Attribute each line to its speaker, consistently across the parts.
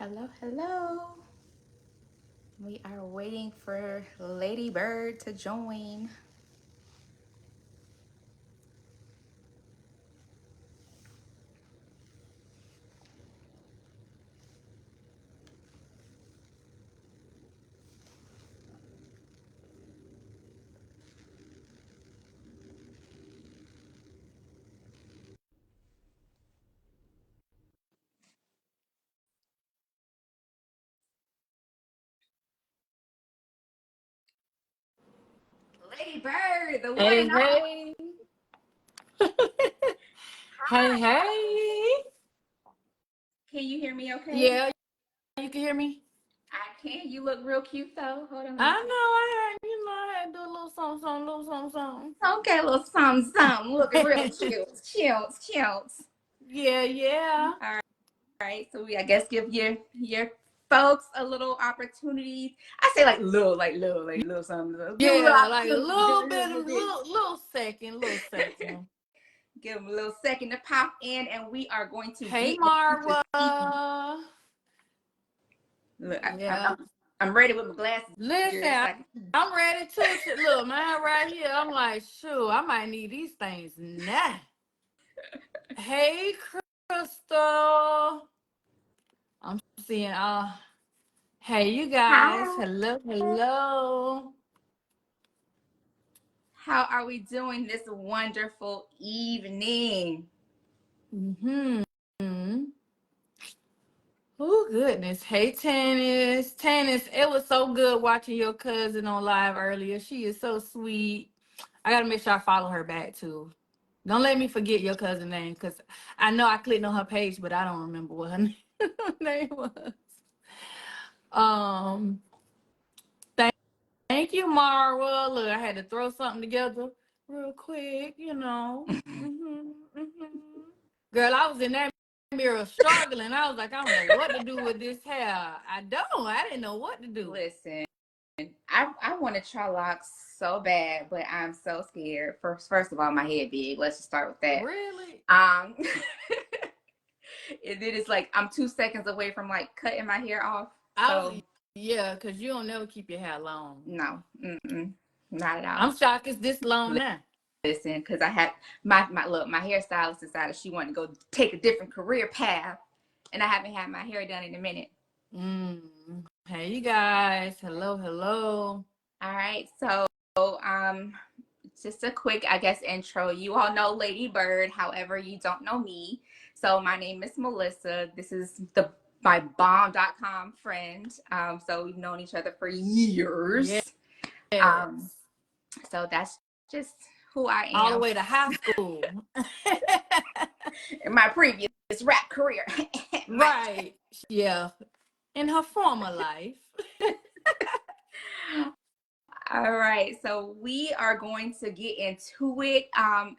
Speaker 1: Hello, hello. We are waiting for LadyByrd to join. LadyByrd, the one
Speaker 2: Hey,
Speaker 1: and all.
Speaker 2: hey. Hey, hey.
Speaker 1: Can you hear me okay?
Speaker 2: Yeah, you can hear me?
Speaker 1: I can. You look real cute though. Hold on, let
Speaker 2: I
Speaker 1: me
Speaker 2: know
Speaker 1: see.
Speaker 2: I had to do a little something, little something,
Speaker 1: Okay, a little something, something. Looking real
Speaker 2: something.
Speaker 1: cute. Chills, chills.
Speaker 2: Yeah, yeah.
Speaker 1: All right. So I guess give your folks a little opportunity. I say like little something. Give them a little
Speaker 2: Yeah, like a
Speaker 1: opportunity. Give
Speaker 2: little
Speaker 1: them a
Speaker 2: bit,
Speaker 1: little bit.
Speaker 2: little second.
Speaker 1: Give them a little second to pop in, and we are going to
Speaker 2: Hey,
Speaker 1: get into this evening.
Speaker 2: Marwa.
Speaker 1: Look,
Speaker 2: Yeah.
Speaker 1: I'm ready with my glasses, girl.
Speaker 2: Listen,
Speaker 1: So
Speaker 2: I'm ready too. Look, man, right here. I'm like, shoot, I might need these things now. Hey, Crystal. I'm seeing hey you guys.
Speaker 1: hi.
Speaker 2: Hello, hello.
Speaker 1: How are we doing this wonderful evening?
Speaker 2: Mm-hmm. Oh goodness. Hey Tannis. Tannis, it was so good watching your cousin on live earlier. She is so sweet. I gotta make sure I follow her back too. Don't let me forget your cousin name because I know I clicked on her page, but I don't remember what her name was. Um, thank you, Marwa. Look, I had to throw something together real quick, you know. Girl, I was in that mirror struggling. I was like, I don't know what to do with this hair. I didn't know what to do.
Speaker 1: Listen, I want to try locks so bad, but I'm so scared. First of all, my head big. Let's just start with that.
Speaker 2: Really?
Speaker 1: Um, and then it's like I'm 2 seconds away from like cutting my hair off.
Speaker 2: I was,
Speaker 1: So
Speaker 2: yeah, because you don't never keep your hair long.
Speaker 1: no, not at all.
Speaker 2: I'm shocked it's this long now.
Speaker 1: Listen, because I had my hairstylist decided she wanted to go take a different career path, and I haven't had my hair done in a minute.
Speaker 2: Mm. Hey, you guys. Hello, hello.
Speaker 1: All right, so um, just a quick, I guess, intro. You all know LadyByrd, however, you don't know me. So my name is Melissa. This is my bomb.com friend. So we've known each other for years. Um,
Speaker 2: Yes.
Speaker 1: so that's just who I
Speaker 2: All the
Speaker 1: am
Speaker 2: way to high school.
Speaker 1: in my previous rap career.
Speaker 2: Right. Yeah. In her former life.
Speaker 1: All right, so we are going to get into it.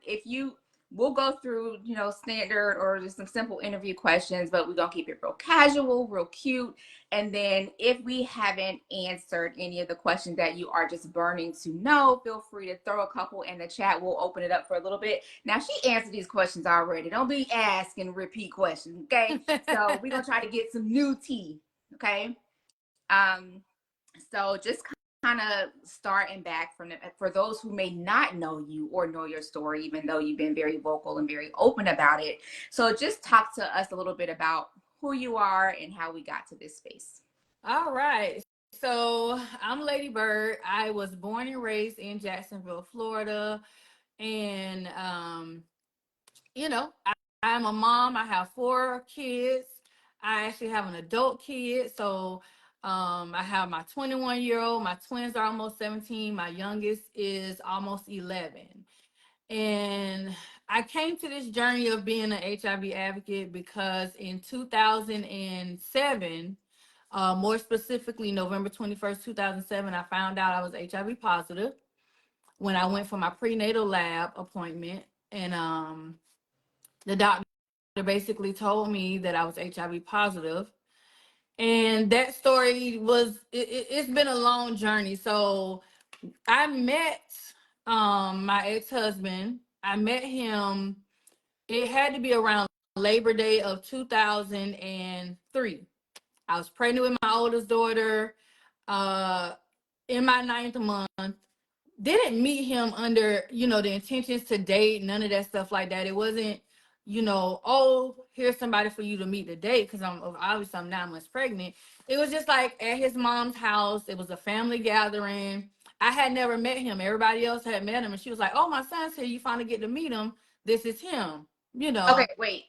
Speaker 1: If you, we'll go through, standard or just some simple interview questions, but we're gonna keep it real casual, real cute. And then if we haven't answered any of the questions that you are just burning to know, feel free to throw a couple in the chat. We'll open it up for a little bit. Now she answered these questions already. Don't be asking repeat questions, okay? So we're gonna try to get some new tea, okay? Um, so just kind of starting back from for those who may not know you or know your story, even though you've been very vocal and very open about it. So just talk to us a little bit about who you are and how we got to this space.
Speaker 2: All right. So I'm LadyByrd. I was born and raised in Jacksonville, Florida. And I'm a mom. I have 4 kids. I actually have an adult kid. So I have my 21-year-old. My twins are almost 17. My youngest is almost 11. And I came to this journey of being an HIV advocate because in 2007, more specifically November 21st, 2007, I found out I was HIV positive when I went for my prenatal lab appointment. And the doctor basically told me that I was HIV positive. And that story it's been a long journey. So I met my ex-husband. I met him, it had to be around Labor Day of 2003. I was pregnant with my oldest daughter in my 9th month. Didn't meet him under, the intentions to date, none of that stuff like that. It wasn't, oh, here's somebody for you to meet to date, because I'm 9 months pregnant. It was just like at his mom's house. It was a family gathering. I had never met him. Everybody else had met him, and she was like, "Oh, my son's here. You finally get to meet him. This is him."
Speaker 1: Okay, wait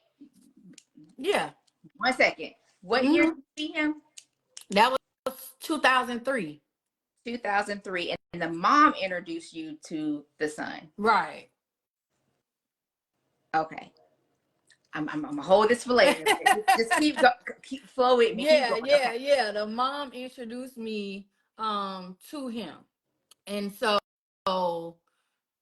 Speaker 2: Yeah.
Speaker 1: 1 second. What year did
Speaker 2: Hmm.
Speaker 1: you see him?
Speaker 2: That was 2003.
Speaker 1: 2003, and the mom introduced you to the son.
Speaker 2: Right.
Speaker 1: Okay, I'm gonna hold this for later. Just keep flow with me. Keep
Speaker 2: Yeah,
Speaker 1: going.
Speaker 2: yeah,
Speaker 1: Okay.
Speaker 2: yeah. The mom introduced me to him. And so,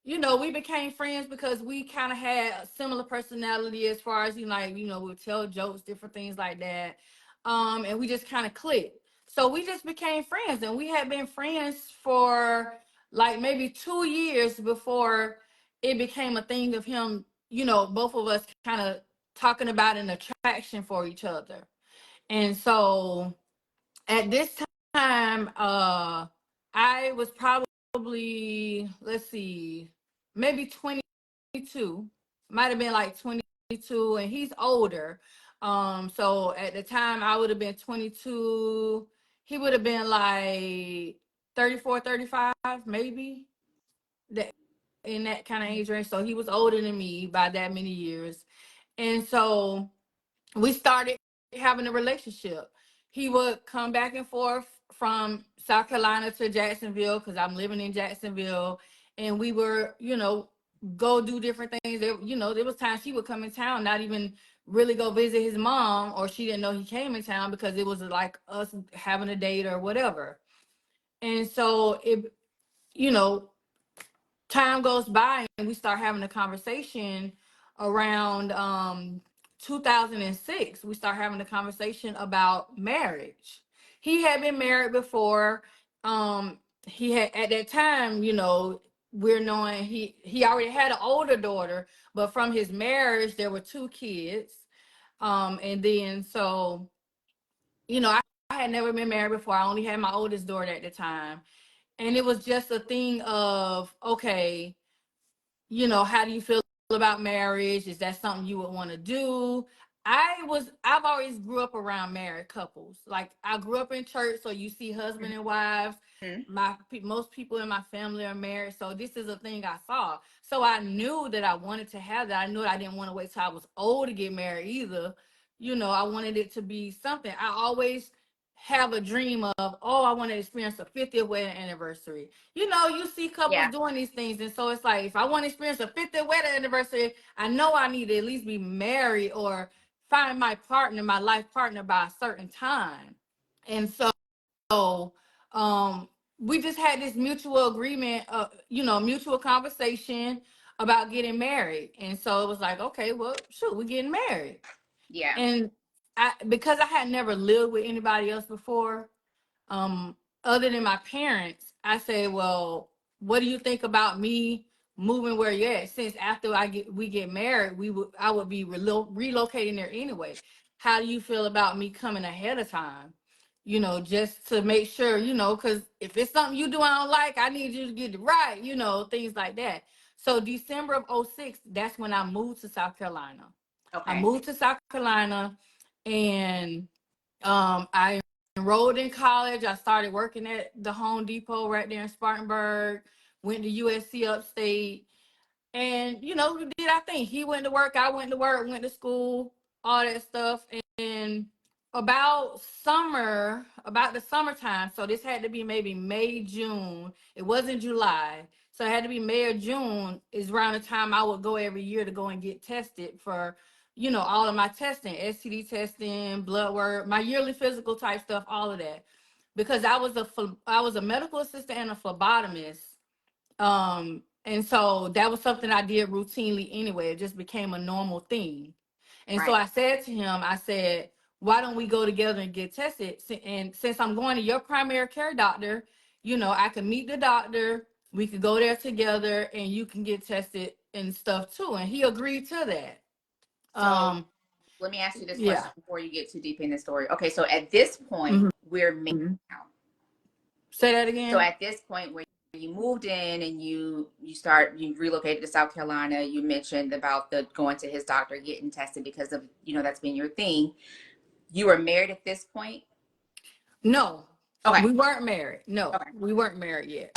Speaker 2: we became friends because we kind of had a similar personality as far as, we would tell jokes, different things like that. And we just kind of clicked. So we just became friends, and we had been friends for like maybe 2 years before it became a thing of him, both of us kind of talking about an attraction for each other. And so at this time, I was probably, let's see, maybe 22, might have been like 22, and he's older. So at the time I would have been 22, he would have been like 34, 35, maybe, that in that kind of age range. So he was older than me by that many years. And so we started having a relationship. He would come back and forth from South Carolina to Jacksonville, because I'm living in Jacksonville, and we were, go do different things. There was times he would come in town, not even really go visit his mom, or she didn't know he came in town, because it was like us having a date or whatever. And so you know, time goes by and we start having a conversation around 2006. We start having a conversation about marriage. He had been married before. He had, at that time, we're knowing he already had an older daughter, but from his marriage there were 2 kids. And then so, I had never been married before. I only had my oldest daughter at the time. And it was just a thing of, okay, how do you feel about marriage? Is that something you would want to do? I've always grew up around married couples. Like, I grew up in church, so you see husband and wives.
Speaker 1: Mhm.
Speaker 2: Most people in my family are married, so this is a thing I saw. So I knew that I wanted to have that. I knew I didn't want to wait till I was old to get married either. I wanted it to be something. I always have a dream of, oh, I want to experience a 50th wedding anniversary. You see couples
Speaker 1: Yeah.
Speaker 2: doing these things, and so it's like, if I want to experience a 50th wedding anniversary, I know I need to at least be married or find my partner, my life partner, by a certain time. And so, um, we just had this mutual agreement, mutual conversation about getting married. And so it was like, okay, well, shoot, we're getting married.
Speaker 1: Yeah.
Speaker 2: And because I had never lived with anybody else before, um, other than my parents, I say, well, what do you think about me moving where you're at? Since after we get married, I would be relocating there anyway. How do you feel about me coming ahead of time? Just to make sure, because if it's something you do I don't like, I need you to get it right, things like that. So December of '06, that's when I moved to South Carolina. I
Speaker 1: Okay.
Speaker 2: moved to South Carolina, and I enrolled in college. I started working at the Home Depot right there in Spartanburg. Went to USC upstate, and we did our thing. He went to work, I went to work, went to school, all that stuff. And about the summertime, so this had to be maybe May, June. It wasn't July, so it had to be May or June. Is around the time I would go every year to go and get tested for, all of my testing, STD testing, blood work, my yearly physical type stuff, all of that, because I was a medical assistant and a phlebotomist. And so that was something I did routinely anyway. It just became a normal thing. And so
Speaker 1: Right.
Speaker 2: I said to him, I said, why don't we go together and get tested? And since I'm going to your primary care doctor, I can meet the doctor. We could go there together and you can get tested and stuff too. And he agreed to that.
Speaker 1: So
Speaker 2: Um,
Speaker 1: let me ask you this
Speaker 2: Yeah.
Speaker 1: question before you get too deep in the story. Okay, so at this point, we're married now.
Speaker 2: Say that
Speaker 1: So
Speaker 2: again.
Speaker 1: at this point, where you moved in and you relocated to South Carolina, you mentioned about the going to his doctor, getting tested because of that's been your thing. You were married at this point.
Speaker 2: No,
Speaker 1: Okay.
Speaker 2: we weren't married. No,
Speaker 1: Okay.
Speaker 2: we weren't married yet.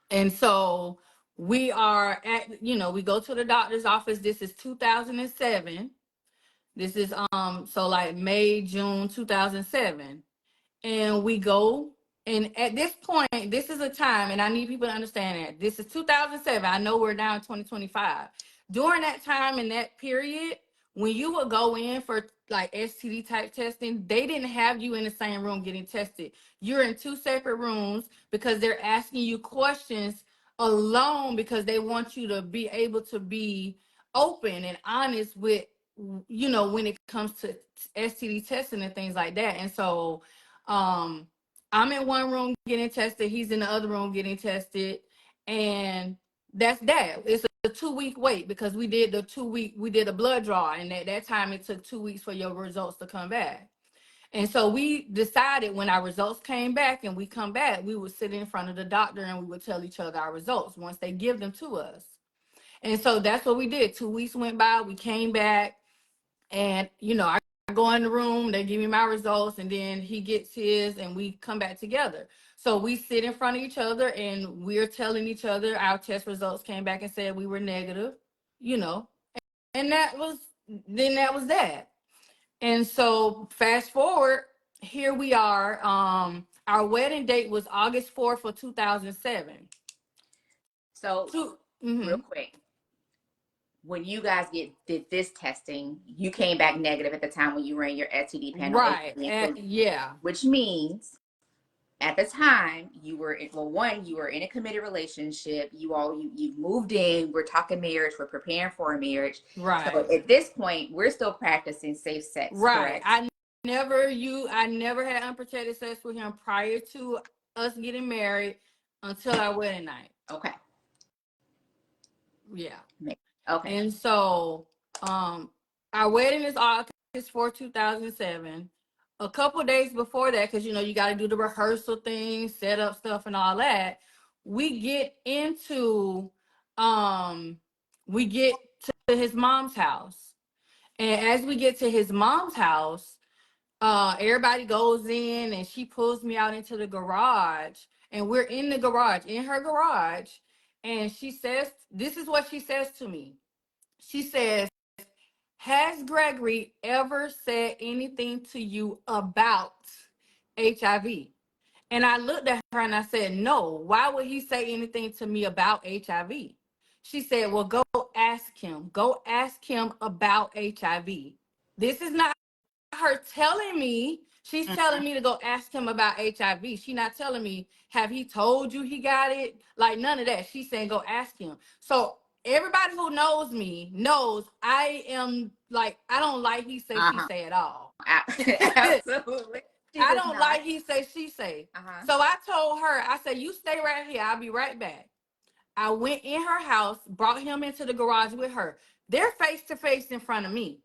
Speaker 2: And so we are at, we go to the doctor's office. This is 2007. This is so like May, June 2007. And we go, and at this point, this is a time, and I need people to understand that this is 2007. I know we're now in 2025. During that time, in that period, when you would go in for like STD type testing, they didn't have you in the same room getting tested. You're in two separate rooms because they're asking you questions alone, because they want you to be able to be open and honest with, when it comes to STD testing and things like that. And so I'm in one room getting tested, he's in the other room getting tested, and that's that. It's a 2 week wait, because we did a blood draw, and at that time it took 2 weeks for your results to come back. And so we decided, when our results came back and we come back, we would sit in front of the doctor and we would tell each other our results once they give them to us. And so that's what we did. 2 weeks went by, we came back, and I go in the room, they give me my results, and then he gets his, and we come back together. So we sit in front of each other and we're telling each other our test results came back and said we were negative, you know, and that was that. And so fast forward, here we are. Our wedding date was August 4th of 2007.
Speaker 1: So real quick, when you guys did this testing, you came back negative at the time when you ran your STD panel.
Speaker 2: Right. Yeah.
Speaker 1: Which means at the time you were you were in a committed relationship. You moved in. We're talking marriage. We're preparing for a marriage.
Speaker 2: Right.
Speaker 1: So at this point, we're still practicing safe sex.
Speaker 2: Right.
Speaker 1: Correct?
Speaker 2: I never had unprotected sex with him prior to us getting married until our wedding night.
Speaker 1: Okay.
Speaker 2: Yeah.
Speaker 1: Okay.
Speaker 2: And so our wedding is August 4th, 2007. A couple days before that, because you got to do the rehearsal thing, set up stuff and all that, we get to his mom's house. And as we get to his mom's house, everybody goes in and she pulls me out into the garage, and we're in the garage, in her garage. And she says, this is what she says to me. She says, has Gregory ever said anything to you about HIV? And I looked at her and I said, no, why would he say anything to me about HIV? She said, well, go ask him. Go ask him about HIV. This is not her telling me. She's telling me to go ask him about HIV. She's not telling me, have he told you he got it? Like, none of that. She's saying, go ask him. So everybody who knows me knows I am like, I don't like he say, she say at all.
Speaker 1: Absolutely.
Speaker 2: I don't like he say, she say. So I told her, I said, you stay right here. I'll be right back. I went in her house, brought him into the garage with her. They're face to face in front of me.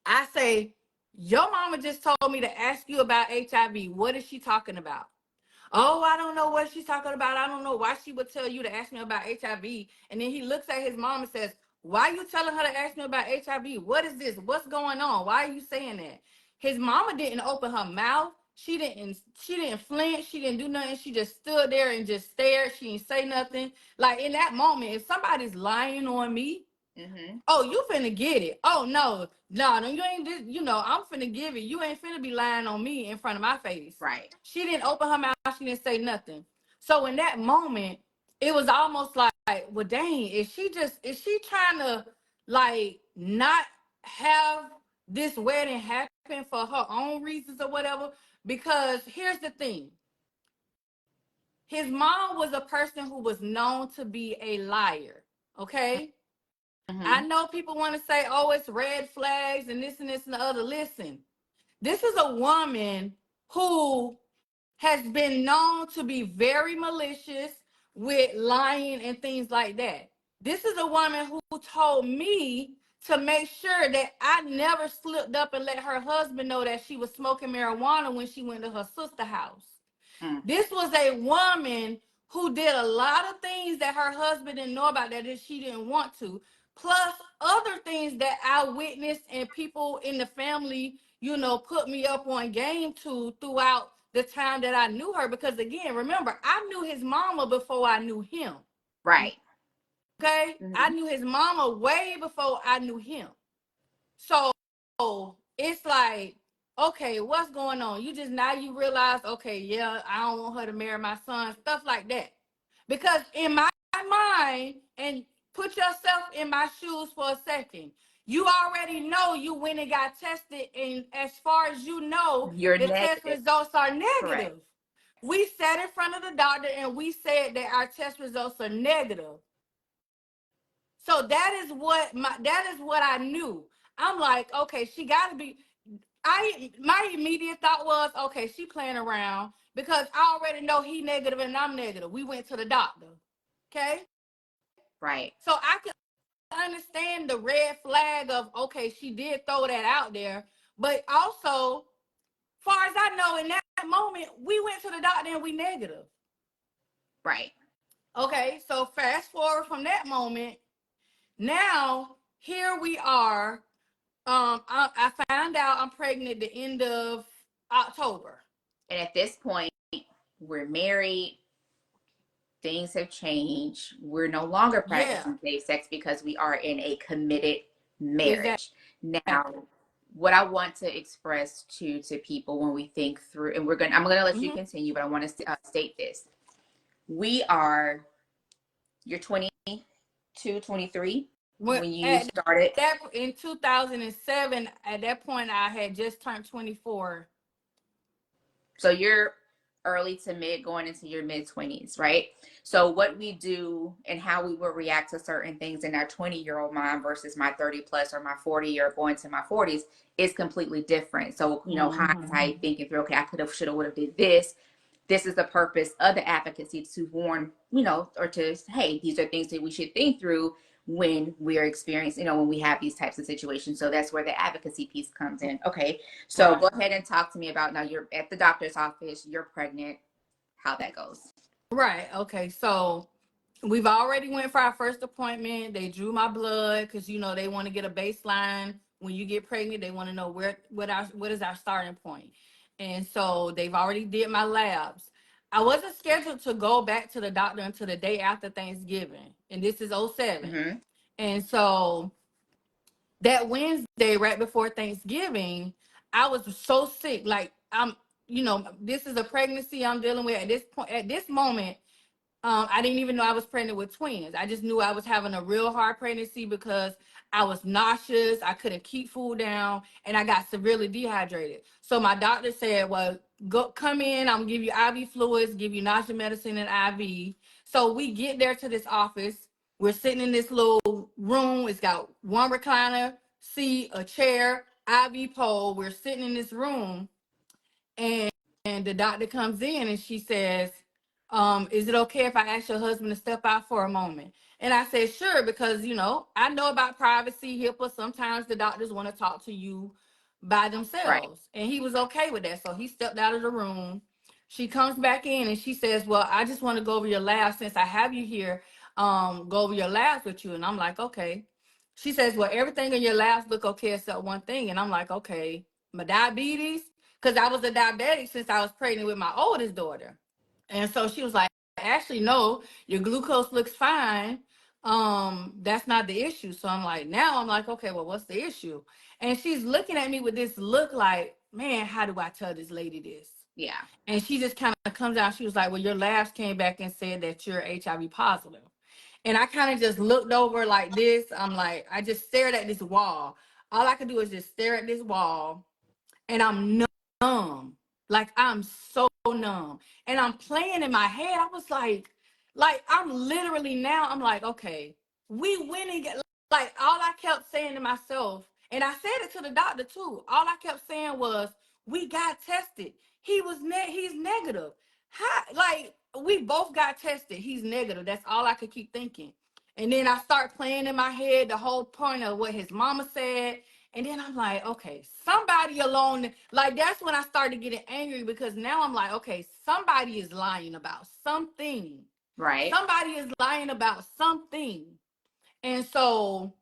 Speaker 2: I say, your mama just told me to ask you about HIV. What is she talking about? Oh, I don't know what she's talking about. I don't know why she would tell you to ask me about HIV. And then he looks at his mom and says, why are you telling her to ask me about HIV? What is this? What's going on? Why are you saying that? His mama didn't open her mouth. She didn't flinch. She didn't do nothing. She just stood there and just stared. She didn't say nothing. Like, in that moment, if somebody's lying on me, oh, you finna get it. Oh, no, you ain't just, I'm finna give it. You ain't finna be lying on me in front of my face.
Speaker 1: Right.
Speaker 2: She didn't open her mouth. She didn't say nothing. So in that moment, it was almost like, well, dang, is she trying to like not have this wedding happen for her own reasons or whatever? Because here's the thing. His mom was a person who was known to be a liar. Okay. I know people want to say, oh, it's red flags and this and the other. Listen, this is a woman who has been known to be very malicious with lying and things like that. This is a woman who told me to make sure that I never slipped up and let her husband know that she was smoking marijuana when she went to her sister's house.
Speaker 1: Mm.
Speaker 2: This was a woman who did a lot of things that her husband didn't know about that she didn't want to, plus other things that I witnessed and people in the family, you know, put me up on game to throughout the time that I knew her. Because again, remember, I knew his mama before I knew him.
Speaker 1: Right.
Speaker 2: Okay? I
Speaker 1: Mm-hmm.
Speaker 2: knew his mama way before I knew him. So it's like, okay, what's going on? You just now you realize, okay, yeah, I don't want her to marry my son, stuff like that. Because in my mind, and put yourself in my shoes for a second, you already know you went and got tested, and as far as you know,
Speaker 1: You're
Speaker 2: the test
Speaker 1: negative.
Speaker 2: results are
Speaker 1: Correct.
Speaker 2: negative. We sat in front of the doctor and we said that our test results are negative. So that is what I knew. I'm like, okay, she got to be. My immediate thought was, okay, she playing around because I already know he negative and I'm negative. We went to the doctor. Okay,
Speaker 1: Right.
Speaker 2: so I can understand the red flag of, okay, she did throw that out there, but also, far as I know, in that moment, we went to the doctor and we negative.
Speaker 1: Right.
Speaker 2: Okay, so fast forward from that moment. Now here we are. I found out I'm pregnant the end of October.
Speaker 1: And at this point, we're married. Things have changed. We're no longer
Speaker 2: Yeah,
Speaker 1: practicing safe sex because we are in a committed marriage. Now,
Speaker 2: exactly.
Speaker 1: what I want to express to people when we think through, and I'm gonna let you
Speaker 2: Mm-hmm.
Speaker 1: continue, but I want to state this: we are, you're 22, 23
Speaker 2: When
Speaker 1: when you
Speaker 2: at
Speaker 1: started.
Speaker 2: that in 2007, at that point, I had just turned 24.
Speaker 1: So you're early to mid, going into your mid 20s, right? So what we do and how we will react to certain things in our 20-year-old mind versus my 30 plus or my 40 or going to my 40s is completely different. So,
Speaker 2: Mm-hmm.
Speaker 1: hindsight, thinking through, okay, I could have, should have, would have did this. This is the purpose of the advocacy, to warn, or to, hey, these are things that we should think through when we're experiencing, when we have these types of situations. So that's where the advocacy piece comes in. Okay. So go
Speaker 2: Right.
Speaker 1: ahead and talk to me about, now you're at the doctor's office, you're pregnant, how that goes.
Speaker 2: Right. Okay. So we've already went for our first appointment. They drew my blood because they want to get a baseline. When you get pregnant, they want to know what is our starting point. And so they've already did my labs. I wasn't scheduled to go back to the doctor until the day after Thanksgiving. And this is '07.
Speaker 1: Mm-hmm.
Speaker 2: And so that Wednesday, right before Thanksgiving, I was so sick. Like this is a pregnancy I'm dealing with at this point, at this moment. I didn't even know I was pregnant with twins. I just knew I was having a real hard pregnancy because I was nauseous. I couldn't keep food down, and I got severely dehydrated. So my doctor said, "Well, come in. I'm gonna give you IV fluids, give you nausea medicine and IV." So we get there to this office. We're sitting in this little room. It's got one recliner seat, a chair, IV pole. We're sitting in this room, and the doctor comes in and she says, is it okay if I ask your husband to step out for a moment? And I said, sure, because I know about privacy, HIPAA. Sometimes the doctors want to talk to you by
Speaker 1: Right.
Speaker 2: themselves. And he was okay with that. So he stepped out of the room. She comes back in and she says, well, I just want to go over your labs since I have you here, go over your labs with you. And I'm like, okay. She says, well, everything in your labs look okay except one thing. And I'm like, okay, my diabetes, because I was a diabetic since I was pregnant with my oldest daughter. And so she was like, actually, no, your glucose looks fine. That's not the issue. So now I'm like, okay, well, what's the issue? And she's looking at me with this look like, man, how do I tell this lady this?
Speaker 1: Yeah.
Speaker 2: And she just kind of comes out. She was like, well, your labs came back and said that you're HIV positive. And I kind of just looked over like this. I'm like, I just stared at this wall. All I could do is just stare at this wall, and I'm numb. Like I'm so numb. And I'm playing in my head. I was like I'm literally now, I'm like, okay, we went and get, like, all I kept saying to myself, and I said it to the doctor too. All I kept saying was, we got tested. He's negative. How, like, we both got tested. He's negative. That's all I could keep thinking. And then I start playing in my head the whole point of what his mama said. And then I'm like, okay, somebody alone. Like, that's when I started getting angry, because now I'm like, okay, somebody is lying about something.
Speaker 1: Right.
Speaker 2: Somebody is lying about something. And so,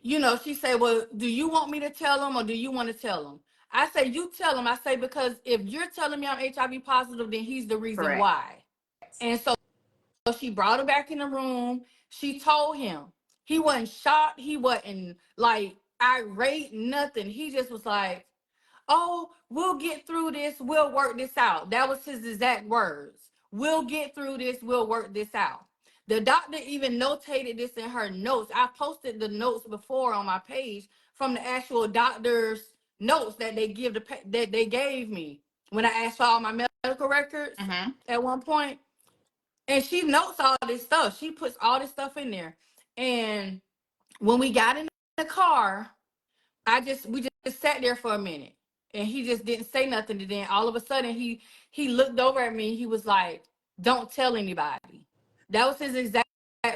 Speaker 2: she said, well, do you want me to tell him, or do you want to tell him? I say, you tell him. I say, because if you're telling me I'm HIV positive, then he's the reason
Speaker 1: Correct.
Speaker 2: why. And so she brought him back in the room. She told him. He wasn't shocked. He wasn't like irate, nothing. He just was like, oh, we'll get through this. We'll work this out. That was his exact words. We'll get through this. We'll work this out. The doctor even notated this in her notes. I posted the notes before on my page from the actual doctor's notes that that they gave me when I asked for all my medical records at one point. And she notes all this stuff. She puts all this stuff in there. And when we got in the car, we just sat there for a minute, and he just didn't say nothing. And then all of a sudden he looked over at me. He was like, "Don't tell anybody." That was his exact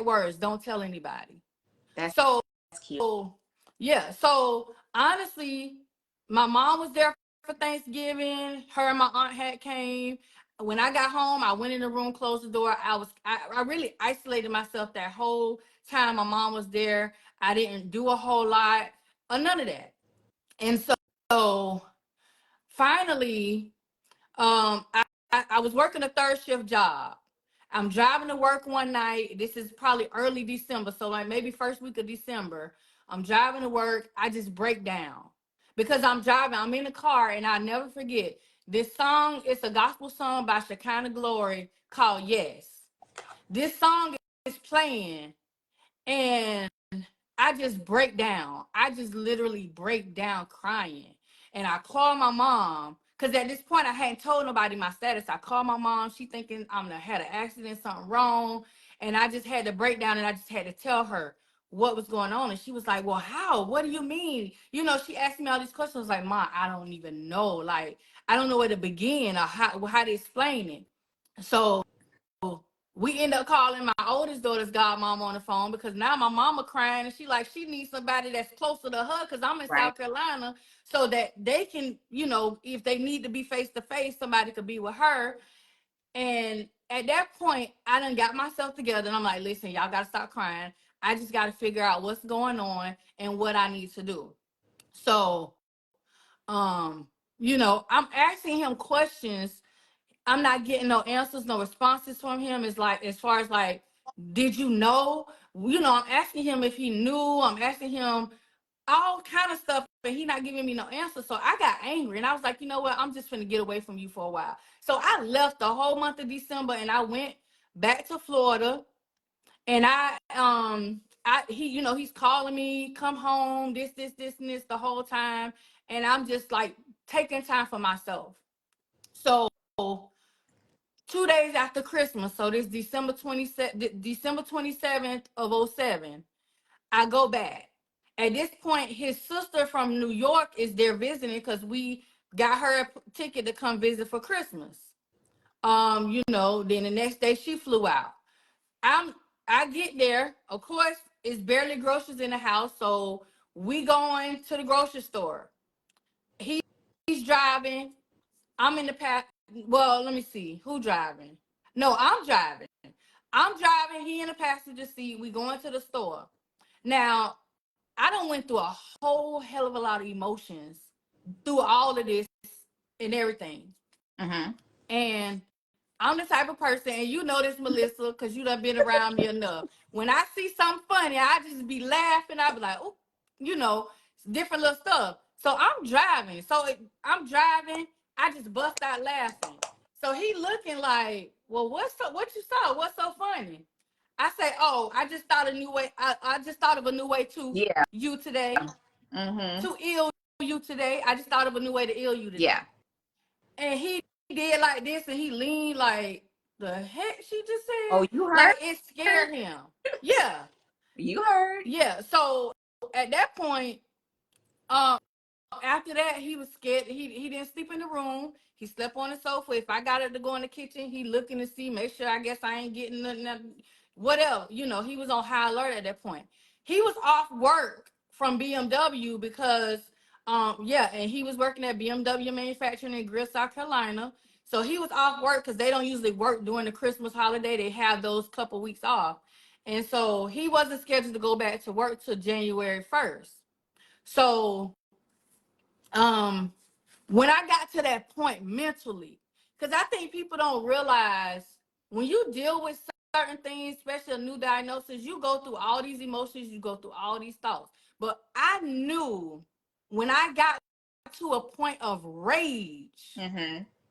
Speaker 2: words. Don't tell anybody.
Speaker 1: That's
Speaker 2: So
Speaker 1: cute.
Speaker 2: yeah. So honestly, my mom was there for Thanksgiving. Her and my aunt had came. When I got home, I went in the room, closed the door. I really isolated myself that whole time my mom was there. I didn't do a whole lot, or none of that. And so finally, I was working a third shift job. I'm driving to work one night. This is probably early December, so like maybe first week of December. I'm driving to work. I just break down because I'm driving. I'm in the car, and I'll never forget this song. It's a gospel song by Shekinah Glory called Yes. This song is playing, and I just break down. I just literally break down crying. And I call my mom, because at this point I hadn't told nobody my status. I called my mom. She thinking I'm gonna had an accident, something wrong. And I just had to break down, and I just had to tell her what was going on. And she was like, well, how? What do you mean? She asked me all these questions. I was like, Mom, I don't even know. Like, I don't know where to begin or how to explain it. So we end up calling my oldest daughter's godmom on the phone, because now my mama crying, and she needs somebody that's closer to her, because I'm in
Speaker 1: Right.
Speaker 2: South Carolina, so that they can, if they need to be face to face, somebody could be with her. And at that point, I done got myself together, and I'm like, listen, y'all gotta stop crying. I just gotta figure out what's going on and what I need to do. So, I'm asking him questions. I'm not getting no answers, no responses from him. It's like, as far as like, did you know? I'm asking him if he knew. I'm asking him all kind of stuff, and he not giving me no answer. So I got angry, and I was like, you know what? I'm just gonna get away from you for a while. So I left the whole month of December, and I went back to Florida. And he's calling me, come home, this, and this the whole time, and I'm just like taking time for myself. So 2 days after Christmas, so this December 27th of 07, I go back. At this point, his sister from New York is there visiting, because we got her a ticket to come visit for Christmas. Then the next day she flew out. I get there, of course, it's barely groceries in the house, so we going to the grocery store. He's driving. I'm in the path. Well, let me see. Who driving? No, I'm driving. I'm driving. He in the passenger seat. We going to the store. Now, I done went through a whole hell of a lot of emotions through all of this and everything. And I'm the type of person, and you know this, Melissa, because you done been around me enough. When I see something funny, I just be laughing. I be like, oh, different little stuff. So I'm driving. I'm driving. I just bust out laughing. So he looking like, well, what you saw? What's so funny? I say, oh, I just thought a new way. I just thought of a new way to you today. To ill you today. I just thought of a new way to ill you today.
Speaker 1: Yeah.
Speaker 2: And he did like this, and he leaned like, the heck she just said?
Speaker 1: Oh, you heard?
Speaker 2: Like, it scared him. Yeah.
Speaker 1: You heard?
Speaker 2: Yeah. So at that point, after that, he was scared. He didn't sleep in the room. He slept on the sofa. If I got up to go in the kitchen, he looking to see, make sure, I guess I ain't getting nothing. whatever. You know, he was on high alert at that point. He was off work from BMW because, yeah, and he was working at BMW manufacturing in Greer, South Carolina. So he was off work because they don't usually work during the Christmas holiday. They have those couple weeks off. And so he wasn't scheduled to go back to work till January 1st. So um when I got to that point mentally, because I think people don't realize when you deal with certain things, especially a new diagnosis, you go through all these emotions, you go through all these thoughts. But I knew when I got to a point of rage,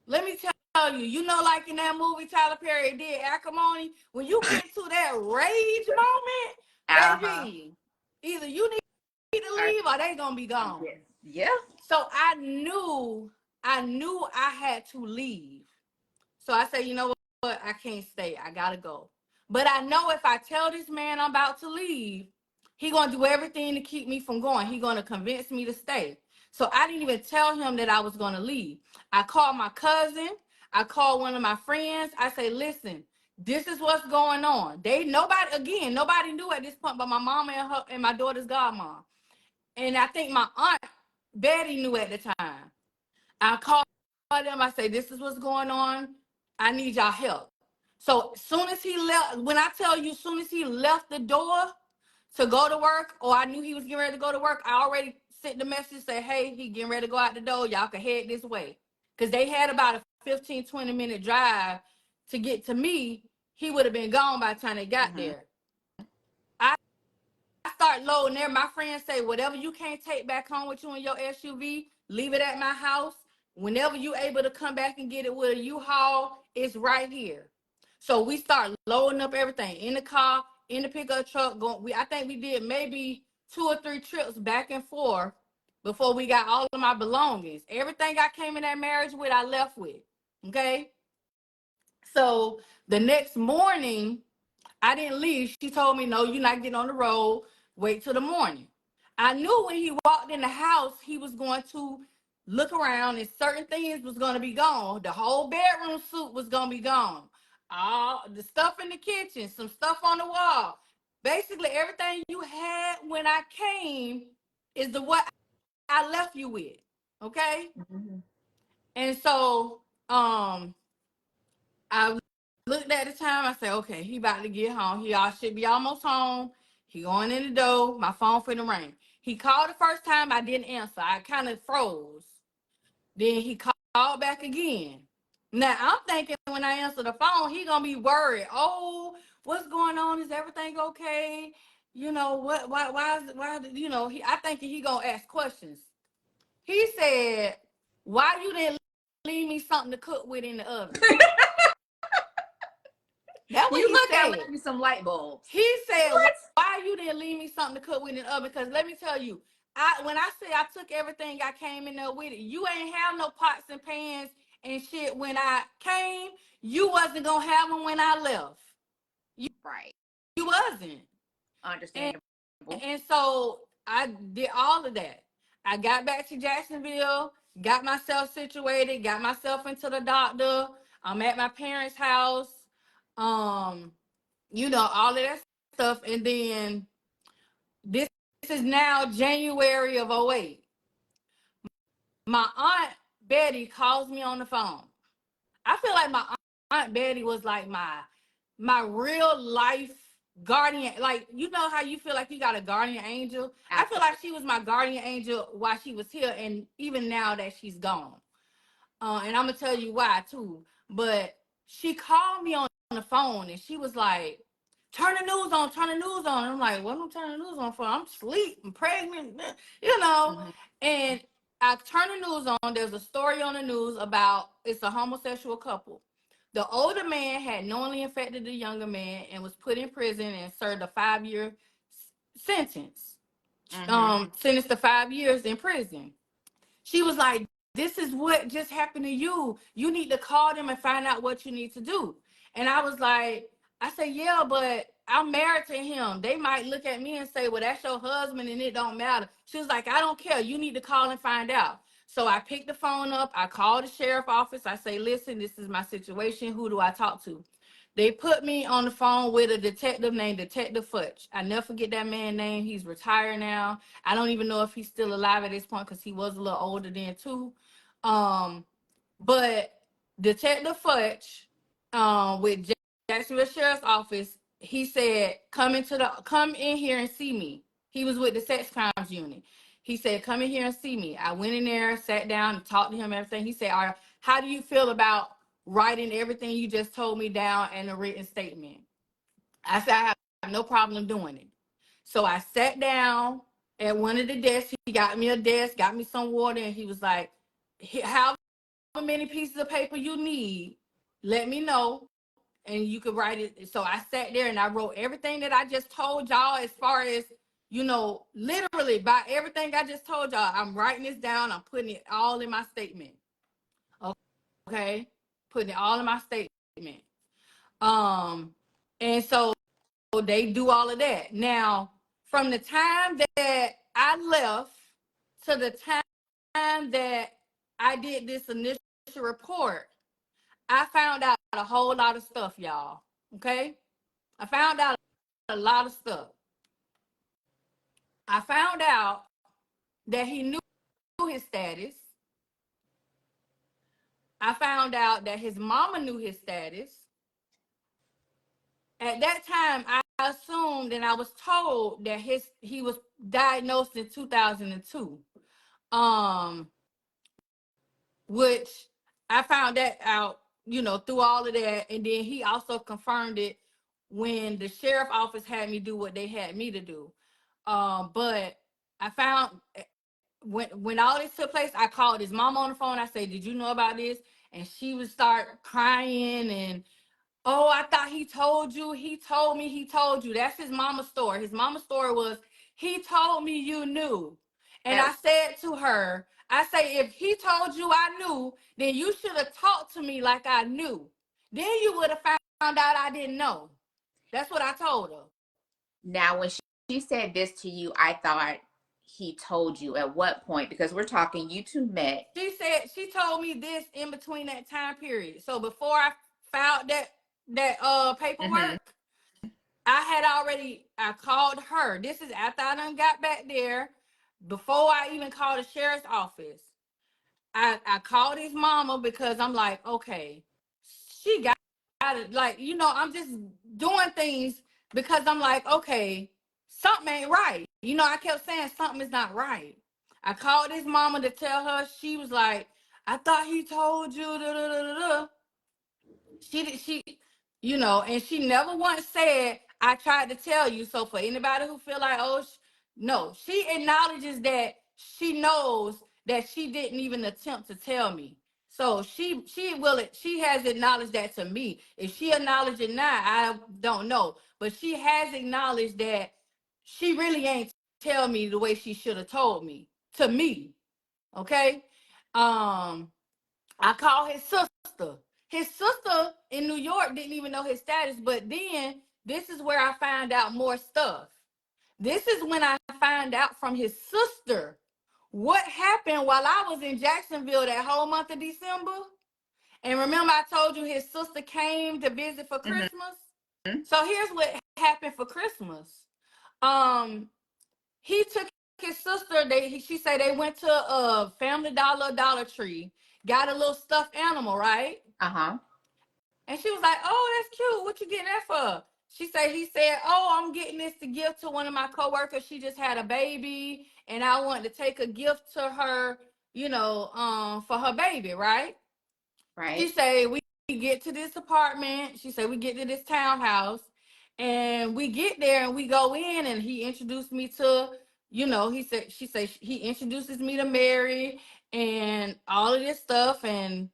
Speaker 2: let me tell you, you know, like in that movie Tyler Perry did, Acrimony, when you get to that rage moment, baby, either you need to leave or they gonna be gone.
Speaker 1: Yeah.
Speaker 2: So I knew I had to leave. So I said, you know what? I can't stay. I gotta go. But I know if I tell this man I'm about to leave, he gonna do everything to keep me from going. He gonna convince me to stay. So I didn't even tell him that I was gonna leave. I called my cousin. I called one of my friends. I say, listen, this is what's going on. Nobody knew at this point but my mama and her and my daughter's godmom. And I think my aunt Betty knew at the time. I called them. I say, this is what's going on. I need y'all help. So as soon as he left, when I tell you, as soon as he left the door to go to work, or I knew he was getting ready to go to work, I already sent the message, say, hey, he getting ready to go out the door. Y'all can head this way. Because they had about a 15, 20-minute drive to get to me. He would have been gone by the time they got there. I start loading there. My friends say, whatever you can't take back home with you in your SUV, leave it at my house. Whenever you able to come back and get it with a U-Haul, it's right here. So we start loading up everything in the car, in the pickup truck. I think we did maybe 2 or 3 trips back and forth before we got all of my belongings. Everything I came in that marriage with, I left with. Okay. So the next morning, I didn't leave. She told me, no, you're not getting on the road. Wait till the morning. I knew when he walked in the house, he was going to look around and certain things was going to be gone. The whole bedroom suite was going to be gone. All the stuff in the kitchen, some stuff on the wall. Basically, everything you had when I came is the what I left you with. Okay? And so I looked at the time. I said, okay, he about to get home. He should be almost home. He going in the door. My phone finna ring. He called the first time. I didn't answer. I kind of froze. Then he called back again. Now, I'm thinking when I answer the phone, he going to be worried. Oh, what's going on? Is everything okay? You know, why, you know, I think he going to ask questions. He said, why you didn't leave me something to cook with in the oven? That
Speaker 1: you look at me some light bulbs.
Speaker 2: He said, what? Why you didn't leave me something to cook with in the oven? Because let me tell you, when I say I took everything I came in there with it, you ain't have no pots and pans and shit when I came. You wasn't going to have them when I left. You wasn't.
Speaker 1: Understandable.
Speaker 2: And so I did all of that. I got back to Jacksonville, got myself situated, got myself into the doctor. I'm at my parents' house. You know, all of that stuff. And then this is now January of 2008. My aunt Betty calls me on the phone. I feel like my aunt Betty was like my real life guardian. Like, you know how you feel like you got a guardian angel? Absolutely. I feel like she was my guardian angel while she was here, and even now that she's gone. And I'm gonna tell you why too. But she called me on the phone and she was like, turn the news on, turn the news on. And I'm like, what am I turning the news on for? I'm asleep, I'm pregnant, you know. And I turn the news on. There's a story on the news about it's a homosexual couple. The older man had knowingly infected the younger man and was put in prison and served a 5-year sentence. Sentenced to 5 years in prison. She was like, this is what just happened to you. You need to call them and find out what you need to do. And I was like, I said, yeah, but I'm married to him. They might look at me and say, well, that's your husband and it don't matter. She was like, I don't care. You need to call and find out. So I picked the phone up. I called the sheriff office. I say, listen, this is my situation. Who do I talk to? They put me on the phone with a detective named Detective Futch. I never forget that man's name. He's retired now. I don't even know if he's still alive at this point because he was a little older then too. But Detective Futch, with Jacksonville Sheriff's Office, he said, come in here and see me. He was with the sex crimes unit. He said, come in here and see me. I went in there, sat down, and talked to him, everything. He said, all right, how do you feel about writing everything you just told me down in a written statement? I said, I have no problem doing it. So I sat down at one of the desks. He got me a desk, got me some water, and he was like, however many pieces of paper you need, let me know, and you could write it. So I sat there and I wrote everything that I just told y'all, as far as, literally by everything I just told y'all. I'm writing this down. I'm putting it all in my statement. Okay? Putting it all in my statement. And so they do all of that. Now, from the time that I left to the time that I did this initial report, I found out a whole lot of stuff, y'all. Okay? I found out a lot of stuff. I found out that he knew his status. I found out that his mama knew his status. At that time, I assumed and I was told that he was diagnosed in 2002. Which I found that out, through all of that. And then he also confirmed it when the sheriff office had me do what they had me to do. But I found when all this took place, I called his mom on the phone. I said, did you know about this? And she would start crying and, oh, I thought he told you. He told me he told you. That's his mama's story. His mama's story was, he told me you knew. And I said to her, I say, if he told you I knew, then you should have talked to me like I knew. Then you would have found out I didn't know. That's what I told her.
Speaker 1: Now, when she said this to you, I thought he told you at what point? Because we're talking, you two met.
Speaker 2: She told me this in between that time period. So before I filed that paperwork, I called her. This is after I done got back there, before I even called the sheriff's office. I called his mama because I'm like, okay, she got it. Like, I'm just doing things because I'm like, okay, something ain't right. I kept saying something is not right. I called his mama to tell her. She was like, I thought he told you. Da, da, da, da, da. And she never once said, I tried to tell you. So for anybody who feel like, oh, no, she acknowledges that she knows that she didn't even attempt to tell me. So she has acknowledged that to me. If she acknowledged it now, I don't know. But she has acknowledged that she really ain't tell me the way she should have told me, to me. Okay? I called his sister. His sister in New York didn't even know his status, but then this is where I found out more stuff. This is when I found out from his sister what happened while I was in Jacksonville that whole month of December. And remember, I told you his sister came to visit for Christmas. So here's what happened for Christmas. He took his sister. She said they went to a Family Dollar Tree, got a little stuffed animal, right? And she was like, oh, that's cute. What you getting that for? He said, oh, I'm getting this to give to one of my coworkers. She just had a baby, and I want to take a gift to her, for her baby, right?
Speaker 1: Right.
Speaker 2: She said, we get to this apartment. She said, we get to this townhouse, and we get there, and we go in, and he introduced me to, he introduces me to Mary and all of this stuff, and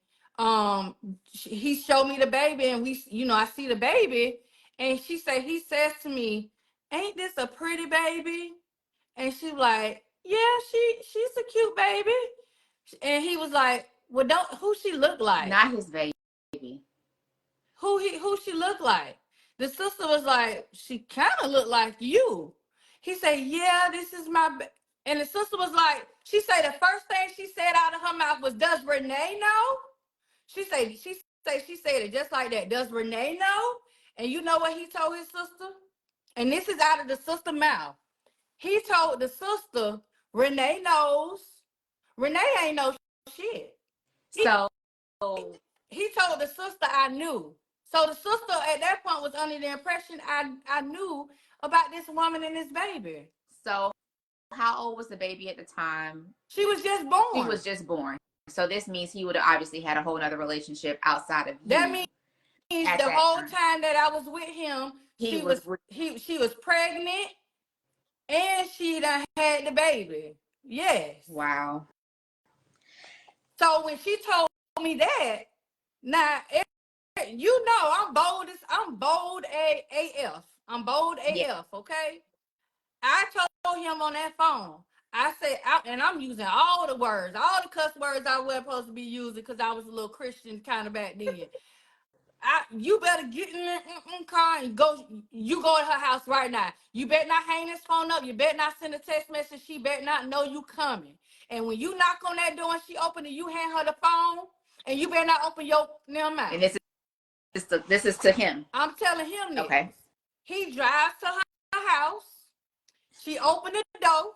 Speaker 2: he showed me the baby, and I see the baby, and he says to me, ain't this a pretty baby? And she's like, yeah, she's a cute baby. And he was like, well, who she look like?
Speaker 1: Not his baby.
Speaker 2: Who she look like? The sister was like, she kind of looked like you. He said, yeah, this is my and the sister was like, she said the first thing she said out of her mouth was, does Renee know? She said it just like that. Does Renee know? And you know what he told his sister? And this is out of the sister mouth. He told the sister, Renee knows. Renee ain't no shit.
Speaker 1: So
Speaker 2: He told the sister I knew. So the sister at that point was under the impression I knew about this woman and this baby.
Speaker 1: so how old was the baby at the time?
Speaker 2: She was just
Speaker 1: She
Speaker 2: born.
Speaker 1: was just born. So this means he would have obviously had a whole other relationship outside of
Speaker 2: That
Speaker 1: you
Speaker 2: means
Speaker 1: at
Speaker 2: the
Speaker 1: that
Speaker 2: whole
Speaker 1: time.
Speaker 2: time that I was with him,
Speaker 1: He
Speaker 2: she was pregnant and she done had the baby. Yes.
Speaker 1: wow.
Speaker 2: So when she told me that, now you know I'm bold AF. I'm bold
Speaker 1: Yeah.
Speaker 2: AF, okay? I told him on that phone. I said, and I'm using all the words, all the cuss words I wasn't supposed to be using because I was a little Christian kind of back then. You better get in the car and go. You go to her house right now. You better not hang this phone up. You better not send a text message. She better not know you coming. And when you knock on that door and she open it, you hand her the phone, and you better not open your mouth.
Speaker 1: And this is to him.
Speaker 2: I'm telling him this.
Speaker 1: Okay.
Speaker 2: He drives to her house. She opened the door.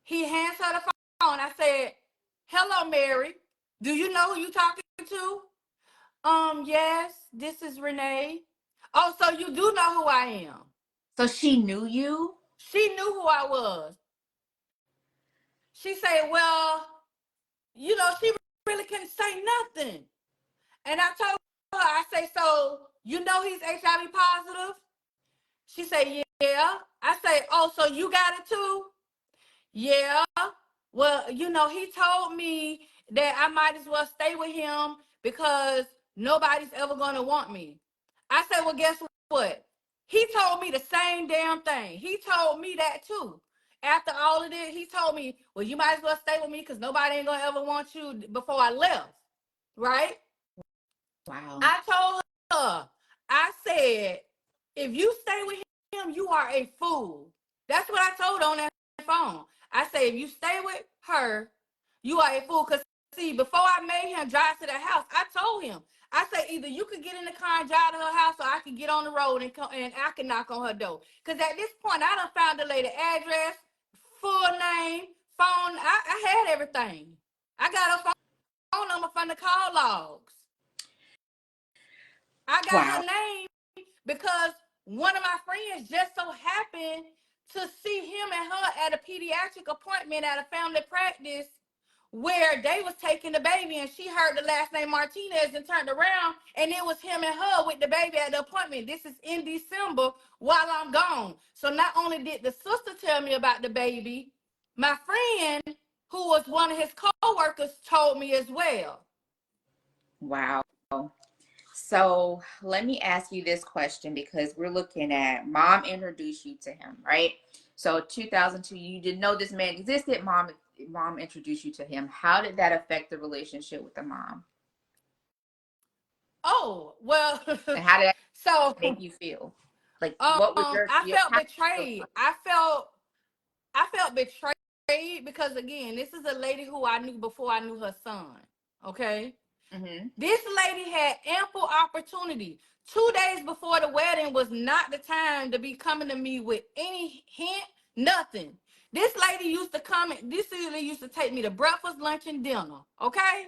Speaker 2: He hands her the phone. I said, "Hello, Mary. Do you know who you talking to?" Yes, this is Renee. Oh, so you do know who I am.
Speaker 1: So she knew you?
Speaker 2: She knew who I was. She said, well, she really couldn't say nothing. And I told her, I say, so you know he's HIV positive? She said, yeah. I say, oh, so you got it too? Yeah. Well, he told me that I might as well stay with him because nobody's ever going to want me. I said, well, guess what? He told me the same damn thing. He told me that too. After all of this, he told me, well, you might as well stay with me because nobody ain't going to ever want you before I left. Right?
Speaker 1: Wow.
Speaker 2: I told her, I said, if you stay with him, you are a fool. That's what I told her on that phone. I say, if you stay with her, you are a fool. Because, see, before I made him drive to the house, I told him, I say, either you could get in the car and drive to her house or I could get on the road and I can knock on her door. Because at this point, I done found the lady address, full name, phone. I had everything. I got her phone number from the call logs. I got her name because one of my friends just so happened to see him and her at a pediatric appointment at a family practice where they was taking the baby, and she heard the last name Martinez and turned around, and it was him and her with the baby at the appointment. This is in December while I'm gone. So not only did the sister tell me about the baby, my friend, who was one of his co-workers, told me as well.
Speaker 1: Wow. So let me ask you this question, because we're looking at mom introduced you to him, right? So 2002, you didn't know this man existed. Mom introduced you to him. How did that affect the relationship with the mom?
Speaker 2: Oh, well,
Speaker 1: And how did that
Speaker 2: so
Speaker 1: make you feel? Like, what was
Speaker 2: I
Speaker 1: your
Speaker 2: felt
Speaker 1: how
Speaker 2: betrayed. I felt betrayed because, again, this is a lady who I knew before I knew her son. Okay.
Speaker 1: mm-hmm.
Speaker 2: This lady had ample opportunity. 2 days before the wedding was not the time to be coming to me with any hint, nothing. This lady used to come, this lady used to take me to breakfast, lunch, and dinner. Okay.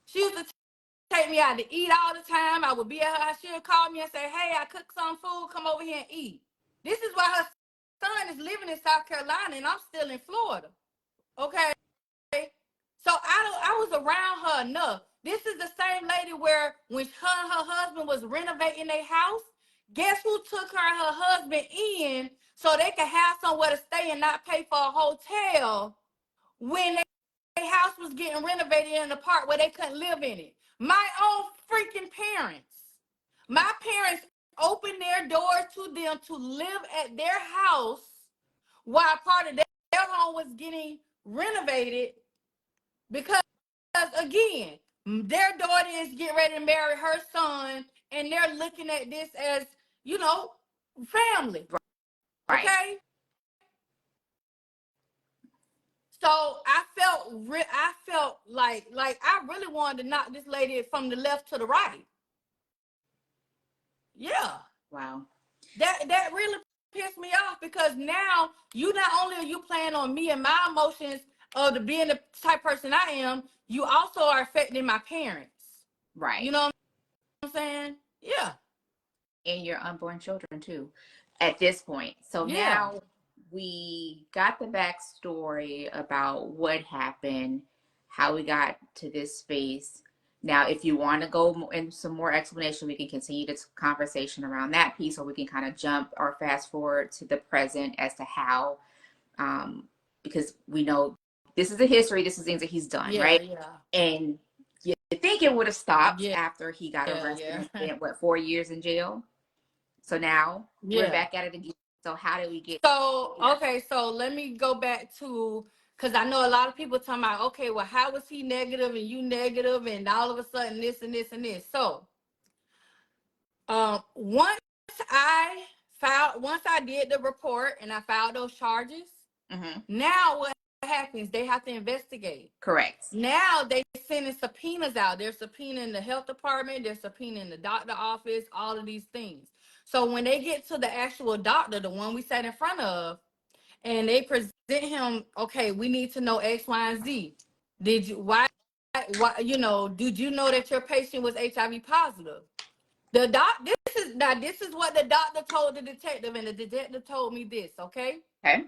Speaker 2: She used to take me out to eat all the time. I would be at her. She would call me and say, hey, I cooked some food. Come over here and eat. This is why her son is living in South Carolina and I'm still in Florida. Okay. So I was around her enough. This is the same lady where when her and her husband was renovating their house, guess who took her and her husband in so they could have somewhere to stay and not pay for a hotel when their house was getting renovated in a part where they couldn't live in it? My own freaking parents. My parents opened their doors to them to live at their house while part of their home was getting renovated because, again, their daughter is getting ready to marry her son and they're looking at this as, family.
Speaker 1: Right.
Speaker 2: Okay? So I felt like I really wanted to knock this lady from the left to the right. Yeah.
Speaker 1: Wow.
Speaker 2: That really pissed me off, because now you not only are you playing on me and my emotions of the being the type person I am, you also are affecting my parents.
Speaker 1: Right.
Speaker 2: You know what I'm saying? Yeah.
Speaker 1: And your unborn children too at this point. So
Speaker 2: Yeah.
Speaker 1: now we got the backstory about what happened, how we got to this space. Now, if you want to go in some more explanation, we can continue this conversation around that piece, or we can kind of jump or fast forward to the present as to how, because we know this is a history, this is things that he's done,
Speaker 2: Yeah.
Speaker 1: right?
Speaker 2: Yeah.
Speaker 1: And you think it would have stopped
Speaker 2: Yeah.
Speaker 1: after he got arrested
Speaker 2: Yeah.
Speaker 1: and spent, what, 4 years in jail? So now we're
Speaker 2: Yeah.
Speaker 1: back at it again. So how did we get
Speaker 2: So,
Speaker 1: here?
Speaker 2: okay, so let me go back to, because I know a lot of people talking about, okay, well, how was he negative and you negative and all of a sudden this and this and this. So, once once I did the report and I filed those charges,
Speaker 1: Mm-hmm.
Speaker 2: now what happens? They have to investigate.
Speaker 1: Correct.
Speaker 2: Now they sending subpoenas out. They're subpoenaing the health department. They're subpoenaing the doctor office. All of these things. So when they get to the actual doctor, the one we sat in front of, and they present him, okay, we need to know X, Y, and Z. Did you why did you know that your patient was HIV positive? This is what the doctor told the detective, and the detective told me this, okay?
Speaker 1: Okay.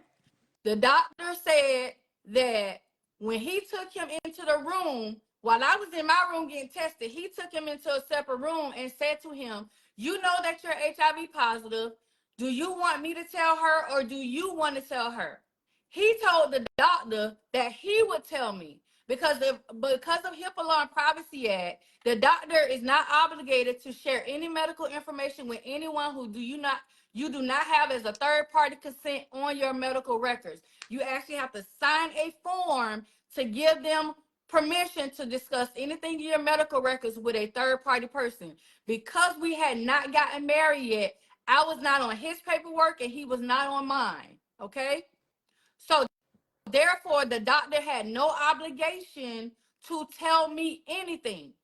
Speaker 2: The doctor said that when he took him into the room, while I was in my room getting tested, he took him into a separate room and said to him, you know that you're HIV positive. Do you want me to tell her, or do you want to tell her? He told the doctor that he would tell me, because of HIPAA law and Privacy Act, the doctor is not obligated to share any medical information with anyone who you do not have as a third party consent on your medical records. You actually have to sign a form to give them permission to discuss anything in your medical records with a third party person. Because we had not gotten married yet, I was not on his paperwork and he was not on mine. Okay? So therefore, the doctor had no obligation to tell me anything.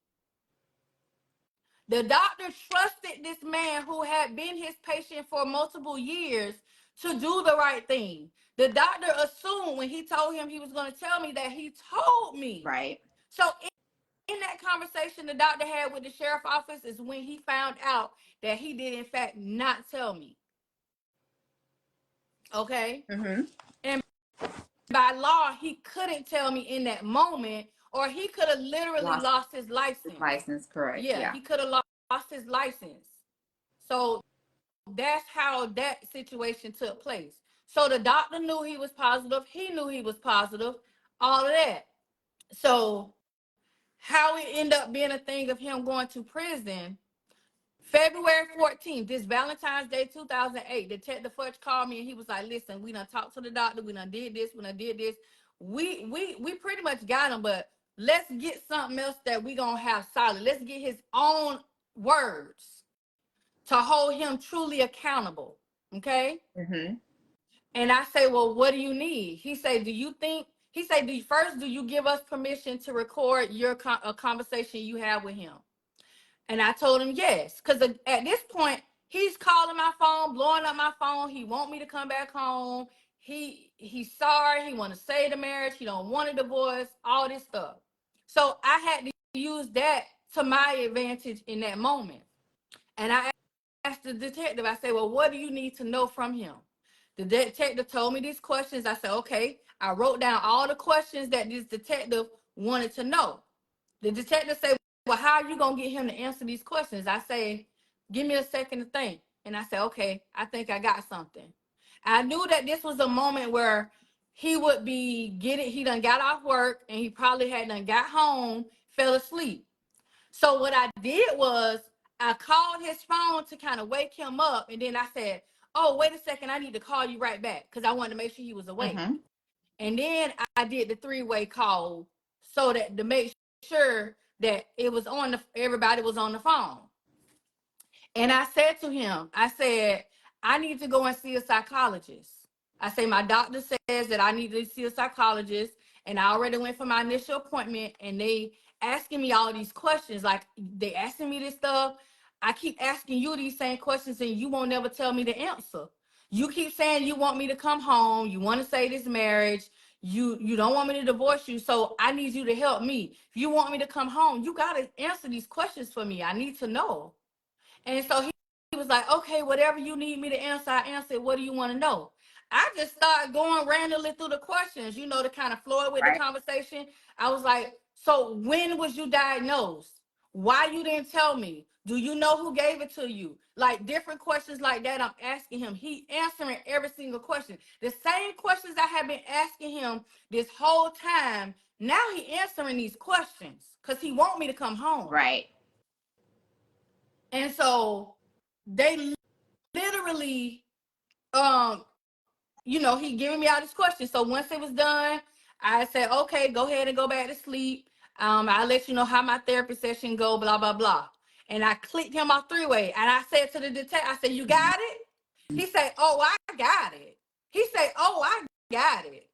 Speaker 2: The doctor trusted this man who had been his patient for multiple years to do the right thing. The doctor assumed when he told him he was going to tell me that he told me.
Speaker 1: Right.
Speaker 2: So in that conversation the doctor had with the sheriff's office is when he found out that he did in fact not tell me. Okay?
Speaker 1: Mm-hmm.
Speaker 2: And by law, he couldn't tell me in that moment, or he could have literally lost his license.
Speaker 1: License, correct.
Speaker 2: Yeah,
Speaker 1: Yeah.
Speaker 2: he could have lost his license. So that's how that situation took place. So the doctor knew he was positive. He knew he was positive. All of that. So how it ended up being a thing of him going to prison, February 14th, this Valentine's Day 2008, Detective Fudge called me and he was like, listen, we done talked to the doctor. We done did this. We done did this. We pretty much got him, but let's get something else that we going to have solid. Let's get his own words to hold him truly accountable. Okay?
Speaker 1: Mm-hmm.
Speaker 2: And I say, well, what do you need? He say, do you give us permission to record a conversation you have with him? And I told him yes, because at this point, he's calling my phone, blowing up my phone. He want me to come back home. He's sorry. He want to save the marriage. He don't want a divorce, all this stuff. So I had to use that to my advantage in that moment. And I asked the detective, I said, well, what do you need to know from him? The detective told me these questions. I said, okay. I wrote down all the questions that this detective wanted to know. The detective said, well, how are you going to get him to answer these questions? I say, give me a second to think. And I said, okay, I think I got something. I knew that this was a moment where he would he done got off work and he probably had done got home, fell asleep. So what I did was I called his phone to kind of wake him up. And then I said, oh, wait a second, I need to call you right back, because I wanted to make sure he was awake.
Speaker 1: Mm-hmm.
Speaker 2: And then I did the three-way call so that to make sure that it was everybody was on the phone. And I said to him, I said, I need to go and see a psychologist. I say, my doctor says that I need to see a psychologist. And I already went for my initial appointment, and they asking me all these questions. Like, they asking me this stuff. I keep asking you these same questions and you won't never tell me the answer. You keep saying you want me to come home. You want to say this marriage. You don't want me to divorce you. So I need you to help me. If you want me to come home, you got to answer these questions for me. I need to know. And so he was like, okay, whatever you need me to answer, I answer. What do you want to know? I just started going randomly through the questions, to kind of flow with the
Speaker 1: Right.
Speaker 2: conversation. I was like, so when was you diagnosed? Why you didn't tell me? Do you know who gave it to you? Like different questions like that, I'm asking him. He answering every single question. The same questions I have been asking him this whole time. Now he answering these questions because he want me to come home.
Speaker 1: Right.
Speaker 2: And so they literally, he giving me all these questions. So once it was done, I said, okay, go ahead and go back to sleep. I'll let you know how my therapy session go, blah, blah, blah. And I clicked him off three-way. And I said to the detective, I said, you got it? He said, oh, I got it. He said, oh, I got it.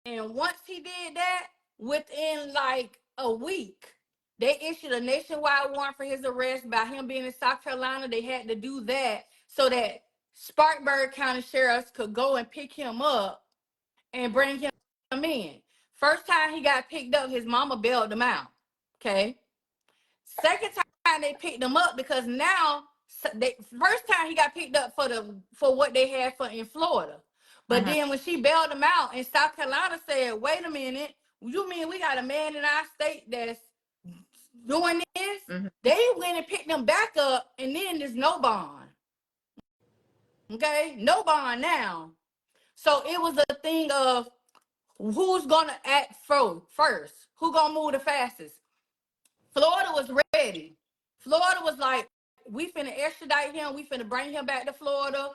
Speaker 2: And once he did that, within like a week, they issued a nationwide warrant for his arrest. By him being in South Carolina, they had to do that so that Spartanburg County Sheriffs could go and pick him up and bring him in. First time he got picked up, his mama bailed him out. Okay. Second time they picked him up because now first time he got picked up for what they had for in Florida. But then when she bailed him out in South Carolina said, wait a minute, you mean we got a man in our state that's doing this? They went and picked him back up and then there's no bond. Okay? No bond now. So it was a thing of who's gonna act first? Who gonna move the fastest? Florida was ready. Florida was like, we finna extradite him. We finna bring him back to Florida.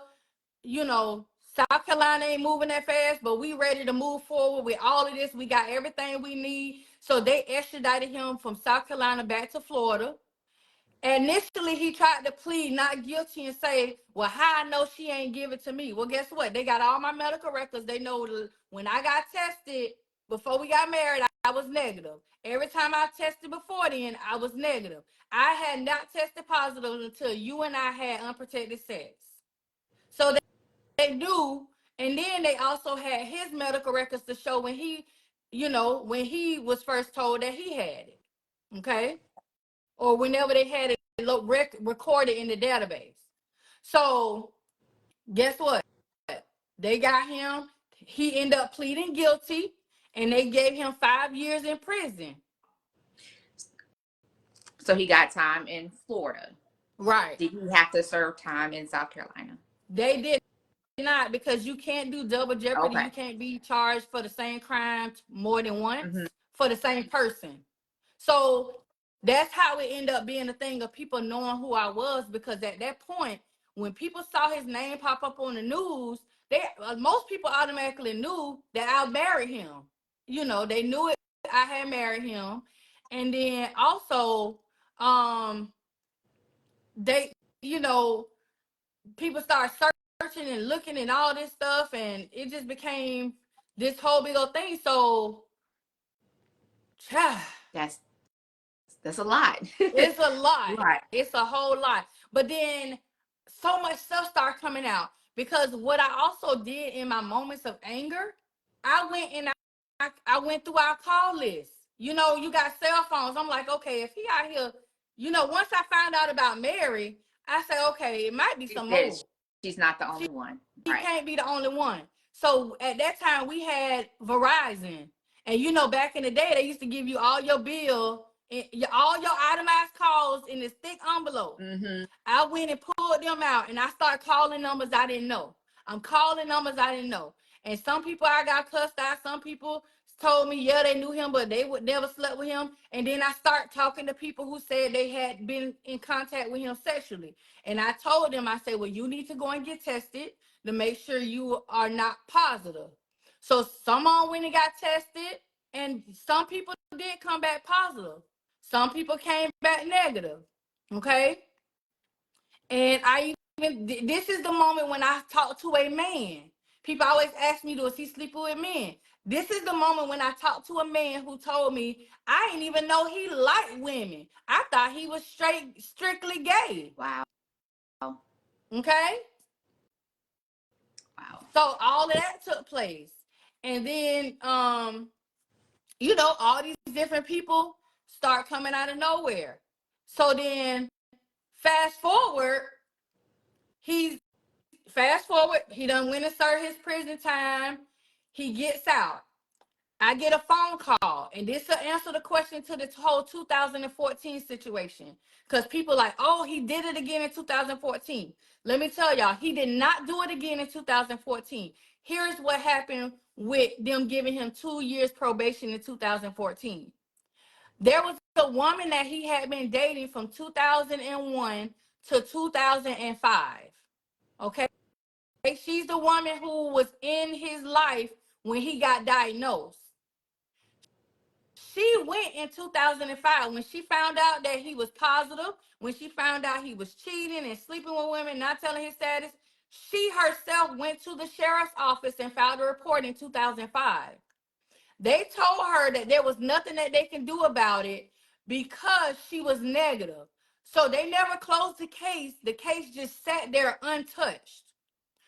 Speaker 2: South Carolina ain't moving that fast, but we ready to move forward with all of this. We got everything we need. So they extradited him from South Carolina back to Florida. Initially, he tried to plead not guilty and say, well, how I know she ain't give it to me? Well, guess what? They got all my medical records. They know when I got tested before we got married, I was negative. Every time I tested before then, I was negative. I had not tested positive until you and I had unprotected sex. So they knew. And then they also had his medical records to show when when he was first told that he had it. Okay. Or whenever they had it recorded in the database. So guess what? They got him. He ended up pleading guilty, and they gave him 5 years in prison.
Speaker 1: So he got time in Florida.
Speaker 2: Right.
Speaker 1: Did he have to serve time in South Carolina?
Speaker 2: They did not, because you can't do double jeopardy.
Speaker 1: Okay.
Speaker 2: You can't be charged for the same crime more than once for the same person. So that's how it ended up being a thing of people knowing who I was, because at that point, when people saw his name pop up on the news, most people automatically knew that I married him. They knew it. I had married him, and then also, they, people started searching and looking and all this stuff, and it just became this whole big old thing. So,
Speaker 1: that's a lot.
Speaker 2: It's a lot.
Speaker 1: Right.
Speaker 2: It's a whole lot. But then so much stuff started coming out, because what I also did in my moments of anger, I went and I went through our call list. You got cell phones. I'm like, okay, if he out here, once I found out about Mary, I said, okay, it might be some more.
Speaker 1: She's not the only one.
Speaker 2: She can't be the only one. So at that time we had Verizon. And back in the day, they used to give you all your bill, all your itemized calls in this thick envelope. I went and pulled them out, and I started calling numbers I didn't know. I'm calling numbers I didn't know. And some people I got cussed out. Some people told me, yeah, they knew him, but they would never slept with him. And then I start talking to people who said they had been in contact with him sexually. And I told them, I said, well, you need to go and get tested to make sure you are not positive. So someone went and got tested, and some people did come back positive. Some people came back negative. Okay. And this is the moment when I talked to a man, People always ask me, does he sleeping with men? This is the moment when I talked to a man who told me I didn't even know he liked women. I thought he was strictly gay.
Speaker 1: Wow.
Speaker 2: Okay?
Speaker 1: Wow.
Speaker 2: So all of that took place. And then you know, all these different people start coming out of nowhere. So then fast forward, he done went and served his prison time. He gets out. I get a phone call, and this will answer the question to this whole 2014 situation. Because people like, oh, he did it again in 2014. Let me tell y'all, he did not do it again in 2014. Here's what happened with them giving him 2 years probation in 2014. There was a woman that he had been dating from 2001 to 2005. Okay? She's the woman who was in his life when he got diagnosed. She went in 2005 when she found out that he was positive, when she found out he was cheating and sleeping with women, not telling his status. She herself went to the sheriff's office and filed a report in 2005. They told her that there was nothing that they can do about it because she was negative. So they never closed the case. The case just sat there untouched.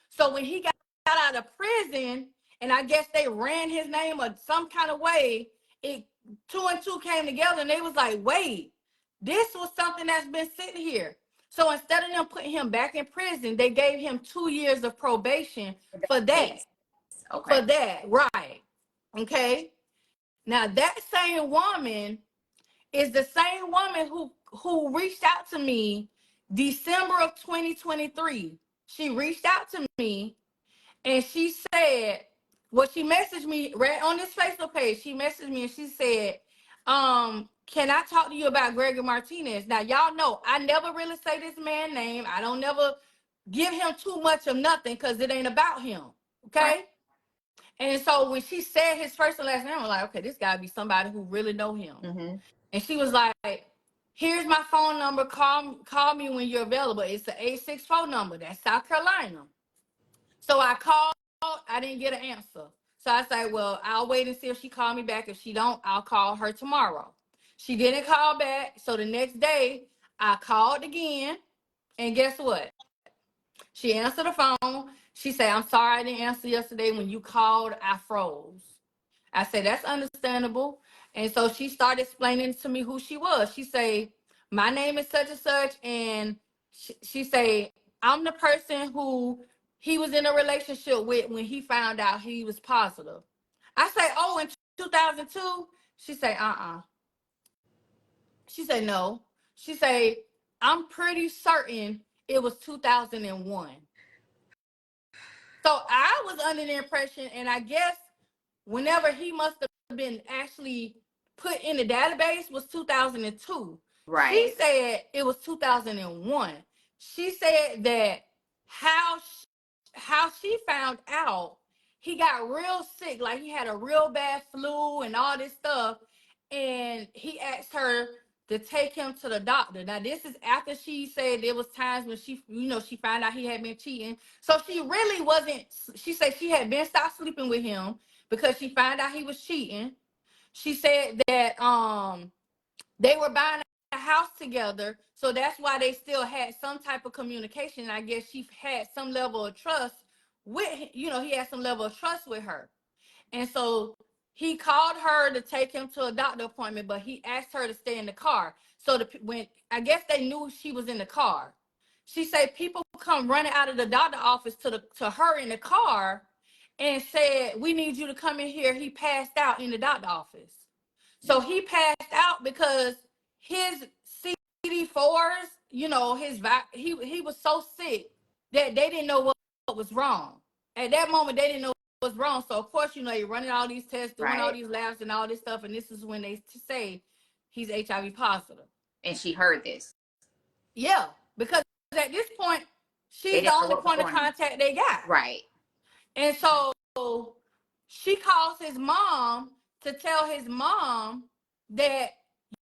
Speaker 2: So when he got out of prison, and I guess they ran his name or some kind of way, it two and two came together, and they was like, wait, this was something that's been sitting here. So instead of them putting him back in prison, they gave him 2 years of probation for that.
Speaker 1: Okay.
Speaker 2: For that, right. Okay. Now that same woman is the same woman who reached out to me December of 2023. She reached out to me and she said, well, she messaged me right on this Facebook page. She messaged me and she said, can I talk to you about Gregory Martinez? Now, y'all know I never really say this man's name. I don't never give him too much of nothing because it ain't about him. Okay? Right. And so when she said his first and last name, I was like, okay, this gotta be somebody who really know him. Mm-hmm. And she was like, here's my phone number. Call me when you're available. It's the 864 number. That's South Carolina. So I called. I didn't get an answer. So I said, well, I'll wait and see if she called me back. If she don't, I'll call her tomorrow. She didn't call back. So the next day, I called again. And guess what? She answered the phone. She said, I'm sorry I didn't answer yesterday. When you called, I froze. I said, that's understandable. And so she started explaining to me who she was. She said, my name is such and such. And she said, I'm the person who he was in a relationship with when he found out he was positive. I say, oh, in 2002? She said, She said, no. She said, I'm pretty certain it was 2001. So I was under the impression, and I guess whenever he must have been actually put in the database was 2002. Right. She said it was 2001. She said that how she found out he got real sick, like he had a real bad flu and all this stuff, and he asked her to take him to the doctor. Now this is after she said there was times when she found out he had been cheating. So she really wasn't. She said she had been stopped sleeping with him because she found out he was cheating. She said that they were buying a house together, so that's why they still had some type of communication. I guess she had some level of trust with, he had some level of trust with her. And so he called her to take him to a doctor appointment, but he asked her to stay in the car. So when I guess they knew she was in the car. She said people come running out of the doctor office to her in the car and said, we need you to come in here. He passed out in the doctor office. So he passed out because his CD4s, he was so sick that they didn't know what was wrong. At that moment, they didn't know what was wrong. So, of course, you're running all these tests, doing all these labs and all this stuff. And this is when they say he's HIV positive.
Speaker 1: And she heard this.
Speaker 2: Yeah, because at this point, she's the only point of contact they got.
Speaker 1: Right.
Speaker 2: And so she calls his mom to tell his mom that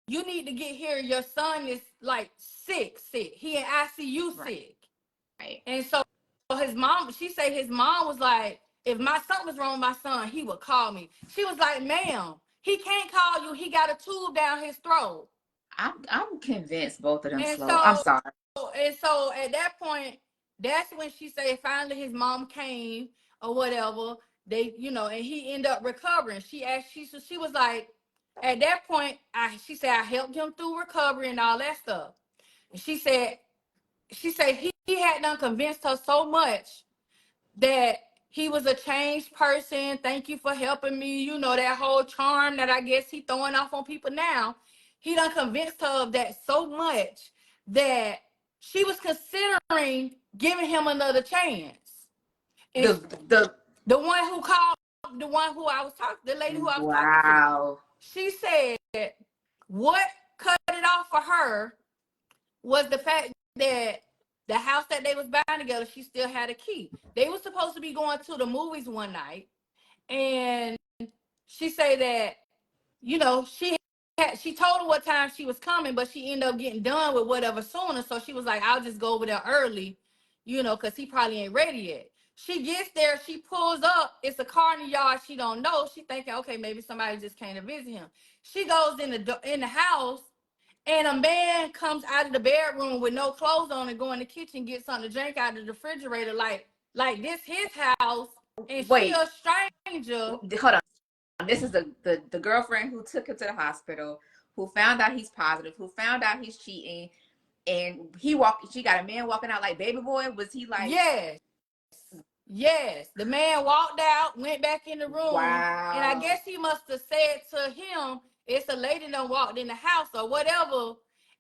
Speaker 2: you need to get here. Your son is like sick. He in ICU sick. Right. And so his mom, she said his mom was like, if my something was wrong with my son, he would call me. She was like, ma'am, he can't call you. He got a tube down his throat.
Speaker 1: I'm convinced both of them
Speaker 2: And
Speaker 1: slow. I'm sorry.
Speaker 2: so at that point, that's when she said finally his mom came or whatever. They, and he ended up recovering. She was like, at that point, she said I helped him through recovery and all that stuff. And she said he had done convinced her so much that he was a changed person. Thank you for helping me. That whole charm that I guess he throwing off on people now. He done convinced her of that so much that she was considering giving him another chance. And the one who called, the one who I was talking, the lady who I was talking to,
Speaker 1: wow.
Speaker 2: she said what cut it off for her was the fact that the house that they was buying together, she still had a key. They were supposed to be going to the movies one night, and she said that, she told her what time she was coming, but she ended up getting done with whatever sooner. So she was like, I'll just go over there early, because he probably ain't ready yet. She gets there, she pulls up, it's a car in the yard she don't know. She thinking, okay, maybe somebody just came to visit him. She goes in the house, and a man comes out of the bedroom with no clothes on and go in the kitchen, get something to drink out of the refrigerator, like this his house, and she
Speaker 1: Wait,
Speaker 2: a stranger.
Speaker 1: hold on. This is the girlfriend who took him to the hospital, who found out he's positive, who found out he's cheating, and she got a man walking out like baby boy. Was he like?
Speaker 2: Yes. The man walked out, went back in the room, and I
Speaker 1: Wow.
Speaker 2: guess he must have said to him, it's a lady that walked in the house or whatever.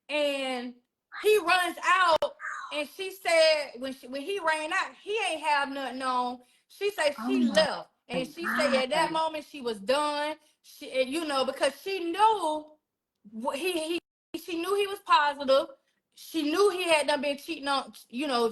Speaker 2: And he runs out, and she said when he ran out, he ain't have nothing on. She said
Speaker 1: Oh
Speaker 2: she
Speaker 1: my
Speaker 2: left. And she said at that
Speaker 1: God.
Speaker 2: moment she was done. Because she knew he she knew he was positive. She knew he had done been cheating on,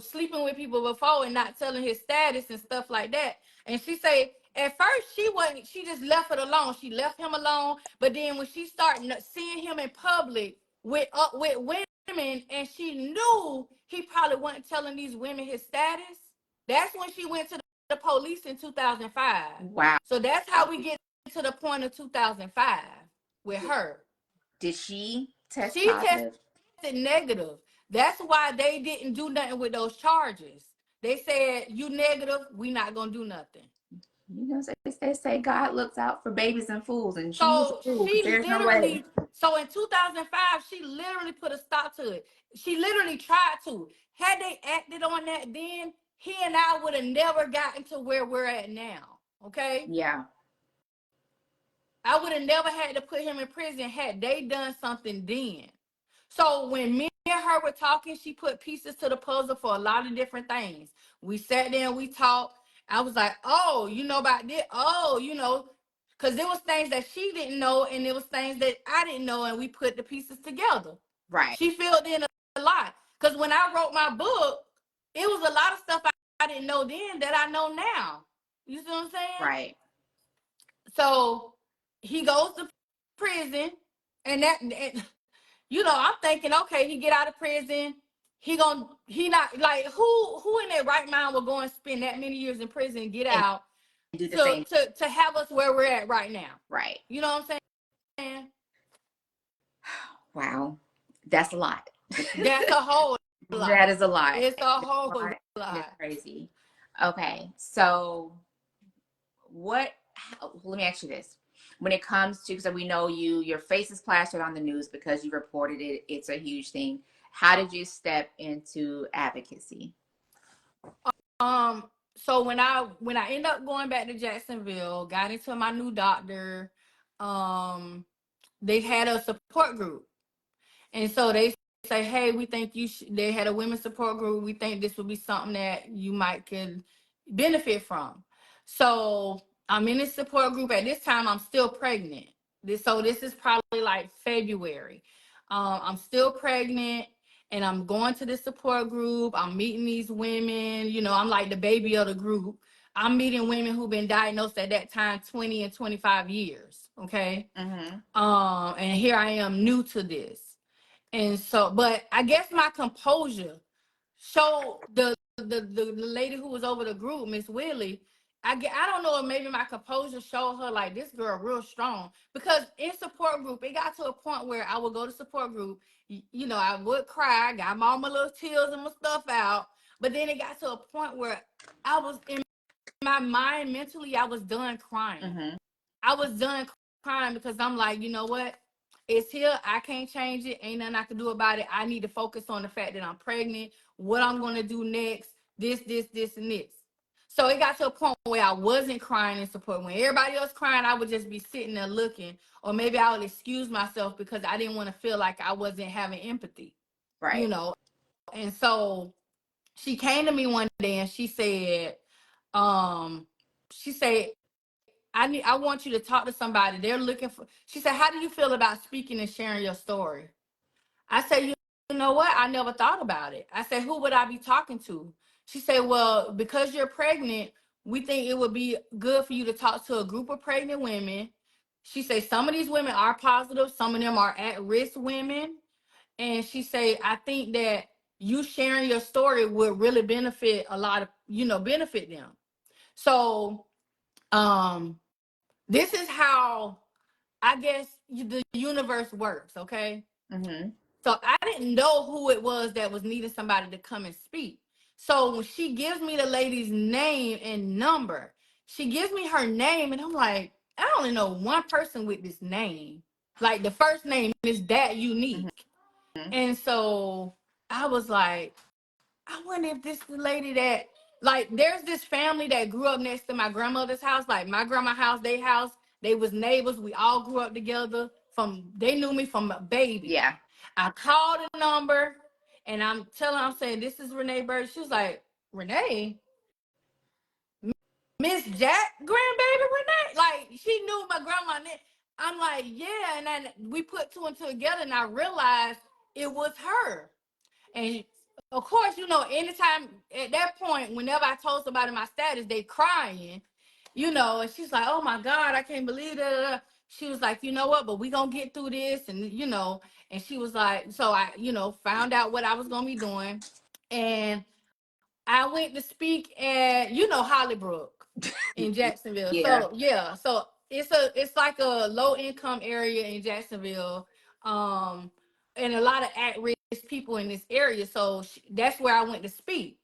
Speaker 2: sleeping with people before and not telling his status and stuff like that. And she said at first she just left it alone. She left him alone. But then when she started seeing him in public with women, and she knew he probably wasn't telling these women his status, that's when she went to the police in 2005.
Speaker 1: Wow.
Speaker 2: So that's how we get to the point of 2005 with her.
Speaker 1: Did she test
Speaker 2: She
Speaker 1: positive?
Speaker 2: tested negative. That's why they didn't do nothing with those charges. They said, you negative, we not going to do nothing.
Speaker 1: They say God looks out for babies and fools, and she was a
Speaker 2: So
Speaker 1: fool because there's no way.
Speaker 2: so in 2005, she literally put a stop to it. She literally tried to. Had they acted on that then, he and I would have never gotten to where we're at now. Okay?
Speaker 1: Yeah.
Speaker 2: I would have never had to put him in prison had they done something then. So when me and her were talking, she put pieces to the puzzle for a lot of different things. We sat there and we talked. I was like, oh, you know about this? Oh, because there was things that she didn't know and there was things that I didn't know, and we put the pieces together.
Speaker 1: Right.
Speaker 2: She filled in a lot. Because when I wrote my book, it was a lot of stuff I didn't know then that I know now. You see what I'm saying?
Speaker 1: Right.
Speaker 2: So he goes to prison, and I'm thinking, okay, he get out of prison. He not like who in their right mind will go and spend that many years in prison and get
Speaker 1: And
Speaker 2: out
Speaker 1: do the same.
Speaker 2: to have us where we're at right now.
Speaker 1: Right.
Speaker 2: You know what I'm saying?
Speaker 1: Wow. That's a lot.
Speaker 2: That's a whole lot.
Speaker 1: That is a lot.
Speaker 2: It's a whole lot.
Speaker 1: It's crazy. Okay. So let me ask you this. When it comes to, because we know your face is plastered on the news because you reported it, it's a huge thing. How did you step into advocacy?
Speaker 2: So when I ended up going back to Jacksonville, got into my new doctor, they had a support group. And so they say, hey, we think they had a women's support group. We think this would be something that you might could benefit from. So I'm in this support group. At this time, I'm still pregnant. This is probably like February. I'm still pregnant, and I'm going to this support group. I'm meeting these women. I'm like the baby of the group. I'm meeting women who've been diagnosed at that time 20 and 25 years. Okay.
Speaker 1: Mm-hmm.
Speaker 2: And here I am new to this. And so, but I guess my composure showed the lady who was over the group, Miss Willie. I don't know if maybe my composure showed her like this girl real strong, because in support group it got to a point where I would go to support group, you know, I would cry, got all my little tears and my stuff out, but then it got to a point where I was in my mind mentally I was done crying.
Speaker 1: Mm-hmm.
Speaker 2: I was done crying because I'm like, you know what? It's here. I can't change it. Ain't nothing I can do about it. I need to focus on the fact that I'm pregnant, what I'm going to do next, this, and this. So it got to a point where I wasn't crying in support. When everybody else crying, I would just be sitting there looking, or maybe I would excuse myself because I didn't want to feel like I wasn't having empathy,
Speaker 1: Right.
Speaker 2: you know? And so she came to me one day and um, she said, I want you to talk to somebody. They're looking for, she said, how do you feel about speaking and sharing your story? I said, you know what? I never thought about it. I said, who would I be talking to? She said, well, because you're pregnant, we think it would be good for you to talk to a group of pregnant women. She said, some of these women are positive. Some of them are at-risk women. And she said, I think that you sharing your story would really benefit a lot of, benefit them. So, this is how I guess the universe works, okay?
Speaker 1: Mm-hmm.
Speaker 2: So I didn't know who it was that was needing somebody to come and speak. So when she gives me the lady's name and number, she gives me her name, and I'm like, I only know one person with this name. Like the first name is that unique.
Speaker 1: Mm-hmm.
Speaker 2: And so I was like, I wonder if this is the lady that, like, there's this family that grew up next to my grandmother's house, like my grandma's house, their house. They was neighbors. We all grew up together. They knew me from a baby.
Speaker 1: Yeah.
Speaker 2: I called the number and I'm saying, this is Renee Bird. She was like, Renee, Miss Jack, grandbaby Renee. Like, she knew my grandma name. I'm like, yeah. And then we put two and two together and I realized it was her. And of course, anytime at that point, whenever I told somebody my status, they crying, and she's like, oh my God, I can't believe that. She was like, you know what, but we gonna get through this. And she was like, so I, found out what I was gonna be doing. And I went to speak at, Hollybrook in Jacksonville.
Speaker 1: Yeah.
Speaker 2: So yeah, so it's like a low income area in Jacksonville. Um, and a lot of at-risk people in this area. So that's where I went to speak.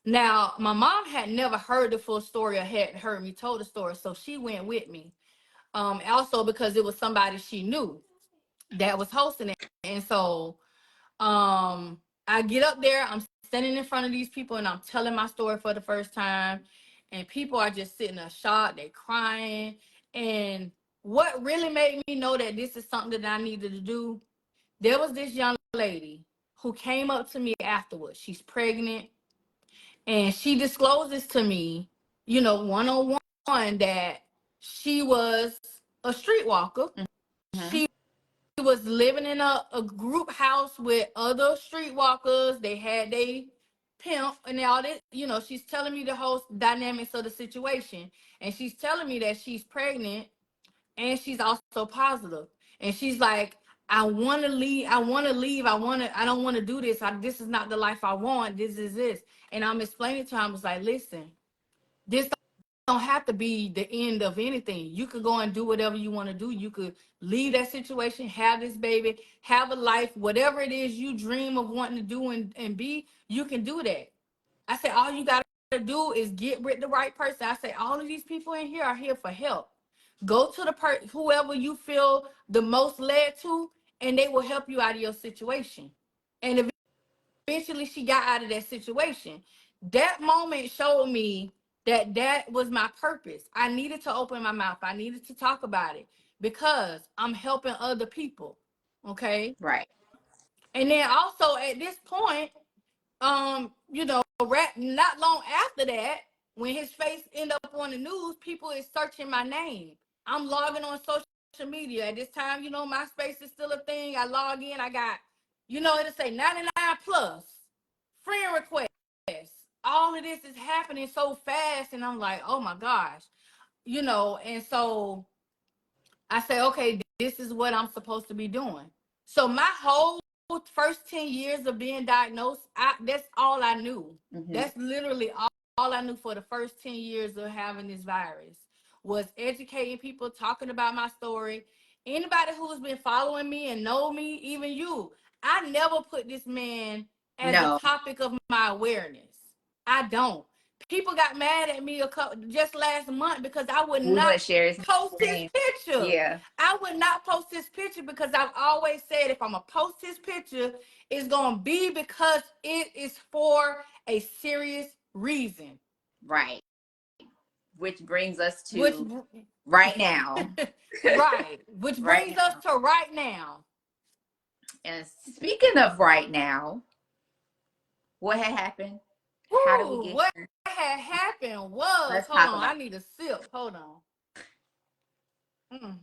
Speaker 2: Now, my mom had never heard the full story or hadn't heard me told the story, so she went with me. Also because it was somebody she knew that was hosting it. And so I get up there, I'm standing in front of these people and I'm telling my story for the first time. And people are just sitting there shocked, they crying. And what really made me know that this is something that I needed to do, there was this young lady who came up to me afterwards. She's pregnant, and she discloses to me, one-on-one, that she was a streetwalker.
Speaker 1: Mm-hmm.
Speaker 2: She was living in a group house with other streetwalkers. They had they pimp and all this. She's telling me the whole dynamics of the situation. And she's telling me that she's pregnant and she's also positive. And she's like, I want to leave. I want to leave. I don't want to do this. This is not the life I want. This is this. And I'm explaining to her, I was like, listen, this don't have to be the end of anything. You could go and do whatever you want to do. You could leave that situation, have this baby, have a life, whatever it is you dream of wanting to do and be, you can do that. I said, all you got to do is get with the right person. I said, all of these people in here are here for help. Go to the whoever you feel the most led to, and they will help you out of your situation. And eventually she got out of that situation. That moment showed me that was my purpose. I needed to open my mouth. I needed to talk about it because I'm helping other people. Okay.
Speaker 1: Right.
Speaker 2: And then also at this point, not long after that, when his face end up on the news, people is searching my name. I'm logging on social media. At this time, MySpace is still a thing. I log in, I got, it'll say 99 plus, friend requests. All of this is happening so fast, and I'm like, oh my gosh. And so I say, okay, this is what I'm supposed to be doing. So my whole first 10 years of being diagnosed, that's all I knew.
Speaker 1: Mm-hmm.
Speaker 2: That's literally I knew for the first 10 years of having this virus was educating people, talking about my story. Anybody who's been following me and know me, even you, I never put this man as a
Speaker 1: No,
Speaker 2: topic of my awareness. I don't. People got mad at me just last month because I would
Speaker 1: we
Speaker 2: not
Speaker 1: want to share his
Speaker 2: post his
Speaker 1: name.
Speaker 2: picture.
Speaker 1: Yeah,
Speaker 2: I would not post his picture because I've always said if I'm gonna post his picture, it's gonna be because it is for a serious reason.
Speaker 1: right. Which brings us
Speaker 2: Which
Speaker 1: to right now.
Speaker 2: right, which
Speaker 1: Right
Speaker 2: brings us
Speaker 1: now.
Speaker 2: to right now.
Speaker 1: And speaking of right now, what had happened? How did we
Speaker 2: Woo,
Speaker 1: get
Speaker 2: what
Speaker 1: here?
Speaker 2: had happened was,
Speaker 1: Let's
Speaker 2: hold
Speaker 1: talk
Speaker 2: on,
Speaker 1: about
Speaker 2: I need a sip. Hold on. Mm.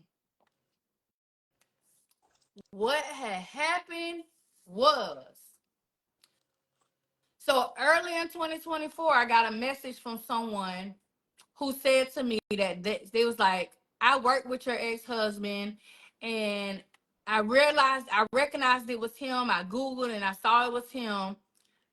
Speaker 2: What had happened was, so early in 2024, I got a message from someone who said to me that they was like, I worked with your ex-husband, and I recognized it was him. I Googled and I saw it was him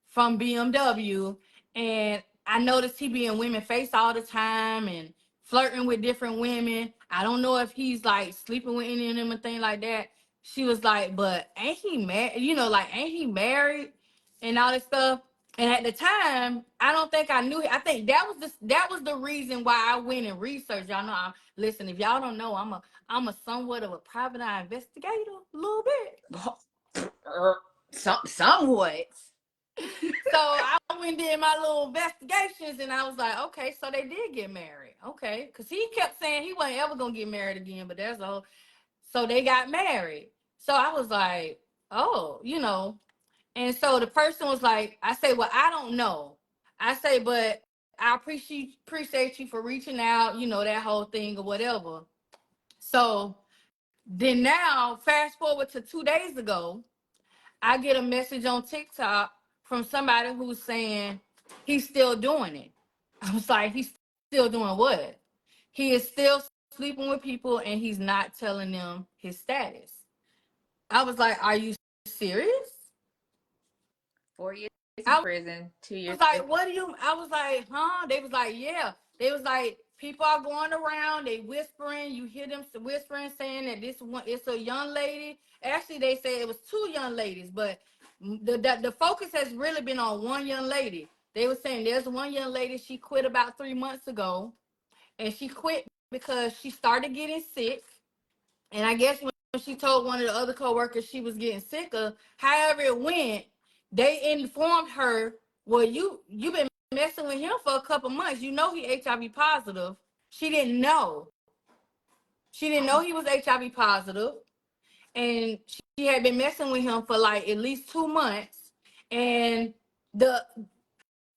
Speaker 2: from BMW, and I noticed he be in women's face all the time and flirting with different women. I don't know if he's like sleeping with any of them and things like that. She was like, but ain't he married? You know, like, ain't he married and all this stuff? And at the time, I don't think I knew. I think that was the reason why I went and researched. Y'all know, listen. If y'all don't know, I'm a somewhat of a private eye investigator, a little bit.
Speaker 1: somewhat.
Speaker 2: So I went and did my little investigations, and I was like, okay, so they did get married. Okay, because he kept saying he wasn't ever gonna get married again, but that's all. So they got married. So I was like, oh, you know. And so the person was like, I say, well, I don't know. I say, but I appreciate you for reaching out, you know, that whole thing or whatever. So then now, fast forward to 2 days ago, I get a message on TikTok from somebody who's saying he's still doing it. I was like, he's still doing what? He is still sleeping with people and he's not telling them his status. I was like, are you serious?
Speaker 1: 4 years in
Speaker 2: I
Speaker 1: prison, 2 years.
Speaker 2: was like, what do you? I was like, huh? They was like, yeah. They was like, people are going around, they whispering. You hear them whispering, saying that this one, it's a young lady. Actually, they said it was two young ladies, but the focus has really been on one young lady. They were saying there's one young lady, she quit about 3 months ago, and she quit because she started getting sick. And I guess when she told one of the other coworkers she was getting sicker, however it went, they informed her, well, you've been messing with him for a couple months. You know he HIV positive. She didn't know. She didn't know he was HIV positive. And she had been messing with him for like at least 2 months. And the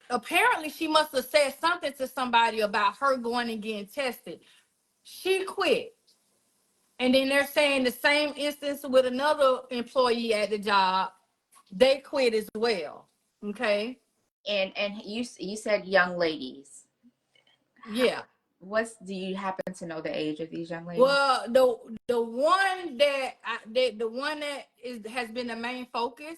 Speaker 2: apparently she must have said something to somebody about her going and getting tested. She quit. And then they're saying the same instance with another employee at the job. They quit as well. Okay.
Speaker 1: And you said young ladies.
Speaker 2: Yeah.
Speaker 1: What's do you happen to know the age of these young ladies?
Speaker 2: Well, the one that the one that is has been the main focus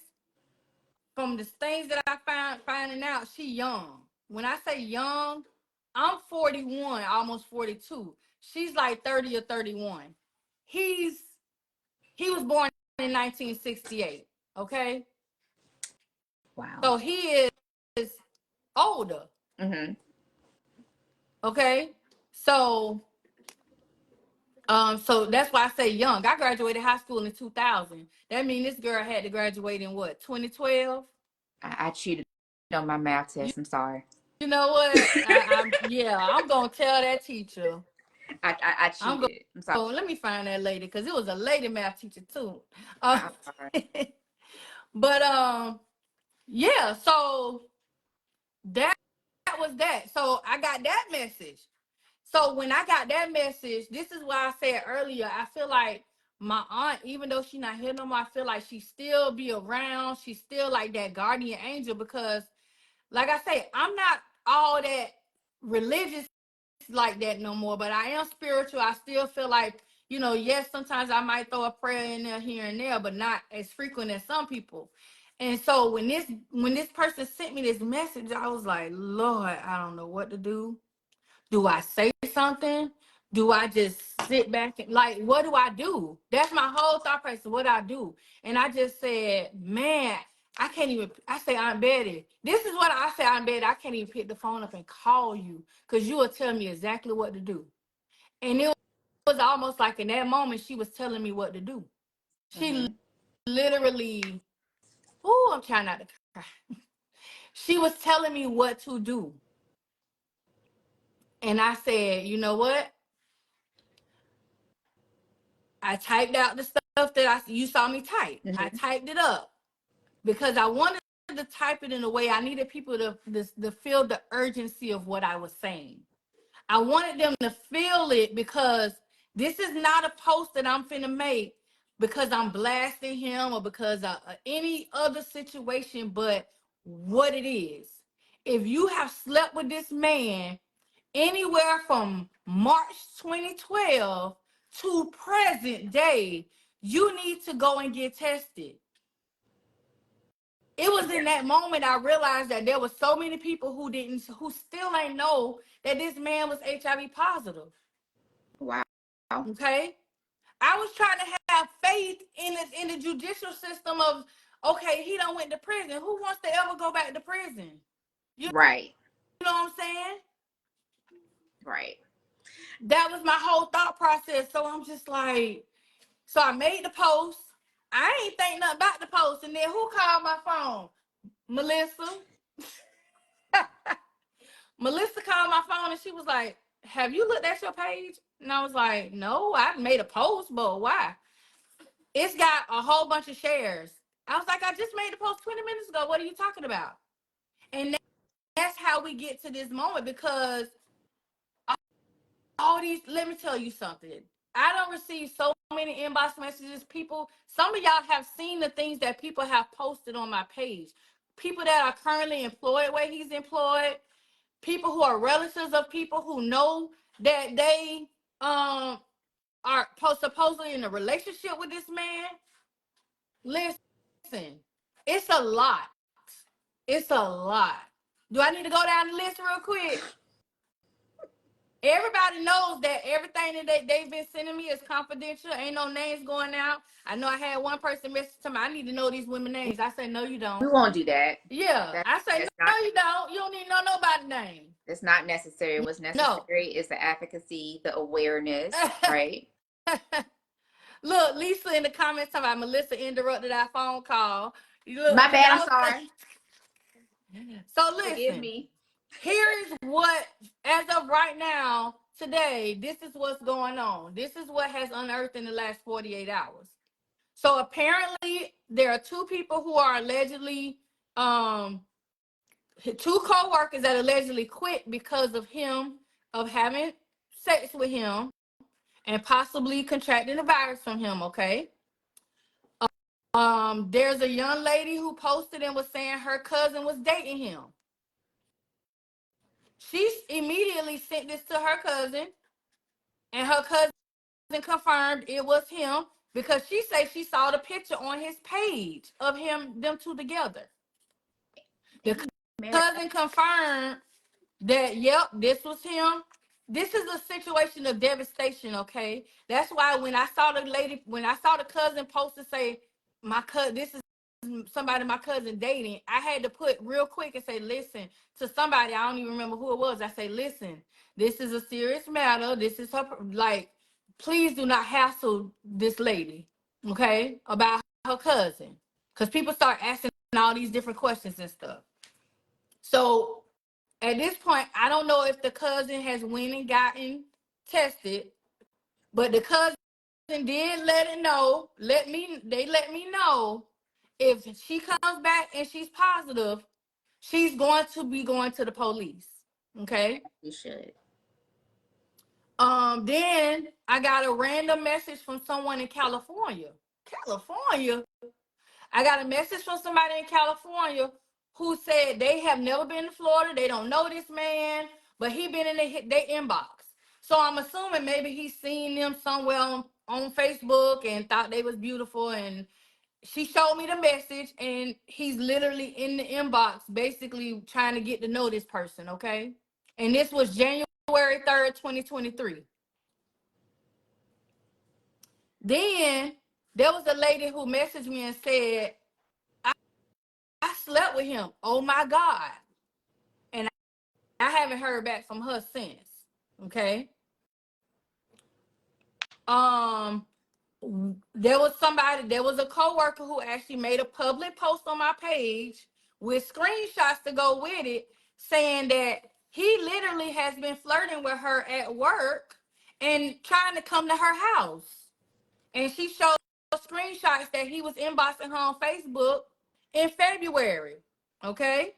Speaker 2: from the things that I finding out, she young. When I say young, I'm 41, almost 42. She's like 30 or 31. He's he was born in 1968. Okay.
Speaker 1: Wow.
Speaker 2: So he is older.
Speaker 1: Mm-hmm.
Speaker 2: Okay. So so that's why I say young. I graduated high school in 2000. That means this girl had to graduate in what, 2012?
Speaker 1: I cheated on my math
Speaker 2: You,
Speaker 1: test. I'm sorry.
Speaker 2: you know what? I'm yeah, I'm gonna tell that teacher.
Speaker 1: I
Speaker 2: I'm
Speaker 1: cheated. I'm sorry.
Speaker 2: let me find that lady because it was a lady math teacher too. Uh,
Speaker 1: I'm sorry.
Speaker 2: but yeah, so that was that. So I got that message. So when I got that message, this is why I said earlier, I feel like my aunt, even though she's not here no more, I feel like she still be around. She's still like that guardian angel because, like I say, I'm not all that religious like that no more, but I am spiritual. I still feel like, yes, sometimes I might throw a prayer in there here and there, but not as frequent as some people. And so when this person sent me this message, I was like, Lord, I don't know what to do. Do I say something? Do I just sit back and like, what do I do? That's my whole thought process. What I do? And I just said, man, I can't even. I say, Aunt Betty. This is what I say, Aunt Betty. I can't even pick the phone up and call you because you will tell me exactly what to do. And it was almost like in that moment she was telling me what to do. She
Speaker 1: Mm-hmm.
Speaker 2: literally, oh, I'm trying not to cry. She was telling me what to do. And I said, you know what? I typed out the stuff that you saw me type. I
Speaker 1: Mm-hmm.
Speaker 2: typed it up because I wanted to type it in a way I needed people to feel the urgency of what I was saying. I wanted them to feel it because this is not a post that I'm finna make because I'm blasting him or because of any other situation, but what it is. If you have slept with this man anywhere from March 2012 to present day, you need to go and get tested. It was in
Speaker 1: Yeah.
Speaker 2: that moment I realized that there were so many people who still ain't know that this man was HIV positive.
Speaker 1: Wow.
Speaker 2: Okay, I was trying to have faith in the judicial system of, okay, he done went to prison. Who wants to ever go back to prison? You
Speaker 1: Right.
Speaker 2: know what I'm saying?
Speaker 1: Right.
Speaker 2: That was my whole thought process. So I'm just like, so I made the post. I ain't think nothing about the post. And then who called my phone? Melissa. Melissa called my phone and she was like, have you looked at your page? And I was like, no, I made a post, but why? It's got a whole bunch of shares. I was like, I just made the post 20 minutes ago. What are you talking about? And that's how we get to this moment because all these, let me tell you something. I don't receive so many inbox messages. People, some of y'all have seen the things that people have posted on my page. People that are currently employed where he's employed, people who are relatives of people who know that they are supposedly in a relationship with this man. Listen, it's a lot. It's a lot. Do I need to go down the list real quick? Everybody knows that everything that they've been sending me is confidential. Ain't no names going out. I know I had one person message to me, I need to know these women names. I say, no, you
Speaker 1: We
Speaker 2: don't.
Speaker 1: won't do that.
Speaker 2: Yeah.
Speaker 1: That
Speaker 2: I say,
Speaker 1: that's
Speaker 2: no,
Speaker 1: not
Speaker 2: you don't. You don't need to know nobody's name.
Speaker 1: that's not necessary. What's
Speaker 2: No.
Speaker 1: necessary is the advocacy, the awareness, right?
Speaker 2: Look, Lisa in the comments talking about Melissa interrupted our phone call. Look,
Speaker 1: My
Speaker 2: because
Speaker 1: bad. I'm
Speaker 2: I was
Speaker 1: sorry.
Speaker 2: so
Speaker 1: Forgive
Speaker 2: listen.
Speaker 1: me.
Speaker 2: Here is what, as of right now, today, this is what's going on. This is what has unearthed in the last 48 hours. So apparently, there are two people who are allegedly, two co-workers that allegedly quit because of him, of having sex with him and possibly contracting the virus from him, okay? There's a young lady who posted and was saying her cousin was dating him. She immediately sent this to her cousin, and her cousin confirmed it was him because she said she saw the picture on his page of them two together.
Speaker 1: And
Speaker 2: The
Speaker 1: he married.
Speaker 2: cousin confirmed that, yep, this was him. This is a situation of devastation, okay? That's why when I saw the cousin post to say, my cousin, this is somebody my cousin dating, I had to put real quick and say, listen, to somebody, I don't even remember who it was. I say, listen, this is a serious matter. This is her, like, please do not hassle this lady, okay, about her cousin. Because people start asking all these different questions and stuff. So at this point, I don't know if the cousin has went and gotten tested, but the cousin did they let me know if she comes back and she's positive, she's going to be going to the police. Okay.
Speaker 1: He should.
Speaker 2: Then I got a random message from someone in California. California? I got a message from somebody in California who said they have never been to Florida. They don't know this man, but he been in their inbox. So I'm assuming maybe he's seen them somewhere on Facebook and thought they was beautiful, and she showed me the message, and he's literally in the inbox basically trying to get to know this person, okay? And this was January 3rd, 2023. Then there was a lady who messaged me and said, I slept with him. Oh my God. And I haven't heard back from her since. Okay. Um, there was a coworker who actually made a public post on my page with screenshots to go with it, saying that he literally has been flirting with her at work and trying to come to her house. And she showed screenshots that he was inboxing her on Facebook in February. Okay.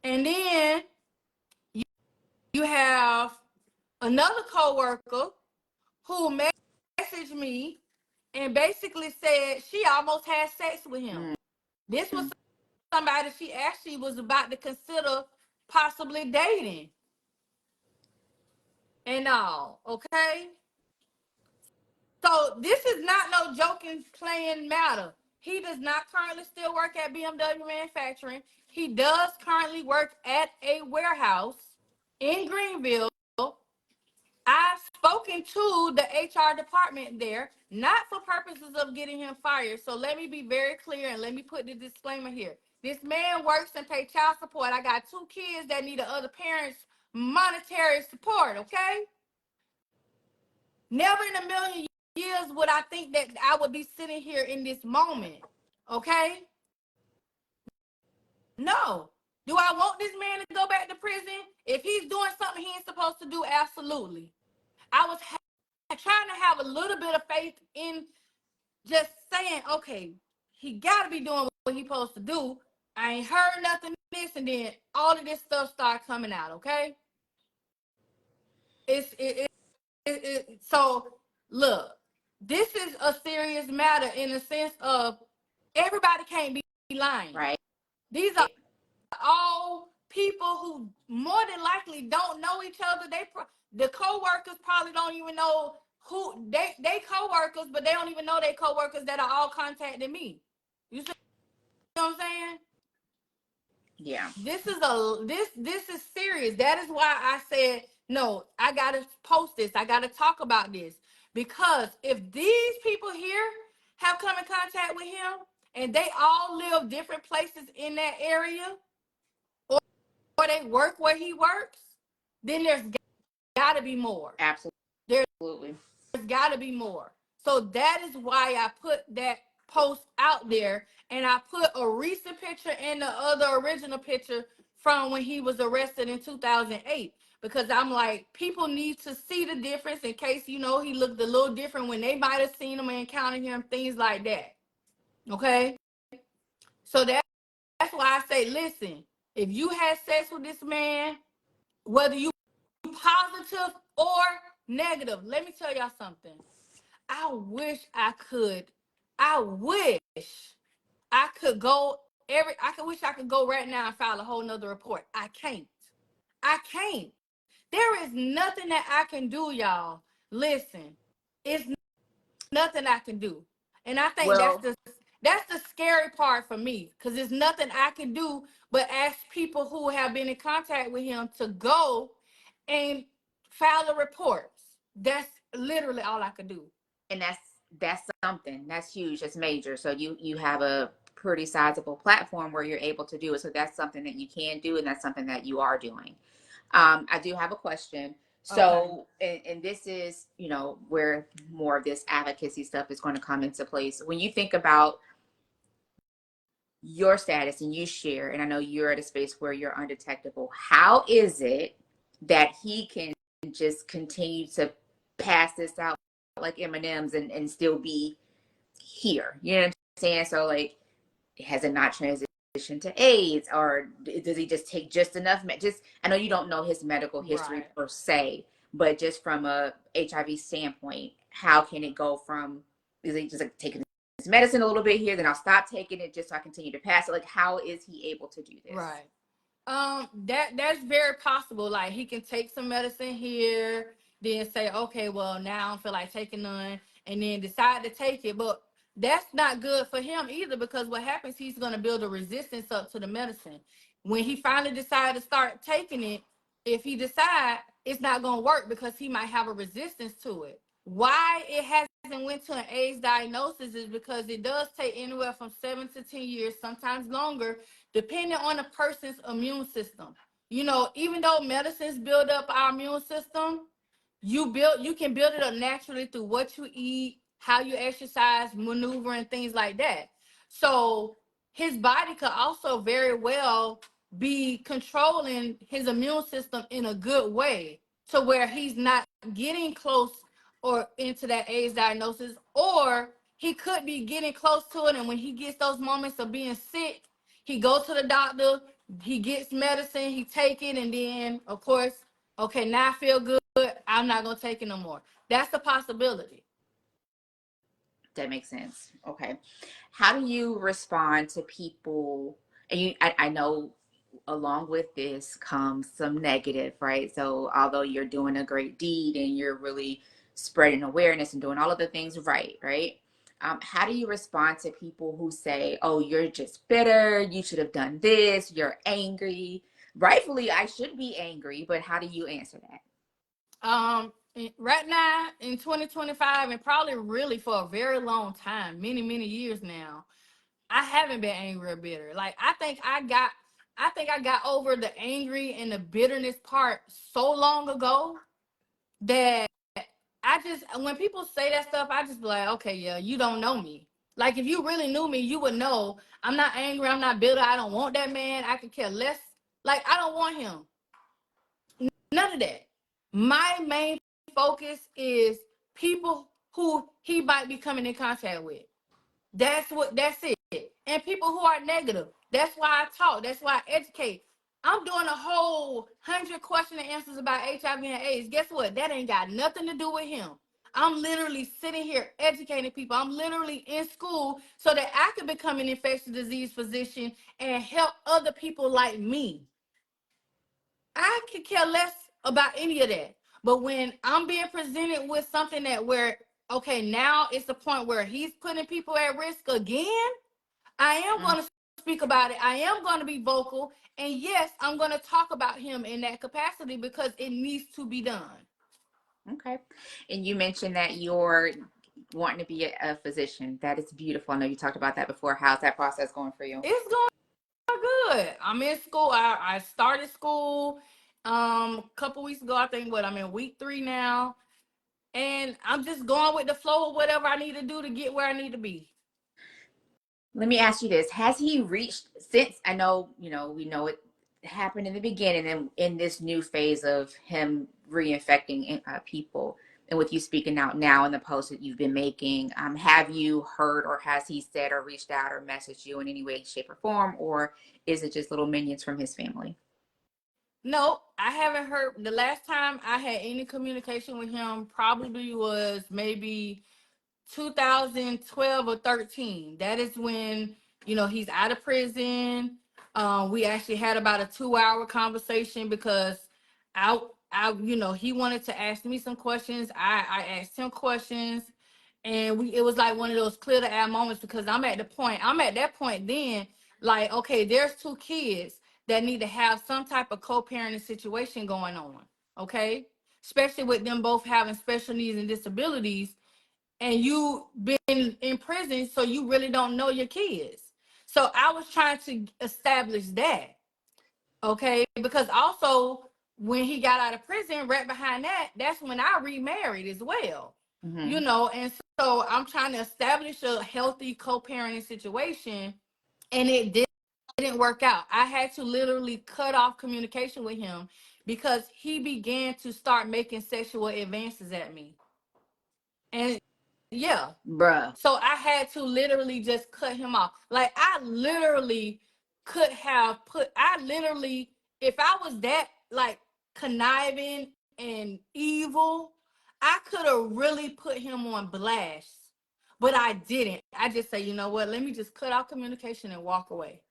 Speaker 2: And then you have another coworker who messaged me and basically said she almost had sex with him. This was somebody she actually was about to consider possibly dating and all. Okay. So this is not no joking playing matter. He does not currently still work at BMW Manufacturing. He does currently work at a warehouse in Greenville. I've spoken to the HR department there, not for purposes of getting him fired. So let me be very clear and let me put the disclaimer here. This man works and pays child support. I got 2 kids that need the other parents' monetary support, okay? Never in a million years would I think that I would be sitting here in this moment, okay? No. Do I want this man to go back to prison? If he's doing something he ain't supposed to do, absolutely. I was trying to have a little bit of faith in just saying, okay, he got to be doing what he's supposed to do. I ain't heard nothing this, and then all of this stuff started coming out, okay? So, look, this is a serious matter in the sense of everybody can't be lying.
Speaker 1: Right.
Speaker 2: These are all people who more than likely don't know each other. The co-workers probably don't even know who they co-workers, but they don't even know they co-workers that are all contacting me. You see what I'm saying?
Speaker 1: Yeah.
Speaker 2: This is serious. That is why I said, no, I gotta post this. I gotta talk about this. Because if these people here have come in contact with him and they all live different places in that area, or they work where he works, then there's got to be more.
Speaker 1: Absolutely.
Speaker 2: There's got to be more. So that is why I put that post out there, and I put a recent picture and the other original picture from when he was arrested in 2008, because I'm like, people need to see the difference in case, he looked a little different when they might have seen him and encountered him, things like that. Okay? So that's why I say, listen, if you had sex with this man, whether you positive or negative, let me tell y'all something. I wish I could wish I could go right now and file a whole nother report. I can't. There is nothing that I can do, y'all. Listen, it's nothing I can do. And I think that's the scary part for me, because there's nothing I can do but ask people who have been in contact with him to go and file the reports. That's literally all I could do.
Speaker 1: And that's something that's huge. That's major. So you have a pretty sizable platform where you're able to do it. So that's something that you can do, and that's something that you are doing. I do have a question. So, okay. and this is, where more of this advocacy stuff is going to come into place. When you think about your status and you share, and I know you're at a space where you're undetectable, how is it that he can just continue to pass this out like M&Ms and still be here? You know what I'm saying? So, like, has it not transitioned to AIDS, or does he just take just enough? I know you don't know his medical history per se, but just from a HIV standpoint, how can it go from, is he just like taking his medicine a little bit here, then I'll stop taking it just so I continue to pass it? Like, how is he able to do this?
Speaker 2: Right. That's very possible. Like, he can take some medicine here, then say, okay, well, now I don't feel like taking none, and then decide to take it. But that's not good for him either, because what happens, he's going to build a resistance up to the medicine. When he finally decides to start taking it, if he decides, it's not going to work because he might have a resistance to it. Why it hasn't went to an AIDS diagnosis is because it does take anywhere from 7 to 10 years, sometimes longer, depending on the person's immune system. You know, even though medicines build up our immune system, you can build it up naturally through what you eat, how you exercise, maneuver, and things like that. So his body could also very well be controlling his immune system in a good way, to where he's not getting close or into that AIDS diagnosis, or he could be getting close to it, and when he gets those moments of being sick, he goes to the doctor, he gets medicine, he take it, and then of course, okay, now I feel good, I'm not gonna take it no more. That's a possibility.
Speaker 1: That makes sense. Okay. How do you respond to people? And I know along with this comes some negative, right? So although you're doing a great deed and you're really spreading awareness and doing all of the things right, right? How do you respond to people who say, "Oh, you're just bitter. You should have done this. You're angry." Rightfully, I should be angry, but how do you answer that?
Speaker 2: Right now in 2025, and probably really for a very long time, many years now, I haven't been angry or bitter. Like I think I got over the angry and the bitterness part so long ago that I just, when people say that stuff, I just be like, okay, yeah, you don't know me. Like if you really knew me, you would know I'm not angry, I'm not bitter, I don't want that man, I could care less. Like I don't want him. None of that. My main focus is people who he might be coming in contact with. That's it. And people who are negative. That's why I talk. That's why I educate. I'm doing a whole 100 question and answers about HIV and AIDS. Guess what? That ain't got nothing to do with him. I'm literally sitting here educating people. I'm literally in school so that I can become an infectious disease physician and help other people like me. I could care less about any of that. But when I'm being presented with something that where, okay, now it's the point where he's putting people at risk again, I am
Speaker 1: Mm,
Speaker 2: going to speak about it. I am going to be vocal. And yes, I'm going to talk about him in that capacity because it needs to be done.
Speaker 1: okay. And you mentioned that you're wanting to be a physician. That is beautiful. I know you talked about that before. How's that process going for you?
Speaker 2: It's going good. I'm in school. I started school a couple weeks ago. I think I'm in week 3 now. And I'm just going with the flow of whatever I need to do to get where I need to be.
Speaker 1: Let me ask you this. Has he reached, since I know, we know it happened in the beginning and in this new phase of him reinfecting people, and with you speaking out now in the post that you've been making, have you heard, or has he said or reached out or messaged you in any way, shape, or form, or is it just little minions from his family?
Speaker 2: No, I haven't heard. The last time I had any communication with him probably was maybe 2012 or 13. That is when, he's out of prison. We actually had about a 2-hour conversation because he wanted to ask me some questions. I asked him questions, and it was like one of those clear the air moments because I'm at that point then, like, okay, there's 2 kids that need to have some type of co-parenting situation going on. Okay. Especially with them both having special needs and disabilities, and you been in prison, so you really don't know your kids. So I was trying to establish that, okay? Because also when he got out of prison, right behind that, that's when I remarried as well.
Speaker 1: Mm-hmm.
Speaker 2: And so I'm trying to establish a healthy co-parenting situation, and it didn't work out. I had to literally cut off communication with him because he began to start making sexual advances at me. And yeah,
Speaker 1: Bruh.
Speaker 2: so I had to literally just cut him off. Like I literally could have I literally, if I was that like conniving and evil, I could have really put him on blast. But I didn't. I just say, you know what, let me just cut off communication and walk away.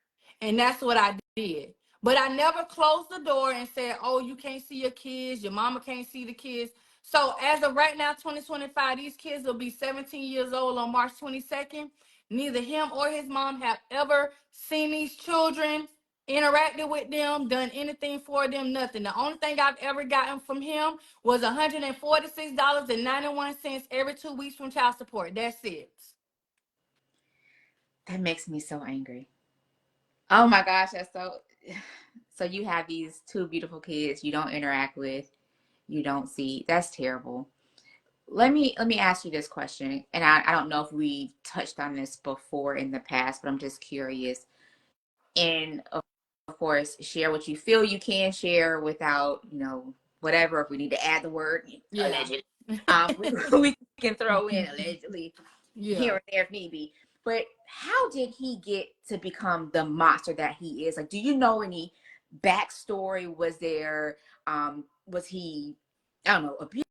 Speaker 2: And that's what I did. But I never closed the door and said, oh, you can't see your kids, your mama can't see the kids. So as of right now, 2025, these kids will be 17 years old on March 22nd. Neither him or his mom have ever seen these children, interacted with them, done anything for them, nothing. The only thing I've ever gotten from him was $146.91 every 2 weeks from child support. That's it.
Speaker 1: That makes me so angry. Oh my gosh, that's so. So you have these two beautiful kids you don't interact with, you don't see. That's terrible. Let me ask you this question, and I don't know if we touched on this before in the past, but I'm just curious. And of course, share what you feel you can share without, whatever. If we need to add the word
Speaker 2: Yeah.
Speaker 1: alleged, we can throw in allegedly here
Speaker 2: Yeah.
Speaker 1: and there if need be. But how did he get to become the monster that he is? Like, do you know any backstory? Was he, I don't know, abused?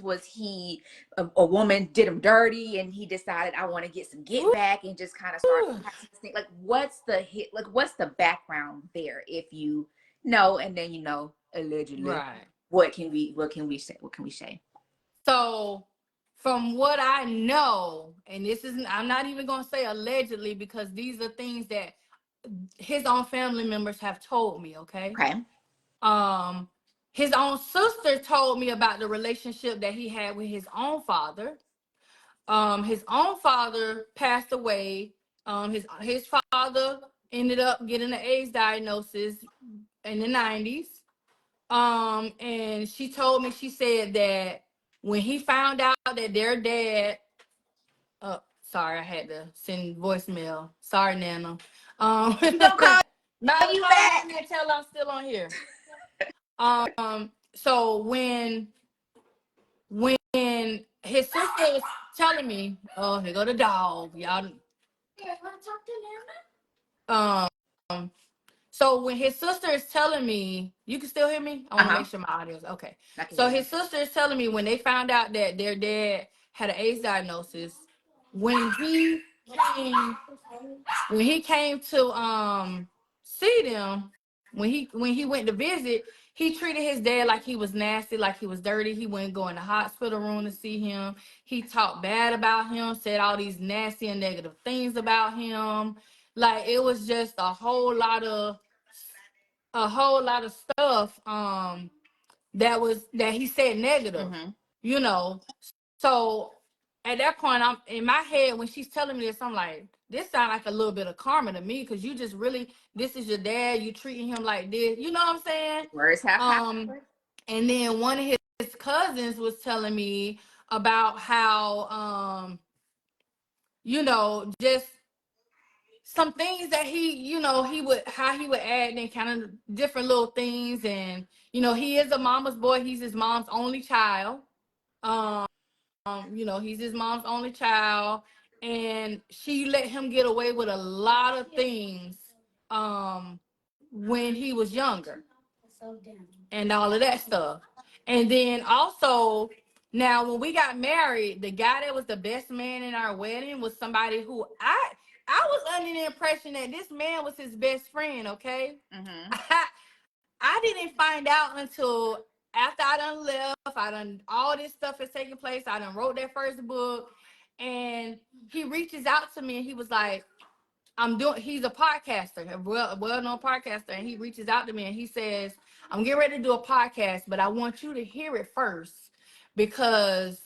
Speaker 1: Was he a woman did him dirty and he decided I want to get some get back and just kind of started practicing? Like, what's the hit? Like, what's the background there? If you know, and then allegedly,
Speaker 2: Right.
Speaker 1: what can we say?
Speaker 2: So, from what I know, and this isn't, I'm not even going to say allegedly because these are things that his own family members have told me, okay?
Speaker 1: Okay.
Speaker 2: Um, his own sister told me about the relationship that he had with his own father. His own father passed away. His father ended up getting an AIDS diagnosis in the 90s. And she told me, she said that when he found out that their dad, sorry, I had to send voicemail. Sorry, Nana.
Speaker 1: He gonna call
Speaker 2: No,
Speaker 1: you
Speaker 2: call
Speaker 1: back.
Speaker 2: me and tell I'm still on here. So when his sister was telling me, oh, here go the dog, y'all. Um, so when his sister is telling me, you can still hear me? I want to
Speaker 1: Uh-huh.
Speaker 2: make sure my audio is okay.
Speaker 1: I can
Speaker 2: So
Speaker 1: hear you.
Speaker 2: his sister is telling me when they found out that their dad had an AIDS diagnosis, when he came when he came to see them, when he went to visit, he treated his dad like he was nasty, like he was dirty. He wouldn't go in the hospital room to see him. He talked bad about him, said all these nasty and negative things about him. Like it was just a whole lot of stuff that he said negative,
Speaker 1: Mm-hmm.
Speaker 2: you know. So at that point, I'm in my head when she's telling me this, I'm like, this sounds like a little bit of karma to me because you just really, this is your dad, you treating him like this, you know what I'm saying?
Speaker 1: Words have
Speaker 2: Um,
Speaker 1: power.
Speaker 2: and then one of his cousins was telling me about how, just some things that he would add and kind of different little things, and he is a mama's boy. He's his mom's only child. Um, he's his mom's only child, and she let him get away with a lot of things um when he was younger and all of that stuff. And then also, now when we got married, the guy that was the best man in our wedding was somebody who I was under the impression that this man was his best friend, okay?
Speaker 1: Mm-hmm.
Speaker 2: I didn't find out until after I done left. I done all this stuff is taking place. I done wrote that first book, and he reaches out to me and he was like, he's a podcaster, a well-known podcaster, and he reaches out to me and he says, I'm getting ready to do a podcast, but I want you to hear it first because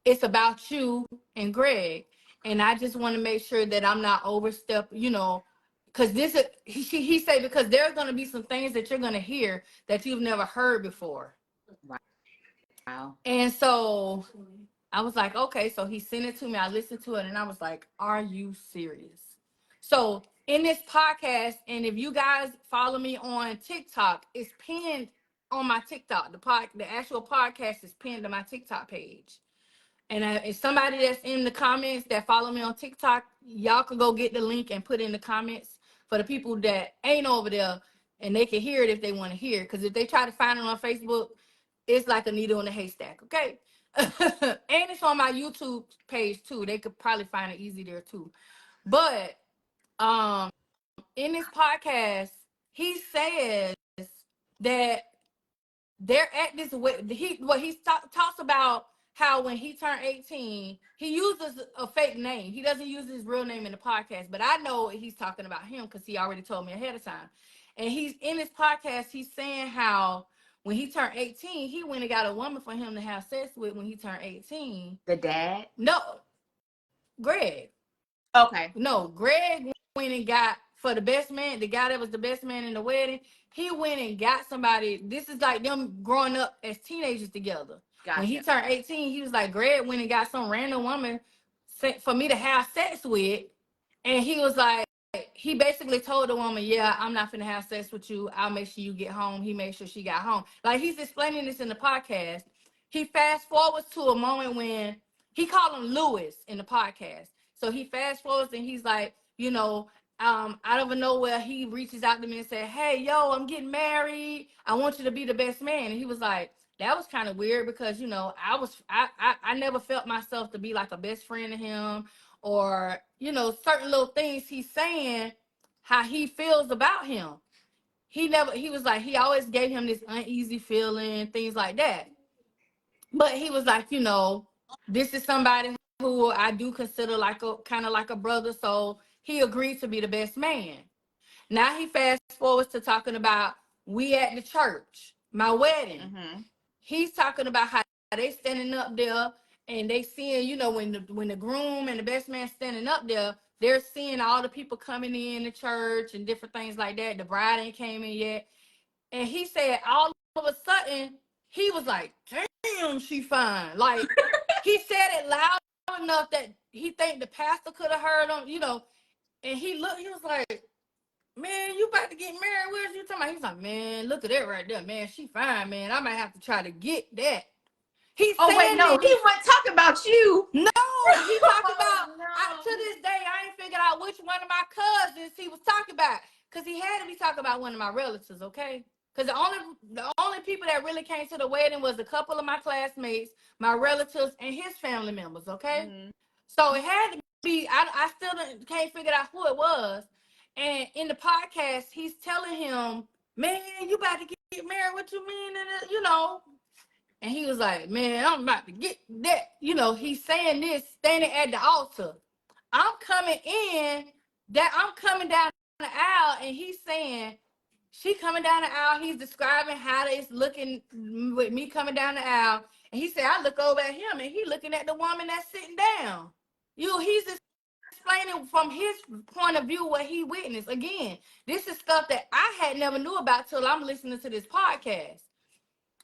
Speaker 2: it's about you and Greg. And I just want to make sure that I'm not overstep, because this is he said, because there's going to be some things that you're going to hear that you've never heard before.
Speaker 1: Wow.
Speaker 2: And so I was like, okay. So he sent it to me. I listened to it and I was like, are you serious? So in this podcast, and if you guys follow me on TikTok, it's pinned on my TikTok. The actual podcast is pinned to my TikTok page. And if somebody that's in the comments that follow me on TikTok, y'all can go get the link and put in the comments for the people that ain't over there, and they can hear it if they want to hear it. Because if they try to find it on Facebook, it's like a needle in a haystack, okay? And it's on my YouTube page too. They could probably find it easy there too. But in this podcast, he says that they're at this way. He talks about how when he turned 18, he uses a fake name. He doesn't use his real name in the podcast, but I know he's talking about him because he already told me ahead of time. And he's in his podcast, he's saying how when he turned 18, he went and got a woman for him to have sex with when he turned 18.
Speaker 1: The dad?
Speaker 2: No, Greg.
Speaker 1: Okay.
Speaker 2: No, Greg went and got, for the best man, the guy that was the best man in the wedding, he went and got somebody. This is like them growing up as teenagers together.
Speaker 1: Gotcha.
Speaker 2: When he turned 18, he was like, Greg went and got some random woman for me to have sex with. And he was like, he basically told the woman, yeah, I'm not finna have sex with you. I'll make sure you get home. He made sure she got home. Like, he's explaining this in the podcast. He fast forwards to a moment when he called him Lewis in the podcast. So he fast forwards and he's like, you know, out of nowhere, he reaches out to me and said, hey, yo, I'm getting married. I want you to be the best man. And he was like, that was kind of weird because, you know, I never felt myself to be like a best friend to him, or, you know, certain little things he's saying, how he feels about him. He was like, he always gave him this uneasy feeling, things like that. But he was like, you know, this is somebody who I do consider like a kind of like a brother. So he agreed to be the best man. Now he fast forwards to talking about we at the church, my wedding.
Speaker 1: Mm-hmm.
Speaker 2: He's talking about how they standing up there and they seeing, you know, when the groom and the best man standing up there, they're seeing all the people coming in the church and different things like that. The bride ain't came in yet. And he said all of a sudden, he was like, damn, she fine. Like, he said it loud enough that he think the pastor could have heard him, you know. And he was like, man, you about to get married? Where's you talking about? He's like, man, look at that right there, man. She fine, man. I might have to try to get that. He's
Speaker 1: wait, no, he wasn't talking about you.
Speaker 2: No, he talked about,
Speaker 1: No.
Speaker 2: to this day, I ain't figured out which one of my cousins he was talking about. Because he had to be talking about one of my relatives, okay? Because the only people that really came to the wedding was a couple of my classmates, my relatives, and his family members, okay? Mm-hmm. So it had to be, I still can't figure out who it was. And in the podcast, he's telling him, man, you about to get married, what you mean? And, you know. And he was like, man, I'm about to get that. You know, he's saying this, standing at the altar. I'm coming down the aisle, and he's saying, she coming down the aisle. He's describing how it's looking with me coming down the aisle. And he said, I look over at him, and he looking at the woman that's sitting down. He's explaining from his point of view what he witnessed. Again, this is stuff that I had never knew about till I'm listening to this podcast.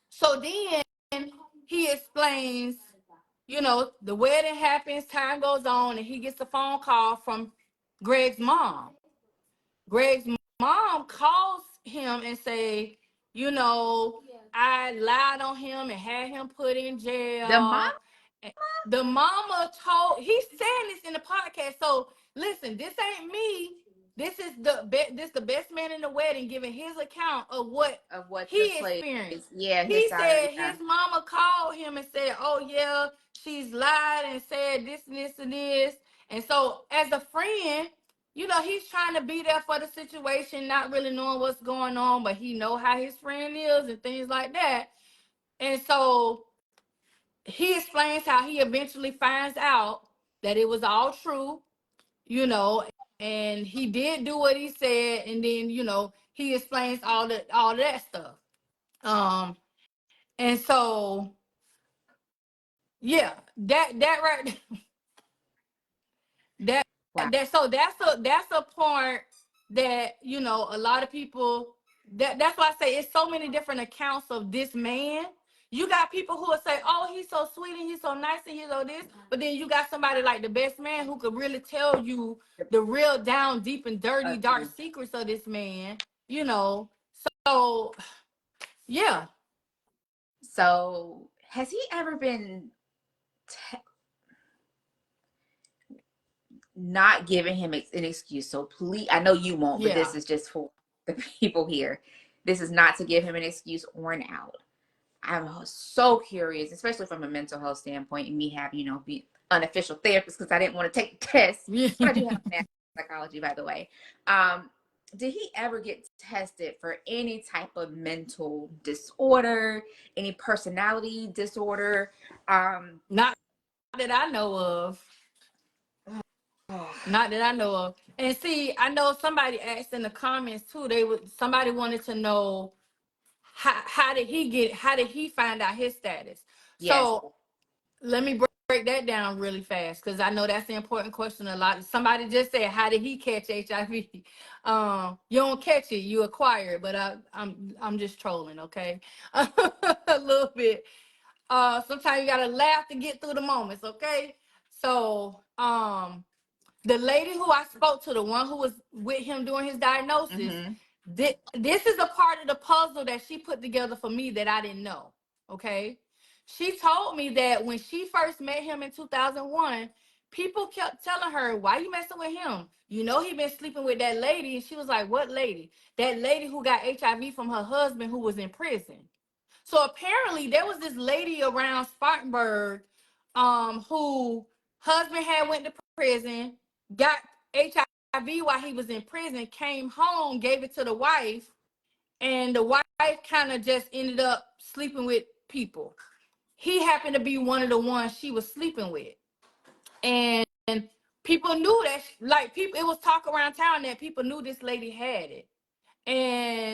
Speaker 2: So then he explains, you know, the wedding happens, time goes on, and he gets a phone call from Greg's mom. Greg's mom calls him and say, you know, I lied on him and had him put in jail.
Speaker 1: The mom?
Speaker 2: The mama he's saying this in the podcast. So listen, this ain't me. This is the best man in the wedding giving his account of what he experienced.
Speaker 1: Yeah,
Speaker 2: he said his mama called him and said, oh yeah, she's lied and said this and this and this. And so as a friend, you know, he's trying to be there for the situation, not really knowing what's going on, but he know how his friend is and things like that. And so he explains how he eventually finds out that it was all true, you know, and he did do what he said, and then, you know, he explains all that stuff. And so yeah, that right that wow. That's a part that, you know, a lot of people, that's why I say it's so many different accounts of this man. You got people who will say, oh, he's so sweet and he's so nice and he's so this. But then you got somebody like the best man who could really tell you the real down, deep and dirty, dark secrets of this man, you know. So, yeah.
Speaker 1: So, has he ever been not giving him an excuse? So, please, I know you won't, but this is just for the people here. This is not to give him an excuse or an out. I'm so curious, especially from a mental health standpoint, and me having, you know, be unofficial therapist because I didn't want to take the test. But I do have a master's in psychology, by the way. did he ever get tested for any type of mental disorder, any personality disorder?
Speaker 2: Not that I know of. Not that I know of. And see, I know somebody asked in the comments too. Somebody wanted to know how did he find out his status.
Speaker 1: Yes.
Speaker 2: So let me break that down really fast because I know that's the important question. A lot. Somebody just said, "How did he catch HIV?" You don't catch it, you acquire it. But I'm just trolling, okay? A little bit. Sometimes you gotta laugh to get through the moments, okay? So the lady who I spoke to, the one who was with him during his diagnosis,
Speaker 1: Mm-hmm.
Speaker 2: this is a part of the puzzle that she put together for me that I didn't know. Okay. She told me that when she first met him in 2001, people kept telling her, "Why you messing with him? You know he been sleeping with that lady." And she was like, "What lady?" "That lady who got HIV from her husband who was in prison." So apparently there was this lady around Spartanburg, who husband had went to prison, got HIV while he was in prison, came home, gave it to the wife, and the wife kind of just ended up sleeping with people. He happened to be one of the ones she was sleeping with. And people knew that, like, people, it was talk around town that people knew this lady had it. And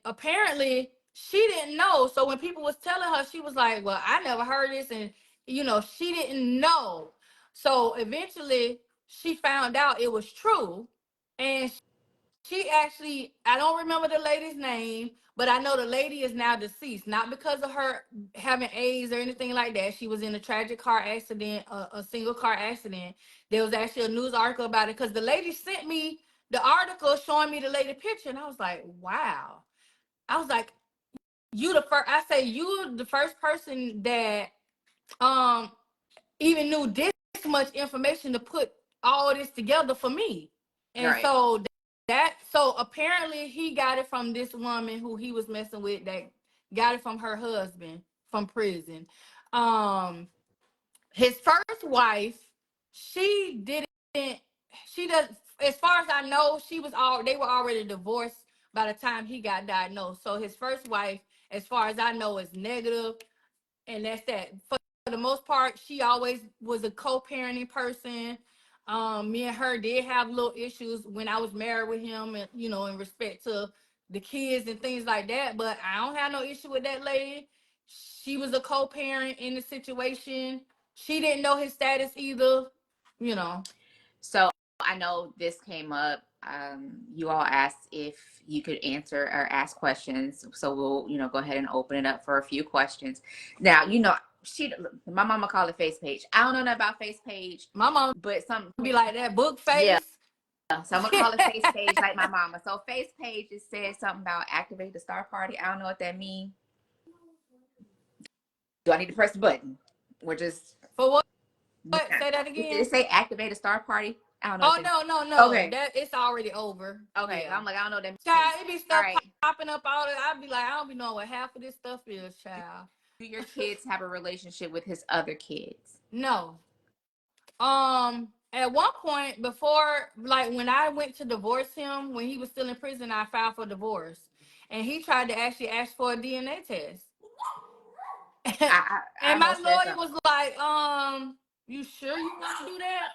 Speaker 2: apparently she didn't know. So when people was telling her, she was like, "Well, I never heard this." And, she didn't know. So eventually she found out it was true. And she actually, I don't remember the lady's name, but I know the lady is now deceased, not because of her having AIDS or anything like that. She was in a tragic car accident, a single car accident. There was actually a news article about it because the lady sent me the article showing me the lady picture, and I was like, wow. I was like, you the first person that um even knew this much information to put all this together for me. And
Speaker 1: Right.
Speaker 2: so apparently he got it from this woman who he was messing with that got it from her husband from prison. Um his first wife, she didn't she does as far as I know, they were already divorced by the time he got diagnosed. So his first wife, as far as I know, is negative, and that's that. For the most part, she always was a co-parenting person. Me and her did have little issues when I was married with him, and in respect to the kids and things like that. But I don't have no issue with that lady. She was a co-parent in the situation. She didn't know his status either. You know.
Speaker 1: So I know this came up. You all asked if you could answer or ask questions. So we'll, go ahead and open it up for a few questions. Now, my mama called it face page. I don't know nothing about face page,
Speaker 2: My mom
Speaker 1: but some,
Speaker 2: be like that book
Speaker 1: yeah.
Speaker 2: face.
Speaker 1: So I'm gonna call it face page like my mama. So face page it said something about activate the star party. I don't know what that means. Do I need to press the button? We're just
Speaker 2: For what?
Speaker 1: yeah.
Speaker 2: Say that
Speaker 1: Did it
Speaker 2: again.
Speaker 1: say activate a star party? I don't know what
Speaker 2: Oh
Speaker 1: that.
Speaker 2: no.
Speaker 1: Okay.
Speaker 2: That it's already over.
Speaker 1: Okay.
Speaker 2: Yeah.
Speaker 1: I'm like I don't know what that means.
Speaker 2: Child, it be
Speaker 1: All
Speaker 2: stuff
Speaker 1: right.
Speaker 2: popping up all that. I be like, I don't be knowing what half of this stuff is, child.
Speaker 1: Do your kids have a relationship with his other kids?
Speaker 2: No. At one point before, like when I went to divorce him, when he was still in prison, I filed for divorce. And he tried to actually ask for a DNA test.
Speaker 1: I
Speaker 2: And my
Speaker 1: almost said
Speaker 2: lawyer
Speaker 1: something.
Speaker 2: was like, you sure you want to do that?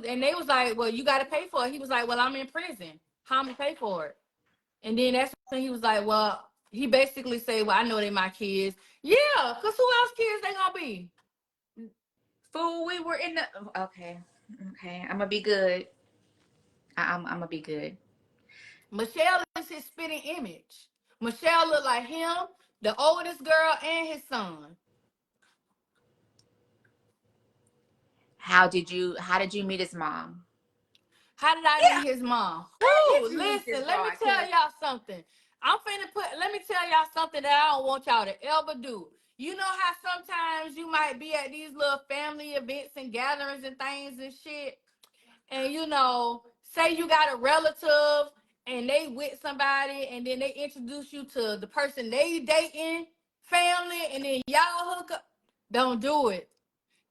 Speaker 2: And they was like, well, you got to pay for it. He was like, well, I'm in prison. How am I pay for it? And then that's when he was like, well, he basically said, well, I know they my kids. Yeah, because who else kids they gonna be?
Speaker 1: Fool, we were in the okay. Okay. I'm gonna be good. I'm gonna be good.
Speaker 2: Michelle is his spitting image. Michelle look like him, the oldest girl, and his son.
Speaker 1: How did you meet his mom?
Speaker 2: How did I
Speaker 1: Yeah.
Speaker 2: meet his mom?
Speaker 1: How
Speaker 2: Whoo,
Speaker 1: did you meet this
Speaker 2: listen, let me tell
Speaker 1: broadcast?
Speaker 2: y'all something. Let me tell y'all something that I don't want y'all to ever do. You know how sometimes you might be at these little family events and gatherings and things and shit, and say you got a relative and they with somebody, and then they introduce you to the person they dating family, and then y'all hook up. Don't do it.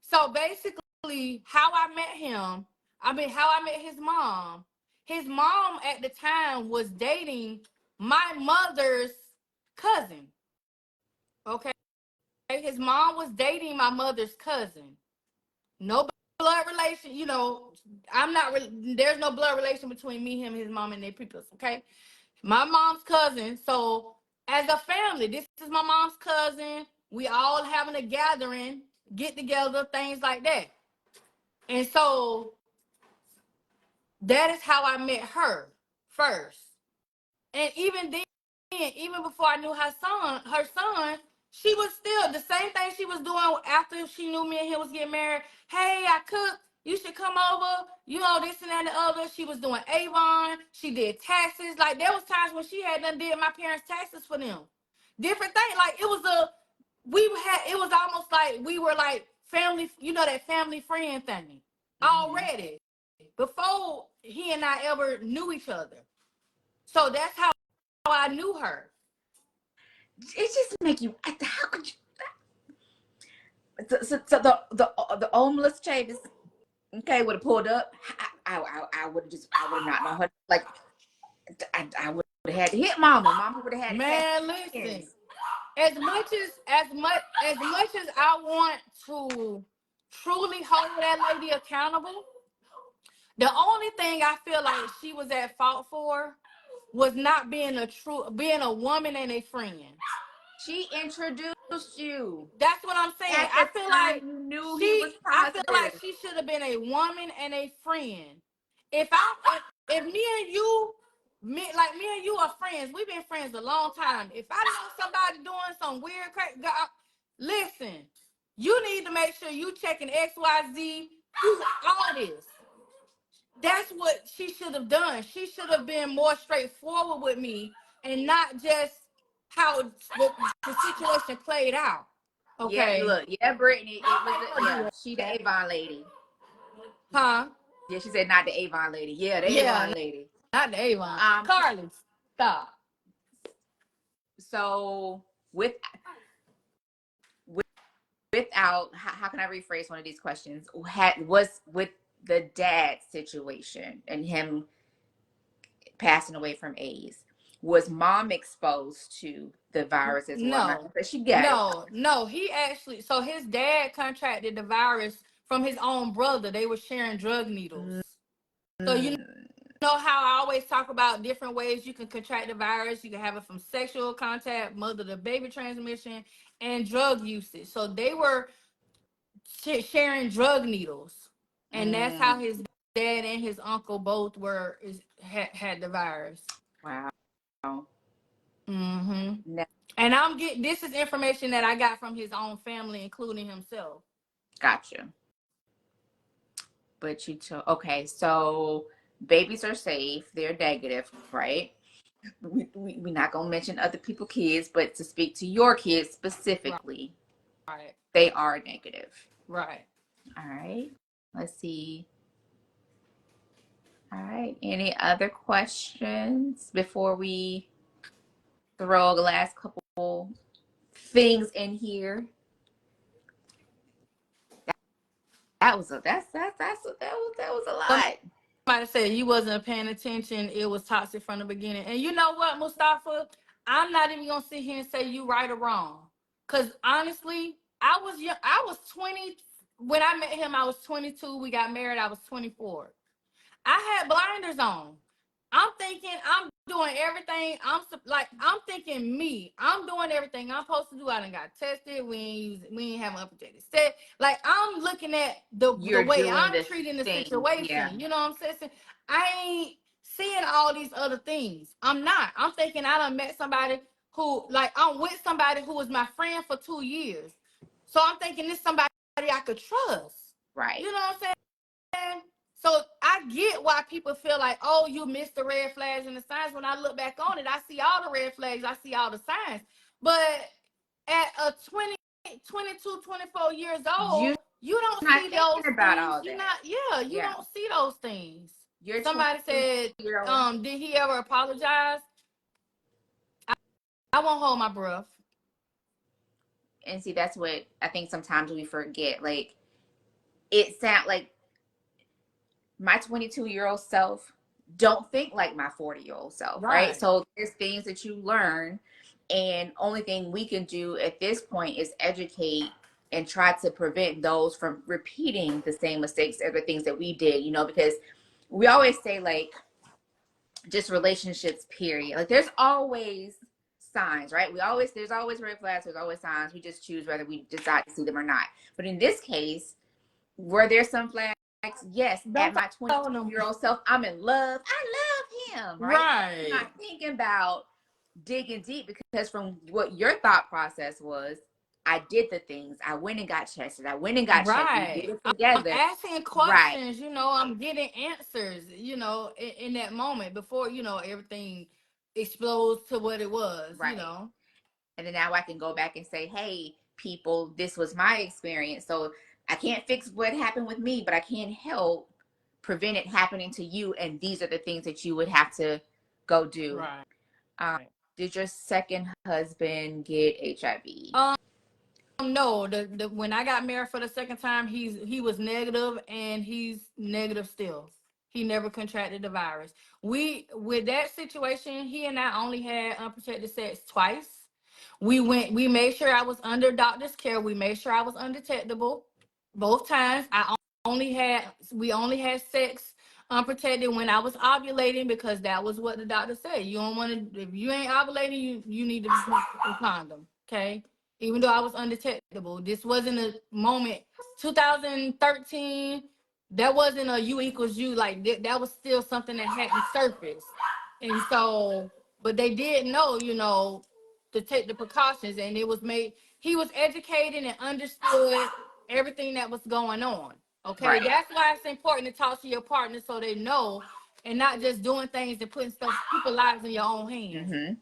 Speaker 2: So basically, how I met him, how I met his mom. his mom at the time was dating my mother's cousin. Okay. His mom was dating my mother's cousin. No blood relation, you know, there's no blood relation between me, him, his mom, and their peoples, okay? My mom's cousin. So as a family, this is my mom's cousin. We all having a gathering, get together, things like that. And so that is how I met her first. And even then, even before I knew her son, she was still the same thing she was doing after she knew me and him was getting married. Hey, I cook. You should come over. You know, this and that and the other. She was doing Avon. She did taxes. Like, there was times when she had done did my parents' taxes for them. Different things. Like, it was almost like we were like family, you know, that family friend thing already before he and I ever knew each other. So that's how I knew her.
Speaker 1: It just make you. How could you? So the homeless Chavis, okay, would have pulled up. I would have not known her. Like, I would have had to hit Mama. Mama would have had to catch.
Speaker 2: Man, listen. As much as I want to truly hold that lady accountable, the only thing I feel like she was at fault for was not being a woman and a friend.
Speaker 1: She introduced you.
Speaker 2: That's what I'm saying.
Speaker 1: At the time you knew he was
Speaker 2: I feel like
Speaker 1: positive.
Speaker 2: she should have been a woman and a friend. If me and you, me and you are friends, we've been friends a long time. If I know somebody doing some weird crap, listen, you need to make sure you checking XYZ, all this. That's what she should have done. She should have been more straightforward with me and not just how the situation played out. Okay.
Speaker 1: Yeah, look, yeah, Brittany, it was she the Avon lady.
Speaker 2: Huh?
Speaker 1: Yeah, she said not the Avon lady. Yeah, the Avon lady.
Speaker 2: Not the Avon. Carly, stop.
Speaker 1: So without how can I rephrase one of these questions? Was with the dad situation and him passing away from AIDS, was mom exposed to the virus as well?
Speaker 2: No,
Speaker 1: she got it.
Speaker 2: no. He actually, so his dad contracted the virus from his own brother. They were sharing drug needles. So you know how I always talk about different ways you can contract the virus. You can have it from sexual contact, mother to baby transmission, and drug usage. So they were sharing drug needles, and that's how his dad and his uncle both had the virus.
Speaker 1: Wow.
Speaker 2: Mm-hmm. And this is information that I got from his own family, including himself.
Speaker 1: Gotcha. But okay, so babies are safe, they're negative, right? We're not gonna mention other people's kids, but to speak to your kids specifically,
Speaker 2: right,
Speaker 1: they are negative.
Speaker 2: Right.
Speaker 1: All right. Let's see. All right. Any other questions before we throw the last couple things in here? That was a lot.
Speaker 2: Somebody said you wasn't paying attention. It was toxic from the beginning. And you know what, Mustafa? I'm not even gonna sit here and say you right or wrong. Cause honestly, I was young. I was 20 when I met him. I was 22. We got married. I was 24. I had blinders on. I'm thinking I'm doing everything. I'm thinking me. I'm doing everything I'm supposed to do. I done got tested. We ain't have unprotected sex. Like, I'm looking at the way I'm treating the situation. Yeah. You know what I'm saying? I ain't seeing all these other things. I'm not. I'm thinking I done met somebody who, like, I'm with somebody who was my friend for 2 years. So I'm thinking this somebody I could trust.
Speaker 1: Right.
Speaker 2: You know what I'm saying? So I get why people feel like, oh, you missed the red flags and the signs. When I look back on it, I see all the red flags. I see all the signs. But at a 20, 22, 24 years old, you don't see those things. You don't see those things. Somebody said, did he ever apologize? I won't hold my breath.
Speaker 1: And see, that's what I think sometimes we forget. Like, it sounds like my 22-year-old self don't think like my 40-year-old self, right?
Speaker 2: Right.
Speaker 1: So there's things that you learn, and only thing we can do at this point is educate and try to prevent those from repeating the same mistakes or the things that we did, because we always say, like, just relationships, period. Like, there's always signs, right? There's always red flags, there's always signs. We just choose whether we decide to see them or not. But in this case, were there some flags? Yes. At
Speaker 2: Don't
Speaker 1: my
Speaker 2: tell them.
Speaker 1: 22-year-old self, I'm in love. I love him, right? I'm
Speaker 2: Right.
Speaker 1: not thinking about digging deep, because from what your thought process was, I did the things. I went and got tested. I went and got checked. We did
Speaker 2: Right.
Speaker 1: it
Speaker 2: I'm
Speaker 1: together.
Speaker 2: asking
Speaker 1: Right.
Speaker 2: questions, I'm getting answers, in that moment before, everything explodes to what it was.
Speaker 1: Right. And then now I can go back and say, hey, people, this was my experience. So I can't fix what happened with me, but I can help prevent it happening to you. And these are the things that you would have to go do.
Speaker 2: Right.
Speaker 1: Um, did your second husband get HIV?
Speaker 2: No, the when I got married for the second time, he was negative, and he's negative still. He never contracted the virus. We With that situation, he and I only had unprotected sex twice. We made sure I was under doctor's care. We made sure I was undetectable both times. Only had we only had sex unprotected when I was ovulating, because that was what the doctor said. You don't want to, if you ain't ovulating, you need to use a condom. Okay. Even though I was undetectable, this wasn't a moment. 2013, that wasn't a U equals U. Like that was still something that hadn't surfaced. And so, but they did know, to take the precautions, and it was made. He was educated and understood everything that was going on. Okay,
Speaker 1: Right.
Speaker 2: that's why it's important to talk to your partner so they know, and not just doing things and putting people's lives in your own hands.
Speaker 1: Mm-hmm.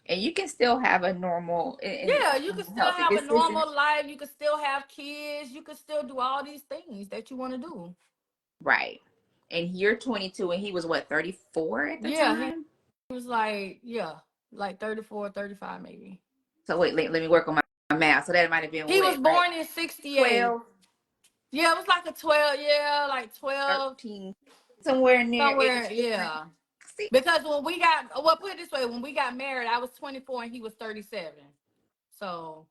Speaker 1: And you can still have a normal and
Speaker 2: Yeah, you can still
Speaker 1: healthy.
Speaker 2: have a
Speaker 1: This isn't
Speaker 2: normal life. You can still have kids. You can still do all these things that you want to do.
Speaker 1: right. And you're 22, and he was what, 34 at the
Speaker 2: Yeah, he
Speaker 1: time?
Speaker 2: was like, yeah, like 34, 35 maybe.
Speaker 1: So wait, let me work on my math. So that might have been
Speaker 2: He was
Speaker 1: what, right?
Speaker 2: born in 68.
Speaker 1: 12,
Speaker 2: Yeah, it was like a 12, yeah, like 12,
Speaker 1: 13, somewhere near age
Speaker 2: somewhere,
Speaker 1: difference.
Speaker 2: yeah.
Speaker 1: See,
Speaker 2: Because put it this way, when we got married, I was 24 and he was 37. So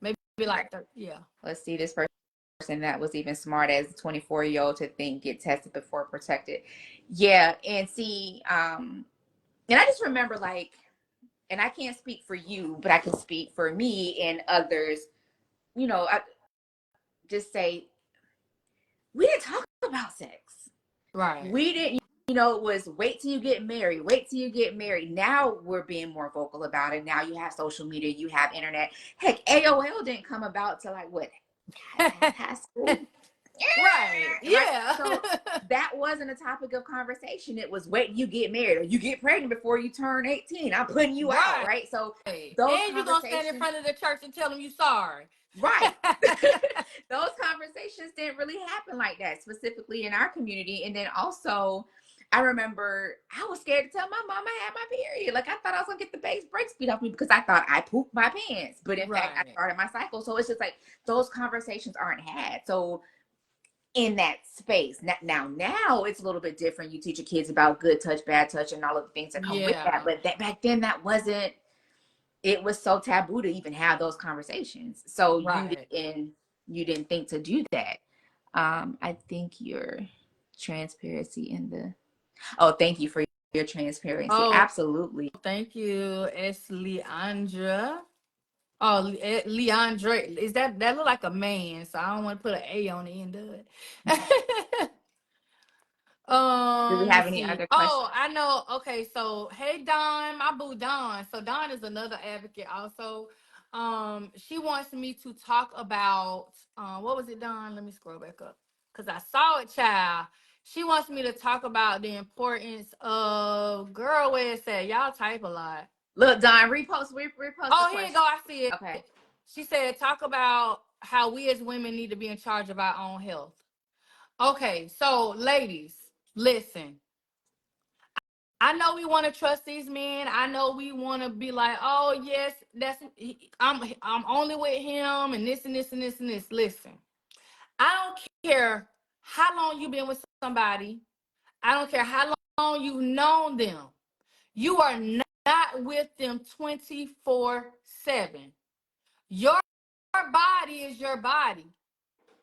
Speaker 2: maybe
Speaker 1: right.
Speaker 2: like 30, yeah.
Speaker 1: Let's see, this person that was even smart as a 24-year-old to think get tested before protected. Yeah, and see, and I just remember, like, and I can't speak for you, but I can speak for me and others. I just say we didn't talk about sex.
Speaker 2: Right.
Speaker 1: We didn't, it was wait till you get married, wait till you get married. Now we're being more vocal about it. Now you have social media, you have internet. Heck, AOL didn't come about till like what, high school?
Speaker 2: Right.
Speaker 1: Right.
Speaker 2: Yeah.
Speaker 1: So that wasn't a topic of conversation. It was wait, you get married or you get pregnant before you turn 18. I'm putting you out,
Speaker 2: Right.
Speaker 1: right? So those
Speaker 2: And you're gonna stand in
Speaker 1: conversations,
Speaker 2: front of the church and tell them you sorry.
Speaker 1: right. Those conversations didn't really happen like that, specifically in our community. And then also, I remember I was scared to tell my mom I had my period. Like, I thought I was gonna get the brakes beat off me because I thought I pooped my pants. But in fact, I
Speaker 2: Right.
Speaker 1: started my cycle. So it's just like those conversations aren't had. So in that space. Now it's a little bit different. You teach your kids about good touch, bad touch, and all of the things that come with that.
Speaker 2: Yeah.
Speaker 1: But that back then, that wasn't. It was so taboo to even have those conversations. So
Speaker 2: Right.
Speaker 1: you didn't think to do that. I think your transparency in the. Oh, thank you for your transparency.
Speaker 2: Oh,
Speaker 1: Absolutely.
Speaker 2: thank you. It's Leandra. Oh, Leandre. Is that look like a man? So I don't want to put an A on the end of it.
Speaker 1: Do we
Speaker 2: Let's
Speaker 1: have any
Speaker 2: see.
Speaker 1: other questions?
Speaker 2: Oh, I know. Okay, so hey Dawn, my boo Dawn. So Dawn is another advocate also. She wants me to talk about what was it, Dawn? Let me scroll back up. Cause I saw it, child. She wants me to talk about the importance of girl, where it said y'all type a lot.
Speaker 1: Look, Don, repost the
Speaker 2: Oh, here you
Speaker 1: question.
Speaker 2: go. I see it.
Speaker 1: Okay.
Speaker 2: She said, talk about how we as women need to be in charge of our own health. Okay, so ladies, listen. I know we want to trust these men. I know we want to be like, oh yes, I'm only with him and this and this and this and this. Listen, I don't care how long you've been with somebody. I don't care how long you've known them. You are not with them 24/7. Your body is your body.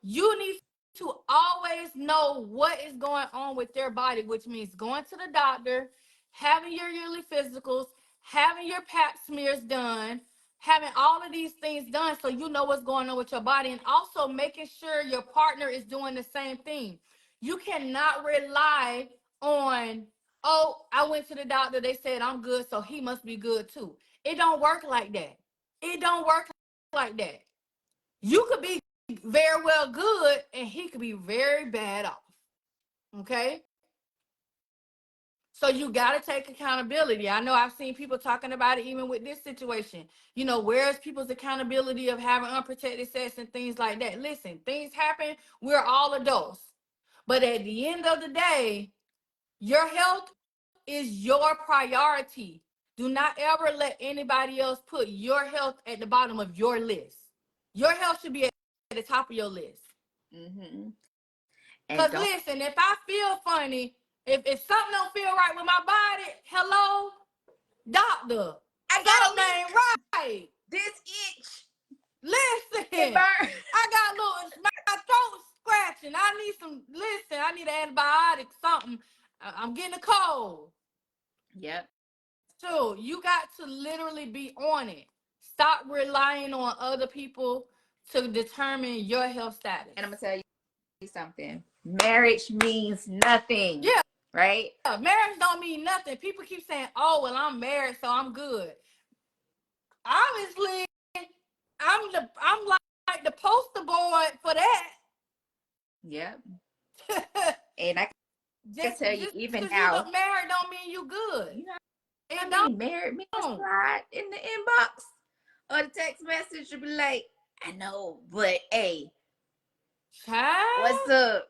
Speaker 2: You need to always know what is going on with their body, which means going to the doctor, having your yearly physicals, having your pap smears done, having all of these things done so you know what's going on with your body, and also making sure your partner is doing the same thing. You cannot rely on, oh, I went to the doctor, they said I'm good, so he must be good too. It don't work like that. It don't work like that. You could be very well good and he could be very bad off. Okay? So you got to take accountability. I know I've seen people talking about it even with this situation. You know, where's people's accountability of having unprotected sex and things like that? Listen, things happen. We're all adults. But at the end of the day, your health is your priority. Do not ever let anybody else put your health at the bottom of your list. Your health should be at the top of your list.
Speaker 1: Mm-hmm.
Speaker 2: Because listen, if I feel funny, if something don't feel right with my body, hello, doctor.
Speaker 1: I got
Speaker 2: something ain't right.
Speaker 1: This itch.
Speaker 2: Listen,
Speaker 1: it burn.
Speaker 2: I got a little, my throat scratching. I need an antibiotic, something. I'm getting a cold.
Speaker 1: Yep.
Speaker 2: So you got to literally be on it. Stop relying on other people to determine your health status.
Speaker 1: And I'm going to tell you something. Marriage means nothing.
Speaker 2: Yeah.
Speaker 1: Right?
Speaker 2: Yeah, marriage don't mean nothing. People keep saying, oh, well, I'm married, so I'm good. Obviously, I'm like the poster boy for that.
Speaker 1: Yep. And I can tell you, even
Speaker 2: because
Speaker 1: now,
Speaker 2: you look married don't mean you good.
Speaker 1: You know,
Speaker 2: it
Speaker 1: don't married me slide in the inbox or the text message to be like, I know, but hey,
Speaker 2: child,
Speaker 1: what's up,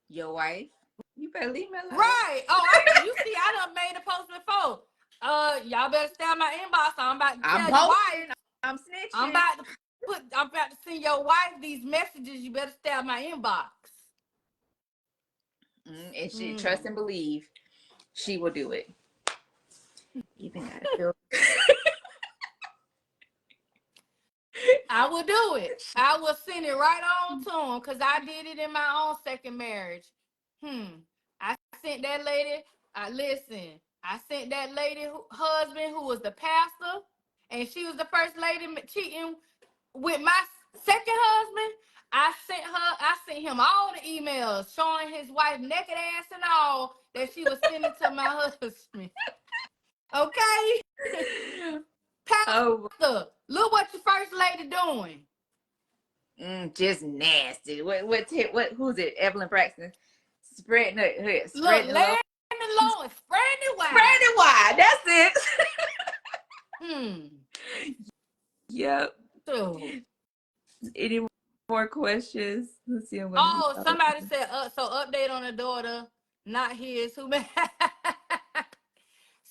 Speaker 1: your wife? You better leave me alone.
Speaker 2: Right. Oh, you see, I done made a post before. Y'all better stay on my inbox. I'm about to tell your wife.
Speaker 1: I'm snitching.
Speaker 2: I'm about to send your wife these messages. You better stay on my inbox.
Speaker 1: And she trust and believe she will do it. Even gotta feel.
Speaker 2: I will do it. I will send it right on to him because I did it in my own second marriage. I sent that lady. Listen. I sent that lady husband who was the pastor, and she was the first lady cheating with my second husband. I sent him all the emails showing his wife naked ass and all that she was sending to my husband. Okay? Pastor, look what your first lady doing.
Speaker 1: Just nasty. Who's it? Evelyn Braxton. Spreading her
Speaker 2: look, spreading love. Lord, spreading it wide.
Speaker 1: Spreading it wide. That's it. Yep.
Speaker 2: So,
Speaker 1: any more questions? Let's see.
Speaker 2: Somebody said, so update on the daughter, not his. Who? So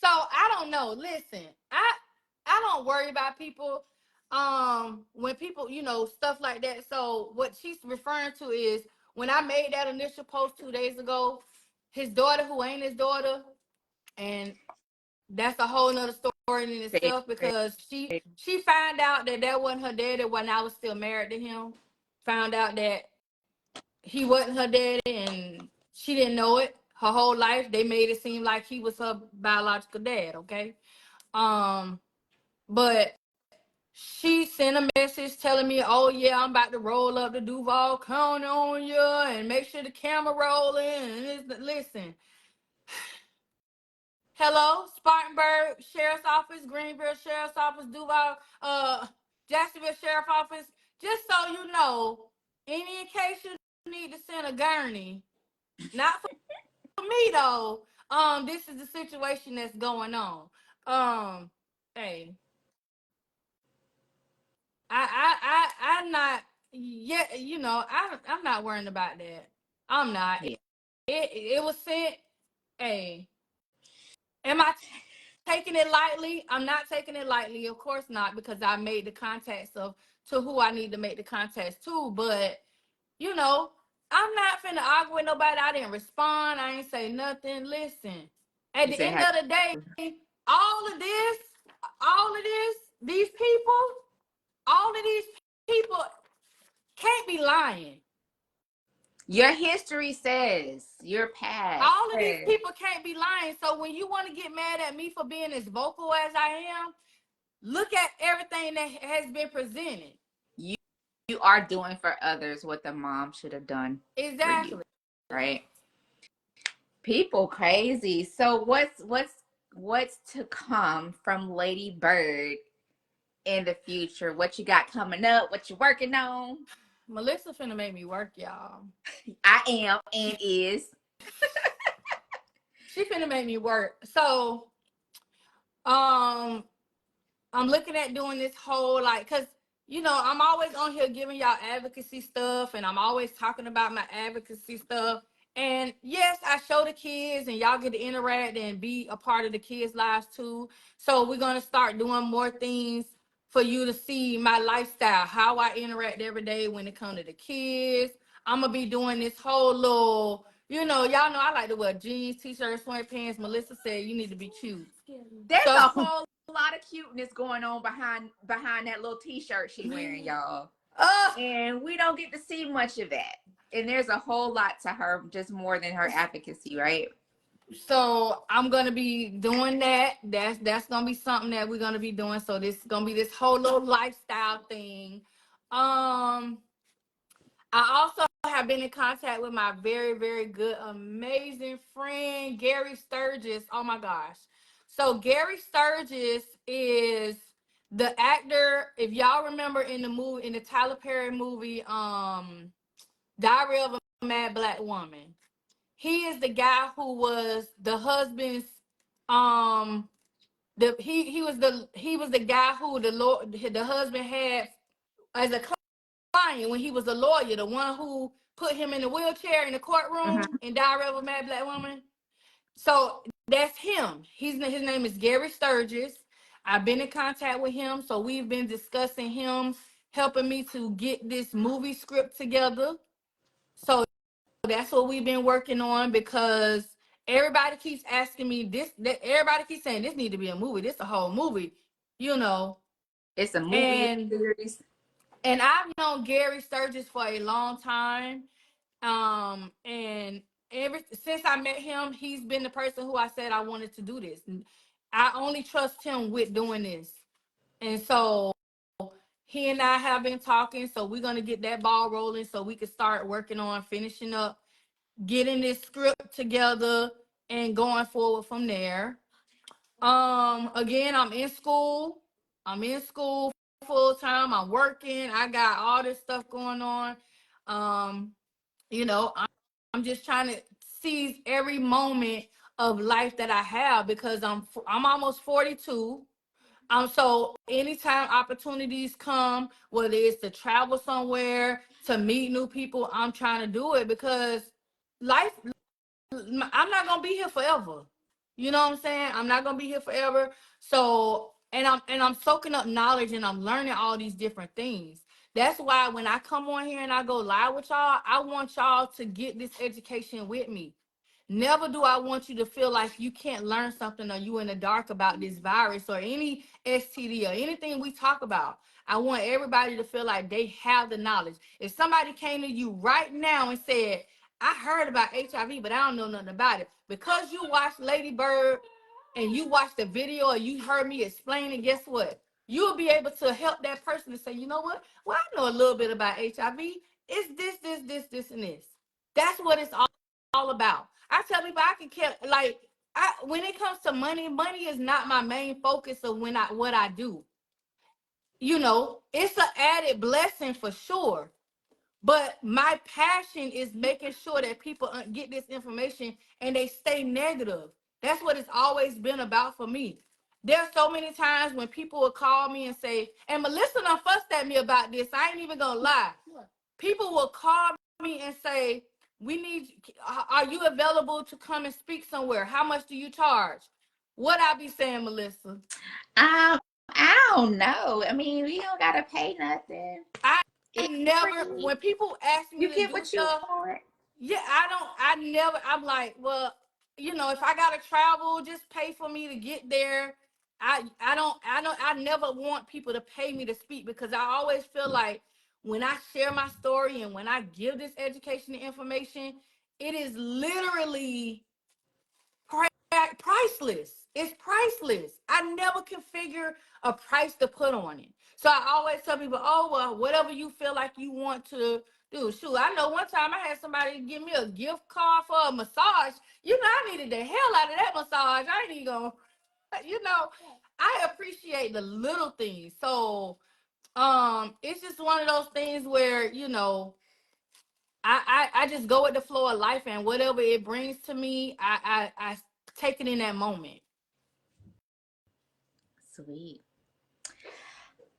Speaker 2: I don't know. Listen, I don't worry about people. When people, stuff like that. So what she's referring to is when I made that initial post 2 days ago, his daughter, who ain't his daughter, and that's a whole nother story in itself because she found out that wasn't her daddy when I was still married to him. Found out that he wasn't her daddy and she didn't know it her whole life. They made it seem like he was her biological dad, okay? But she sent a message telling me, oh yeah, I'm about to roll up the Duval County on you and make sure the camera rolling. And listen. Hello, Spartanburg Sheriff's Office, Greenville Sheriff's Office, Duval, Jacksonville Sheriff's Office. Just so you know, in case you need to send a gurney, not for me though. This is the situation that's going on. Hey, I'm not. Yeah, I'm not worrying about that. I'm not. Yeah. It was sent. Hey, am I taking it lightly? I'm not taking it lightly, of course not, because I made the contacts to who I need to make the contacts to. But I'm not finna argue with nobody. I didn't respond. I ain't say nothing. Listen, at
Speaker 1: You
Speaker 2: the
Speaker 1: said,
Speaker 2: end
Speaker 1: "Hey,
Speaker 2: of the day, all of this, all of this, these people, all of these people can't be lying.
Speaker 1: your history says, your past
Speaker 2: All of these
Speaker 1: says,
Speaker 2: people can't be lying. So when you want to get mad at me for being as vocal as I am, look at everything that has been presented.
Speaker 1: you, you are doing for others what the mom should have done for you,
Speaker 2: Exactly.
Speaker 1: right? People crazy. So what's to come from Lady Bird in the future? What you got coming up? What you working on?
Speaker 2: Melissa finna make me work, y'all.
Speaker 1: I am and is.
Speaker 2: She finna make me work. So, um, I'm looking at doing this whole like, cause I'm always on here giving y'all advocacy stuff, and I'm always talking about my advocacy stuff. And yes, I show the kids, and y'all get to interact and be a part of the kids' lives too. So we're gonna start doing more things for you to see my lifestyle, how I interact every day when it comes to the kids. I'm gonna be doing this whole little, y'all know I like to wear jeans, t-shirts, sweatpants. Melissa said you need to be cute.
Speaker 1: There's
Speaker 2: So
Speaker 1: a whole lot of cuteness going on behind that little t-shirt she wearing, y'all.
Speaker 2: uh,
Speaker 1: And we don't get to see much of that. And there's a whole lot to her, just more than her advocacy, right?
Speaker 2: so I'm gonna be doing that. That's gonna be something that we're gonna be doing. So this is gonna be this whole little lifestyle thing. I also have been in contact with my very, very good, amazing friend Gary Sturgis. Oh my gosh. So Gary Sturgis is the actor. If y'all remember in the movie, in the Tyler Perry movie, Diary of a Mad Black Woman. He is the guy who was the husband's um he was the guy who the husband had as a client when he was a lawyer, the one who put him in the wheelchair in the courtroom
Speaker 1: Mm-hmm.
Speaker 2: in Diary of a Mad Black Woman. So that's him. His name is Gary Sturgis. I've been in contact with him, so we've been discussing him helping me to get this movie script together. So that's what we've been working on because everybody keeps asking me this. That everybody keeps saying this need to be a movie. This a whole movie, you know.
Speaker 1: It's a movie
Speaker 2: And
Speaker 1: series.
Speaker 2: and I've known Gary Sturgis for a long time. And ever since I met him, he's been the person who I said I wanted to do this. I only trust him with doing this. And so he and I have been talking. So we're gonna get that ball rolling so we can start working on finishing up getting this script together and going forward from there. Again, I'm in school. I'm in school full time. I'm working. I got all this stuff going on. Um, I'm just trying to seize every moment of life that I have because I'm almost 42. So anytime opportunities come, whether it's to travel somewhere, to meet new people, I'm trying to do it because life I'm not gonna be here forever. You know what I'm saying? I'm not gonna be here forever. So and I'm soaking up knowledge and I'm learning all these different things. That's why when I come on here and I go live with y'all, I want y'all to get this education with me. Never do I want you to feel like you can't learn something or you in the dark about this virus or any STD or anything we talk about. I want everybody to feel like they have the knowledge. If somebody came to you right now and said, I heard about HIV, but I don't know nothing about it. Because you watched LadyByrd and you watched the video or you heard me explain it, guess what? You'll be able to help that person to say, you know what? Well, I know a little bit about HIV. It's this, and this. That's what it's all about. I tell people I can care like when it comes to money, money is not my main focus of what I do. It's an added blessing for sure. But my passion is making sure that people get this information and they stay negative. That's what it's always been about for me. There's so many times when people will call me and say, and Melissa done fussed at me about this. I ain't even gonna lie. People will call me and say, are you available to come and speak somewhere? How much do you charge? What I be saying, Melissa?
Speaker 1: I don't know. I mean, we don't gotta pay nothing.
Speaker 2: I never,
Speaker 1: free.
Speaker 2: when people ask me
Speaker 1: You
Speaker 2: to
Speaker 1: get
Speaker 2: do
Speaker 1: what you
Speaker 2: stuff,
Speaker 1: want.
Speaker 2: yeah, I'm like, well, if I gotta travel, just pay for me to get there. I never want people to pay me to speak, because I always feel like when I share my story and when I give this education and information, it is literally priceless. It's priceless. I never can figure a price to put on it. So I always tell people, oh, well, whatever you feel like you want to do. Shoot, I know one time I had somebody give me a gift card for a massage. I needed the hell out of that massage. I ain't even gonna, you know, I appreciate the little things. So it's just one of those things where, I just go with the flow of life, and whatever it brings to me, I take it in that moment.
Speaker 1: Sweet.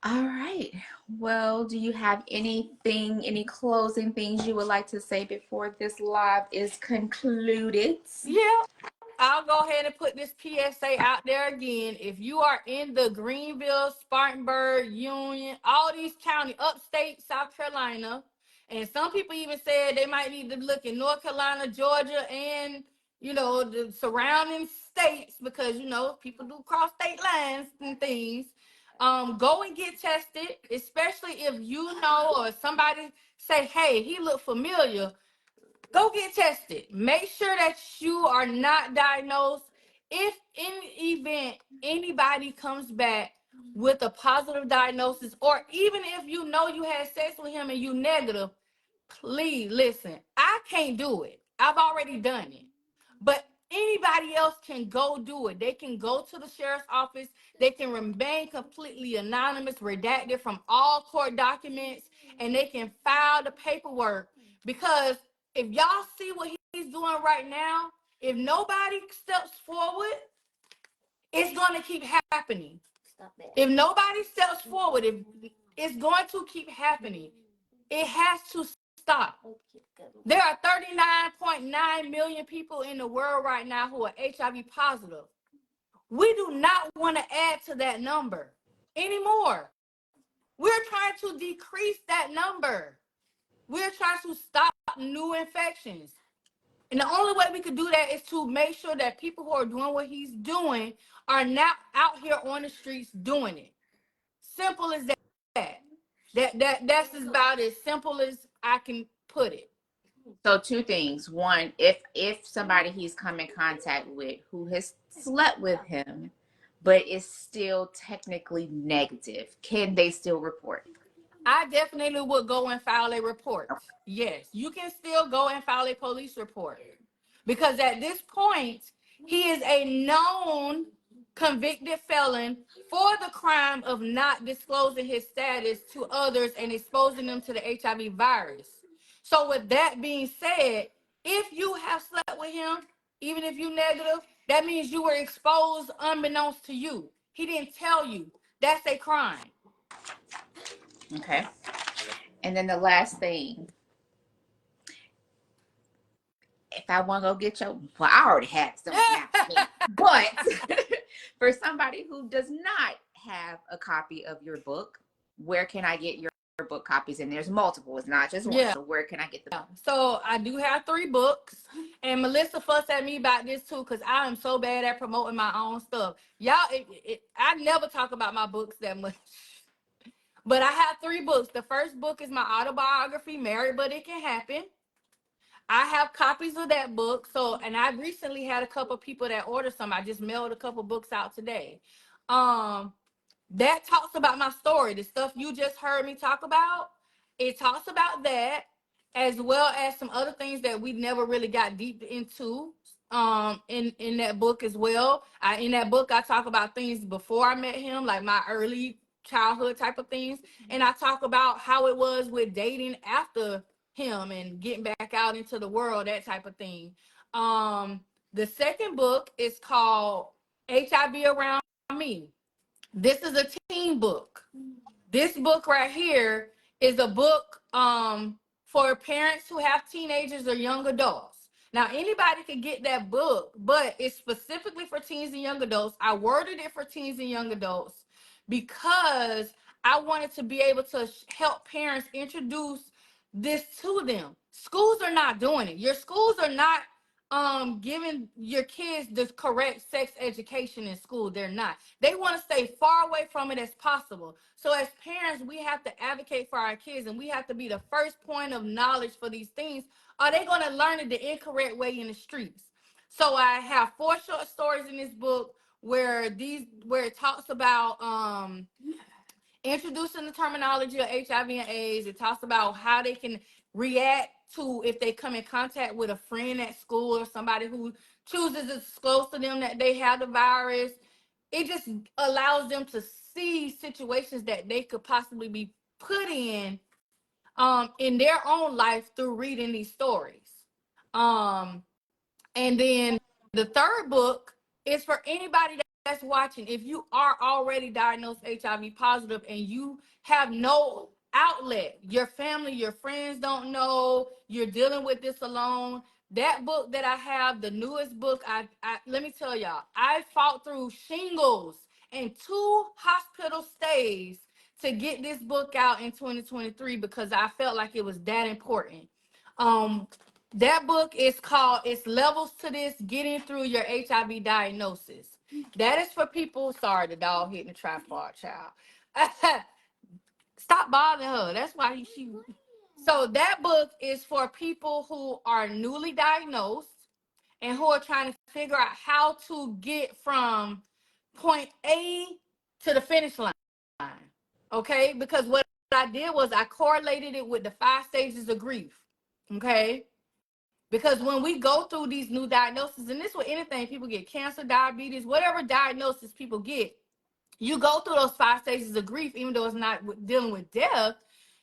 Speaker 1: All right. Well, do you have anything, any closing things you would like to say before this live is concluded?
Speaker 2: Yeah, I'll go ahead and put this PSA out there again. If you are in the Greenville, Spartanburg, Union, all these counties, upstate South Carolina, and some people even said they might need to look in North Carolina, Georgia, and the surrounding states, because people do cross state lines and things. Go and get tested, especially if or somebody say, "Hey, he looked familiar." Go get tested. Make sure that you are not diagnosed. If in the event anybody comes back with a positive diagnosis, or even if you had sex with him and you negative, please listen. I can't do it. I've already done it. But anybody else can go do it. They can go to the sheriff's office. They can remain completely anonymous, redacted from all court documents, and they can file the paperwork. Because if y'all see what he's doing right now, if nobody steps forward, it's going to keep happening. If nobody steps forward, it's going to keep happening. It has to stop. There are 39.9 million people in the world right now who are HIV positive. We do not want to add to that number anymore. We're trying to decrease that number. We're trying to stop new infections. And the only way we could do that is to make sure that people who are doing what he's doing are not out here on the streets doing it. Simple as that. That's about as simple as I can put it.
Speaker 1: So two things. One, if somebody he's come in contact with who has slept with him, but is still technically negative, can they still report?
Speaker 2: I definitely would go and file a report. Yes, you can still go and file a police report, because at this point, he is a known convicted felon for the crime of not disclosing his status to others and exposing them to the HIV virus. So with that being said, if you have slept with him, even if you negative, that means you were exposed unbeknownst to you. He didn't tell you. That's a crime.
Speaker 1: Okay. And then the last thing, if I want to go get your, well, I already have someone after me, but for somebody who does not have a copy of your book, where can I get your book copies? And there's multiple, it's not just one.
Speaker 2: Yeah.
Speaker 1: So where can I get the book?
Speaker 2: So I do have 3 books, and Melissa fussed at me about this too, because I am so bad at promoting my own stuff. Y'all, I never talk about my books that much. But I have 3 books. The first book is my autobiography, Married But It Can Happen. I have copies of that book. So, and I recently had a couple people that ordered some. I just mailed a couple books out today. Um, that talks about my story. The stuff you just heard me talk about, it talks about that, as well as some other things that we never really got deep into in that book as well. In that book I talk about things before I met him, like my early childhood type of things, and I talk about how it was with dating after him and getting back out into the world, that type of thing. The second book is called HIV Around Me. This is a teen book. This book right here is a book for parents who have teenagers or young adults. Now, anybody can get that book, but it's specifically for teens and young adults. I worded it for teens and young adults because I wanted to be able to help parents introduce this to them. Schools are not doing it. Your schools are not giving your kids the correct sex education in school. They're not. They want to stay far away from it as possible. So as parents, we have to advocate for our kids, and we have to be the first point of knowledge for these things. Are they going to learn it the incorrect way in the streets? So I have 4 short stories in this book where it talks about introducing the terminology of HIV and AIDS. It talks about how they can react to if they come in contact with a friend at school or somebody who chooses to disclose to them that they have the virus. It just allows them to see situations that they could possibly be put in their own life through reading these stories. Um, and then the third book is for anybody that's watching. If you are already diagnosed HIV positive and you have no outlet, your family, your friends don't know, you're dealing with this alone. That book that I have, the newest book, I let me tell y'all, I fought through shingles and 2 hospital stays to get this book out in 2023 because I felt like it was that important. Um, that book is called It's Levels to This, Getting Through Your HIV Diagnosis. That is for people. Sorry, the dog hitting the tripod, child. Stop bothering her. That's why she. So that book is for people who are newly diagnosed and who are trying to figure out how to get from point A to the finish line. Okay? Because what I did was I correlated it with the 5 stages of grief. Okay? Because when we go through these new diagnoses, and this with anything, people get cancer, diabetes, whatever diagnosis people get, you go through those 5 stages of grief, even though it's not dealing with death.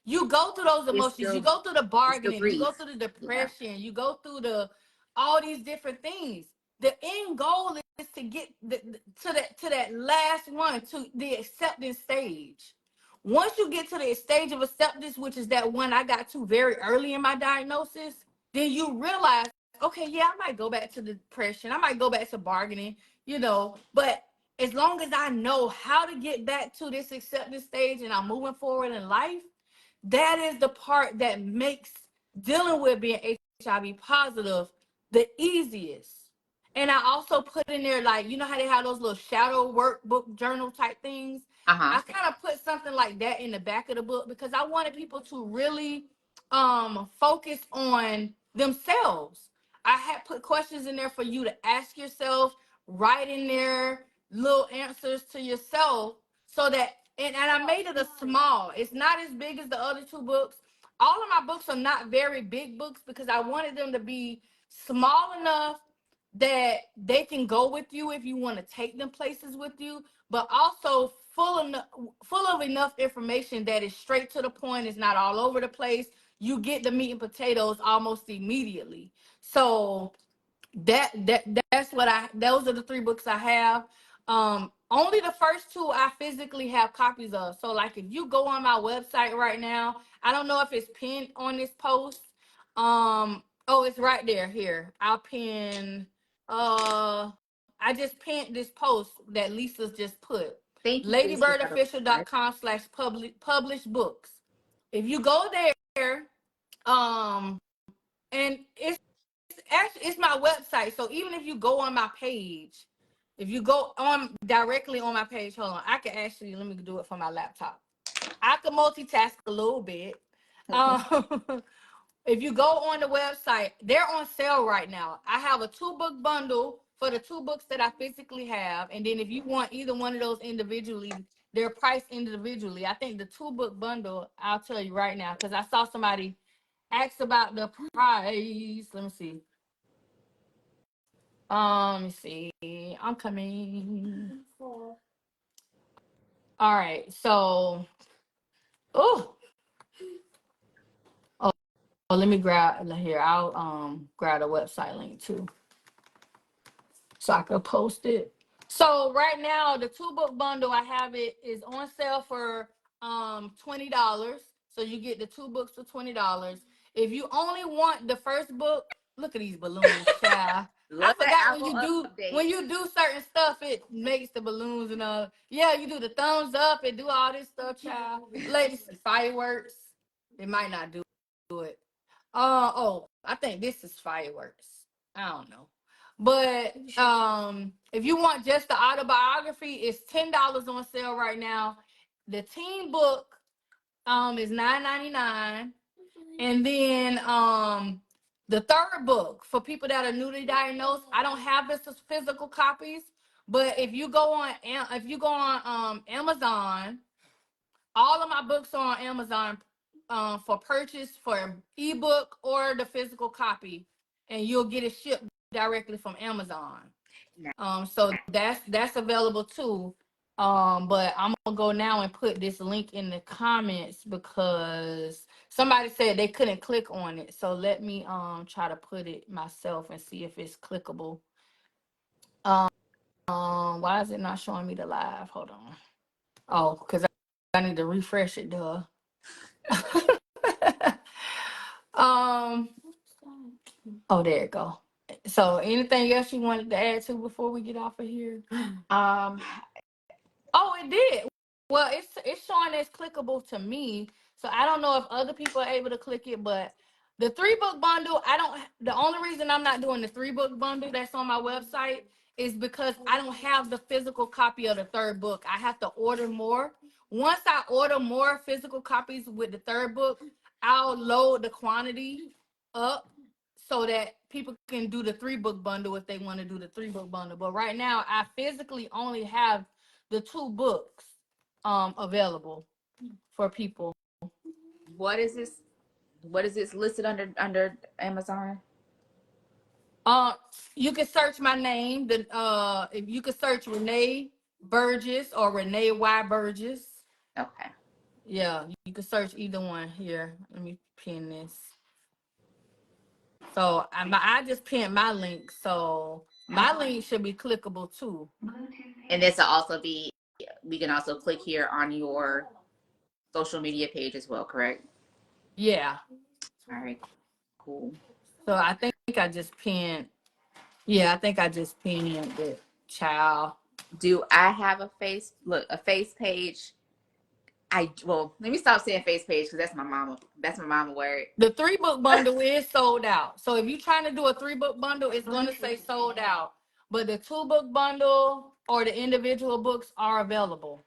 Speaker 2: You go through those emotions. You go through the bargaining. You go
Speaker 1: grief.
Speaker 2: through the
Speaker 1: Yeah.
Speaker 2: depression. You go through all these different things. The end goal is to get to that last one, to the acceptance stage. Once you get to the stage of acceptance, which is that one I got to very early in my diagnosis, then you realize, okay, yeah, I might go back to the depression. I might go back to bargaining, but as long as I know how to get back to this acceptance stage and I'm moving forward in life, that is the part that makes dealing with being HIV positive the easiest. And I also put in there, like, you know how they have those little shadow workbook journal type things?
Speaker 1: Uh-huh.
Speaker 2: I kind of put something like that in the back of the book because I wanted people to really focus on themselves. I had put questions in there for you to ask yourself, write in there little answers to yourself so that and I made it a small. It's not as big as the other 2 books. All of my books are not very big books because I wanted them to be small enough that they can go with you if you want to take them places with you, but also full of enough information that is straight to the point. It's not all over the place. You get the meat and potatoes almost immediately. So that's what those are the 3 books I have. Only the first 2 I physically have copies of. So like if you go on my website right now, I don't know if it's pinned on this post. Oh, it's right there. Here, I'll pin. I just pinned this post that Lisa's just put.
Speaker 1: Thank you, Stacy.
Speaker 2: LadyByrdOfficial.com/publish books. If you go there, and it's my website. So even if you go on my page, if you go on directly on my page, hold on, I can actually let me do it from my laptop. I can multitask a little bit. Um, if you go on the website, they're on sale right now. I have a 2-book bundle for the 2 books that I physically have, and then if you want either one of those individually, they're priced individually. I think the 2-book bundle, I'll tell you right now, because I saw somebody ask about the price. Let me see. Let me see. I'm coming. All right. So, oh, oh, let me grab here. I'll grab a website link too, so I can post it. So right now, the 2-book bundle I have it is on sale for $20. So you get the 2 books for $20. If you only want the first book, Look at these balloons, child. I
Speaker 1: Love that
Speaker 2: forgot
Speaker 1: Apple update.
Speaker 2: when you do certain stuff, it makes the balloons and all. Yeah, you do the thumbs up and do all this stuff, child. Ladies, fireworks. It might not do it. Oh, I think this is fireworks. I don't know. But if you want just the autobiography, it's $10 on sale right now. The teen book is $9.99. And then the third book for people that are newly diagnosed, I don't have this as physical copies, but if you go on Amazon, all of my books are on Amazon for purchase for ebook or the physical copy, and you'll get it shipped directly from Amazon. So that's available too. But I'm gonna go now and put this link in the comments because somebody said they couldn't click on it. So let me try to put it myself and see if it's clickable. Why is it not showing me the live? Hold on. Oh, because I need to refresh it, duh. um oh, there it go. So anything else you wanted to add to before we get off of here?
Speaker 1: Um,
Speaker 2: Oh, it did. Well, it's showing as clickable to me. So I don't know if other people are able to click it, but the 3-book bundle, I don't. The only reason I'm not doing the 3-book bundle that's on my website is because I don't have the physical copy of the third book. I have to order more. Once I order more physical copies with the third book, I'll load the quantity up so that people can do the 3-book bundle if they want to do the 3-book bundle. But right now, I physically only have the 2 books available for people.
Speaker 1: what is this? What is this listed under Amazon?
Speaker 2: Uh, you can search my name. If you can search Renee Burgess or Renee Y Burgess.
Speaker 1: Okay.
Speaker 2: Yeah, you can search either one. Here, let me pin this. So I just pinned my link. So my link should be clickable too.
Speaker 1: And this will also be. We can also click here on your social media page as well, correct?
Speaker 2: Yeah.
Speaker 1: All right. Cool.
Speaker 2: So I think I just pinned. Yeah, I think I just pinned it. Child.
Speaker 1: Do I have a face page? Let me stop saying face page because that's my mama. That's my mama word.
Speaker 2: The 3-book bundle is sold out. So if you're trying to do a 3-book bundle, it's going to say sold out. But the 2-book bundle or the individual books are available.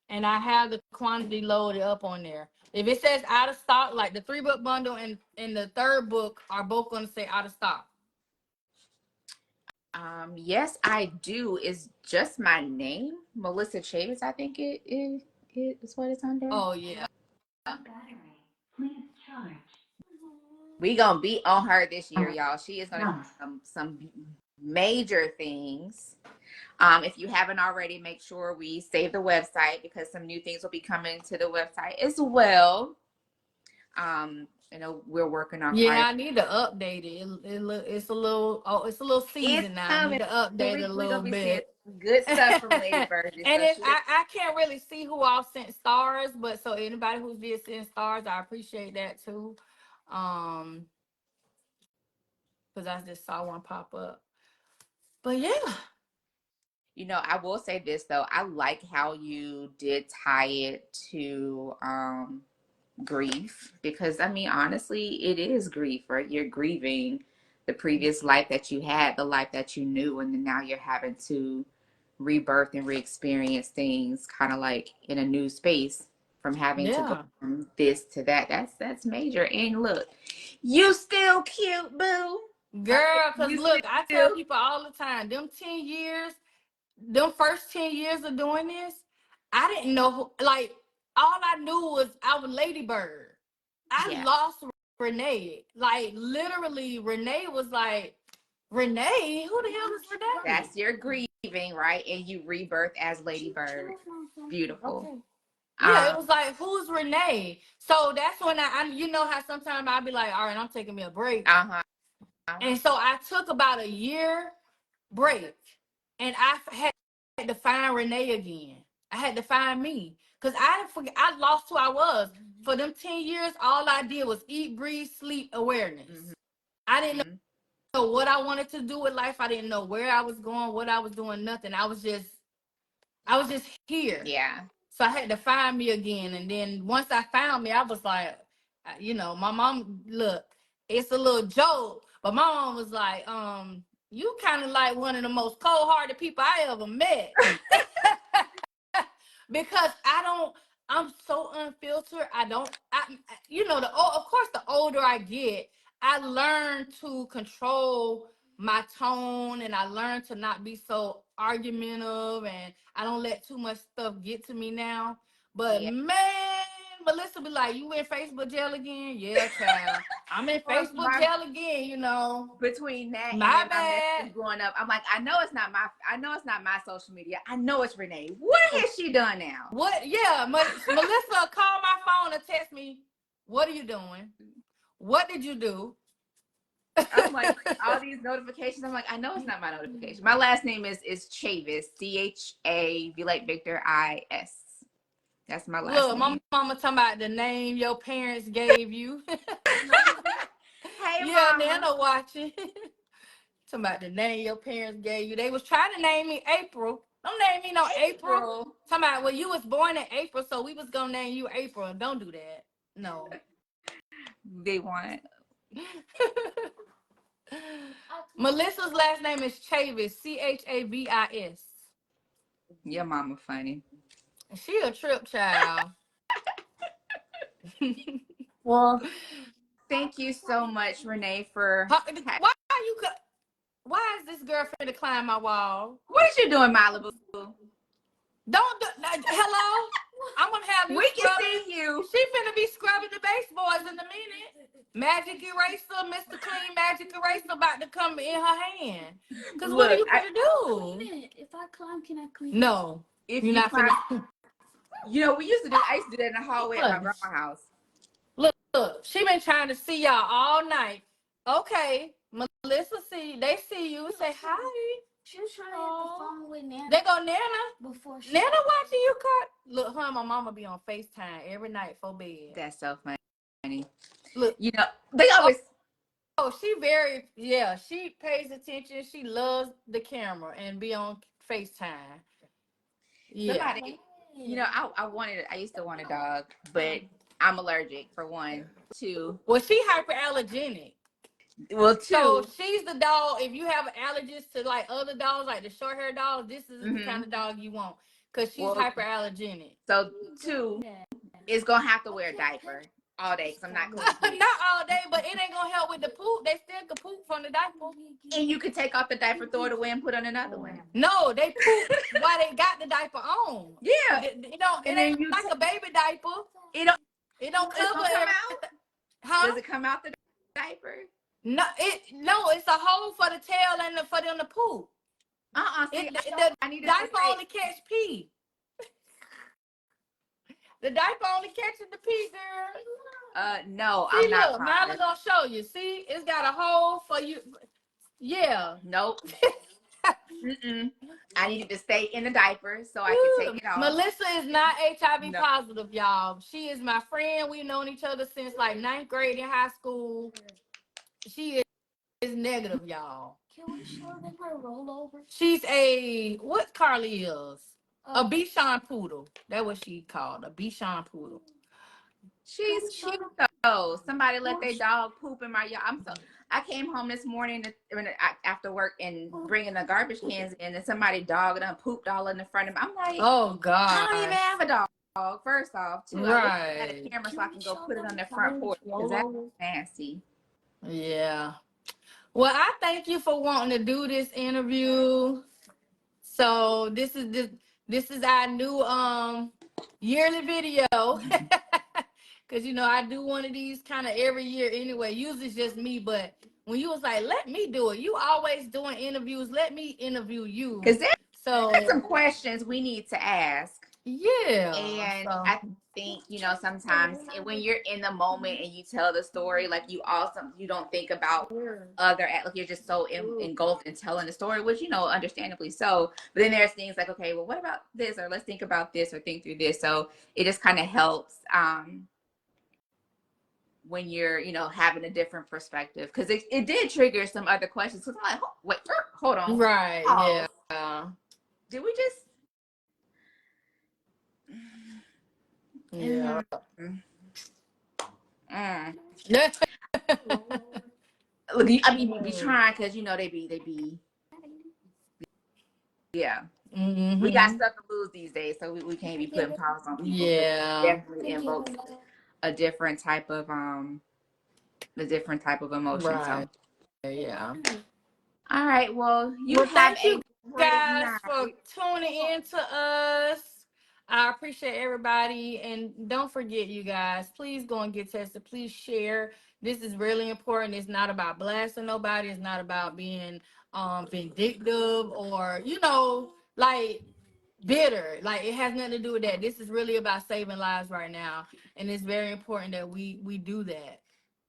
Speaker 2: And I have the quantity loaded up on there. If it says out of stock, like the 3-book bundle and the third book are both going to say out of stock.
Speaker 1: Yes, I do. It's just my name, Melissa Chavis. I think it is what it's under.
Speaker 2: Oh, yeah.
Speaker 1: We gonna be on her this year, y'all. She is gonna do some major things. If you haven't already, make sure we save the website because some new things will be coming to the website as well. We're working on.
Speaker 2: Yeah, I need to update it. It's a little seasoned now. I need to update it a little bit.
Speaker 1: Good stuff from
Speaker 2: And
Speaker 1: LadyByrd.
Speaker 2: I can't really see who all sent stars, but so anybody who did send stars, I appreciate that too. Because I just saw one pop up. But yeah.
Speaker 1: I will say this though. I like how you did tie it to grief because I mean honestly it is grief, right? You're grieving the previous life that you had, the life that you knew, and then now you're having to rebirth and re-experience things kind of like in a new space from having to go from this to that. That's major. And look, you still cute, boo.
Speaker 2: Girl, because look, I tell people all the time, them first 10 years of doing this, I didn't know like all I knew was I was LadyByrd. I lost Renee. Like literally, Renee was like, Renee? Who the hell is Renee?
Speaker 1: That's your grieving, right? And you rebirth as LadyByrd. Beautiful.
Speaker 2: Okay. Yeah, it was like, who's Renee? So that's when I you know how sometimes I'll be like, all right, I'm taking me a break. And so I took about a year break, and I had to find Renee again. I had to find me because I lost who I was. For them 10 years, all I did was eat, breathe, sleep, awareness. I didn't what I wanted to do with life. I didn't know where I was going, what I was doing, nothing. I was just here.
Speaker 1: Yeah.
Speaker 2: So I had to find me again. And then once I found me, I was like, my mom, look, it's a little joke, but my mom was like, you kind of like one of the most cold-hearted people I ever met. Because I'm so unfiltered. Of course, the older I get, I learn to control my tone, and I learn to not be so argumentative, and I don't let too much stuff get to me now. But man, Melissa be like, you in Facebook jail again? Yeah, child. I'm in Facebook jail again,
Speaker 1: Between that
Speaker 2: My
Speaker 1: and then my
Speaker 2: bad.
Speaker 1: messages growing up, I'm like, I know it's not my social media. I know it's Renee. What has she done now?
Speaker 2: What? Yeah, Melissa call my phone and text me. What are you doing? What did you do?
Speaker 1: I'm like, all these notifications. I'm like, I know it's not my notification. My last name is Chavis, CHAV like Victor IS. That's my last
Speaker 2: Look,
Speaker 1: name.
Speaker 2: my mama talking about the name your parents gave you.
Speaker 1: Hey,
Speaker 2: yeah,
Speaker 1: mama.
Speaker 2: Nana watching. Talking about the name your parents gave you. They was trying to name me April. Don't name me no April. Talking about, well, you was born in April, so we was gonna name you April. Don't do that. No.
Speaker 1: They want.
Speaker 2: Melissa's last name is Chavis, CHAVIS.
Speaker 1: Your mama funny.
Speaker 2: She a trip child.
Speaker 1: Well, thank you so much, Renee, for.
Speaker 2: Why is this girl finna climb my wall?
Speaker 1: What is you doing, Malibu?
Speaker 2: Hello? I'm gonna have you.
Speaker 1: We can see you.
Speaker 2: She finna be scrubbing the baseboards in a minute. Magic eraser, Mr. Clean Magic Eraser about to come in her hand. Cause what are you gonna do?
Speaker 3: If I climb, can I clean?
Speaker 2: No.
Speaker 1: If
Speaker 2: you're not
Speaker 1: climb,
Speaker 2: finna.
Speaker 1: we used to do. I used to do that in the hallway at my grandma's house.
Speaker 2: Look, she been trying to see y'all all night. Okay, Melissa they see you. Say hi.
Speaker 3: She was trying to hit the phone with Nana.
Speaker 2: They go Nana.
Speaker 3: Before she
Speaker 2: Nana watching you cut. Look, her and my mama be on FaceTime every night for bed.
Speaker 1: That's so funny.
Speaker 2: Look,
Speaker 1: they always.
Speaker 2: Oh, she she pays attention. She loves the camera and be on FaceTime. Yeah.
Speaker 1: Somebody, I used to want a dog, but I'm allergic for one. Two.
Speaker 2: Well, she hyperallergenic.
Speaker 1: Well, two.
Speaker 2: So she's the dog. If you have allergies to like other dogs, like the short hair dogs, this is the kind of dog you want because she's hyperallergenic.
Speaker 1: So two is gonna have to wear a diaper all day because I'm not clean.
Speaker 2: Not all day, but it ain't gonna help with the poop. They still can poop from the diaper.
Speaker 1: And you could take off the diaper, throw it away, and put on another one.
Speaker 2: No, they poop while they got the diaper on.
Speaker 1: Yeah,
Speaker 2: it ain't like a baby diaper. It don't cover
Speaker 1: everything. Huh? Does it come out the diaper?
Speaker 2: No, it's a hole for the tail and for them to poop. The diaper only catch pee. The diaper only catches the pee, girl.
Speaker 1: No,
Speaker 2: see,
Speaker 1: I'm not.
Speaker 2: Look, Miley gonna show you. See, it's got a hole for you. Yeah.
Speaker 1: Nope. I needed to stay in the diaper so I could take it off.
Speaker 2: Melissa is not HIV positive, y'all. She is my friend. We've known each other since like 9th grade in high school. She is negative, y'all.
Speaker 3: Can we show them her rollover?
Speaker 2: She's what Carly is? A Bichon poodle. That's what she called, a Bichon poodle.
Speaker 1: She's cute though. Somebody let their dog poop in my yard. I came home this morning after work and bringing the garbage cans in, and somebody's dog done pooped all in the front of me. I'm like,
Speaker 2: oh God,
Speaker 1: I don't even have a dog. First off, too,
Speaker 2: right?
Speaker 1: I had a camera so I can go put it on the front porch because that's nasty.
Speaker 2: Yeah. Well, I thank you for wanting to do this interview. So this is our new yearly video. Cause I do one of these kind of every year anyway. Usually it's just me, but when you was like, let me do it, you always doing interviews. Let me interview you.
Speaker 1: Cause there's some questions we need to ask.
Speaker 2: Yeah.
Speaker 1: And I think, sometimes when you're in the moment and you tell the story, like you don't think about like you're just so engulfed in telling the story, which, understandably so. But then there's things like, okay, well, what about this? Or let's think about this or think through this. So it just kind of helps. when you're, having a different perspective. Because it did trigger some other questions. So I'm like, wait, hold on.
Speaker 2: Right.
Speaker 1: Pause.
Speaker 2: Yeah.
Speaker 1: Did we just?
Speaker 2: Yeah.
Speaker 1: Look, I mean, be trying because they be. Yeah.
Speaker 2: Mm-hmm.
Speaker 1: We got stuff to lose these days, so we can't be putting pause on people.
Speaker 2: Yeah.
Speaker 1: It definitely invokes a different type of emotion.
Speaker 2: Right.
Speaker 1: So
Speaker 2: Yeah.
Speaker 1: all right, well, you have
Speaker 2: thank
Speaker 1: a
Speaker 2: you
Speaker 1: great
Speaker 2: guys
Speaker 1: night.
Speaker 2: for tuning in to us. I appreciate everybody. And don't forget, you guys, please go and get tested. Please share. This is really important. It's not about blasting nobody. It's not about being vindictive or, like bitter. Like, it has nothing to do with that. This is really about saving lives right now. And it's very important that we do that.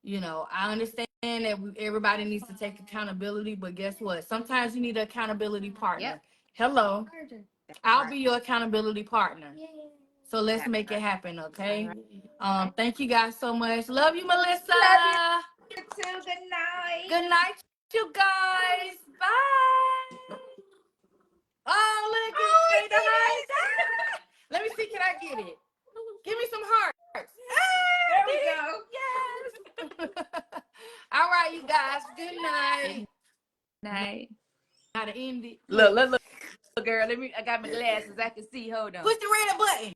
Speaker 2: I understand that everybody needs to take accountability, but guess what? Sometimes you need an accountability partner.
Speaker 1: Yep.
Speaker 2: Hello.
Speaker 1: That's
Speaker 2: I'll
Speaker 1: right.
Speaker 2: be your accountability partner. So let's
Speaker 1: That's
Speaker 2: make
Speaker 1: right.
Speaker 2: it happen, okay?
Speaker 1: Right.
Speaker 2: Thank you guys so much. Love you, Melissa.
Speaker 1: Love you too. Good night.
Speaker 2: Good night, you guys. Bye. Oh, look,
Speaker 1: Oh,
Speaker 2: it made the hearts. Let me see, can I get it? Give me some hearts.
Speaker 1: there we go.
Speaker 2: Yes. All right, you guys. Good night.
Speaker 1: Good night.
Speaker 2: Gotta end it.
Speaker 1: Look, girl. I got my glasses. I can see. Hold on.
Speaker 2: Push the red button.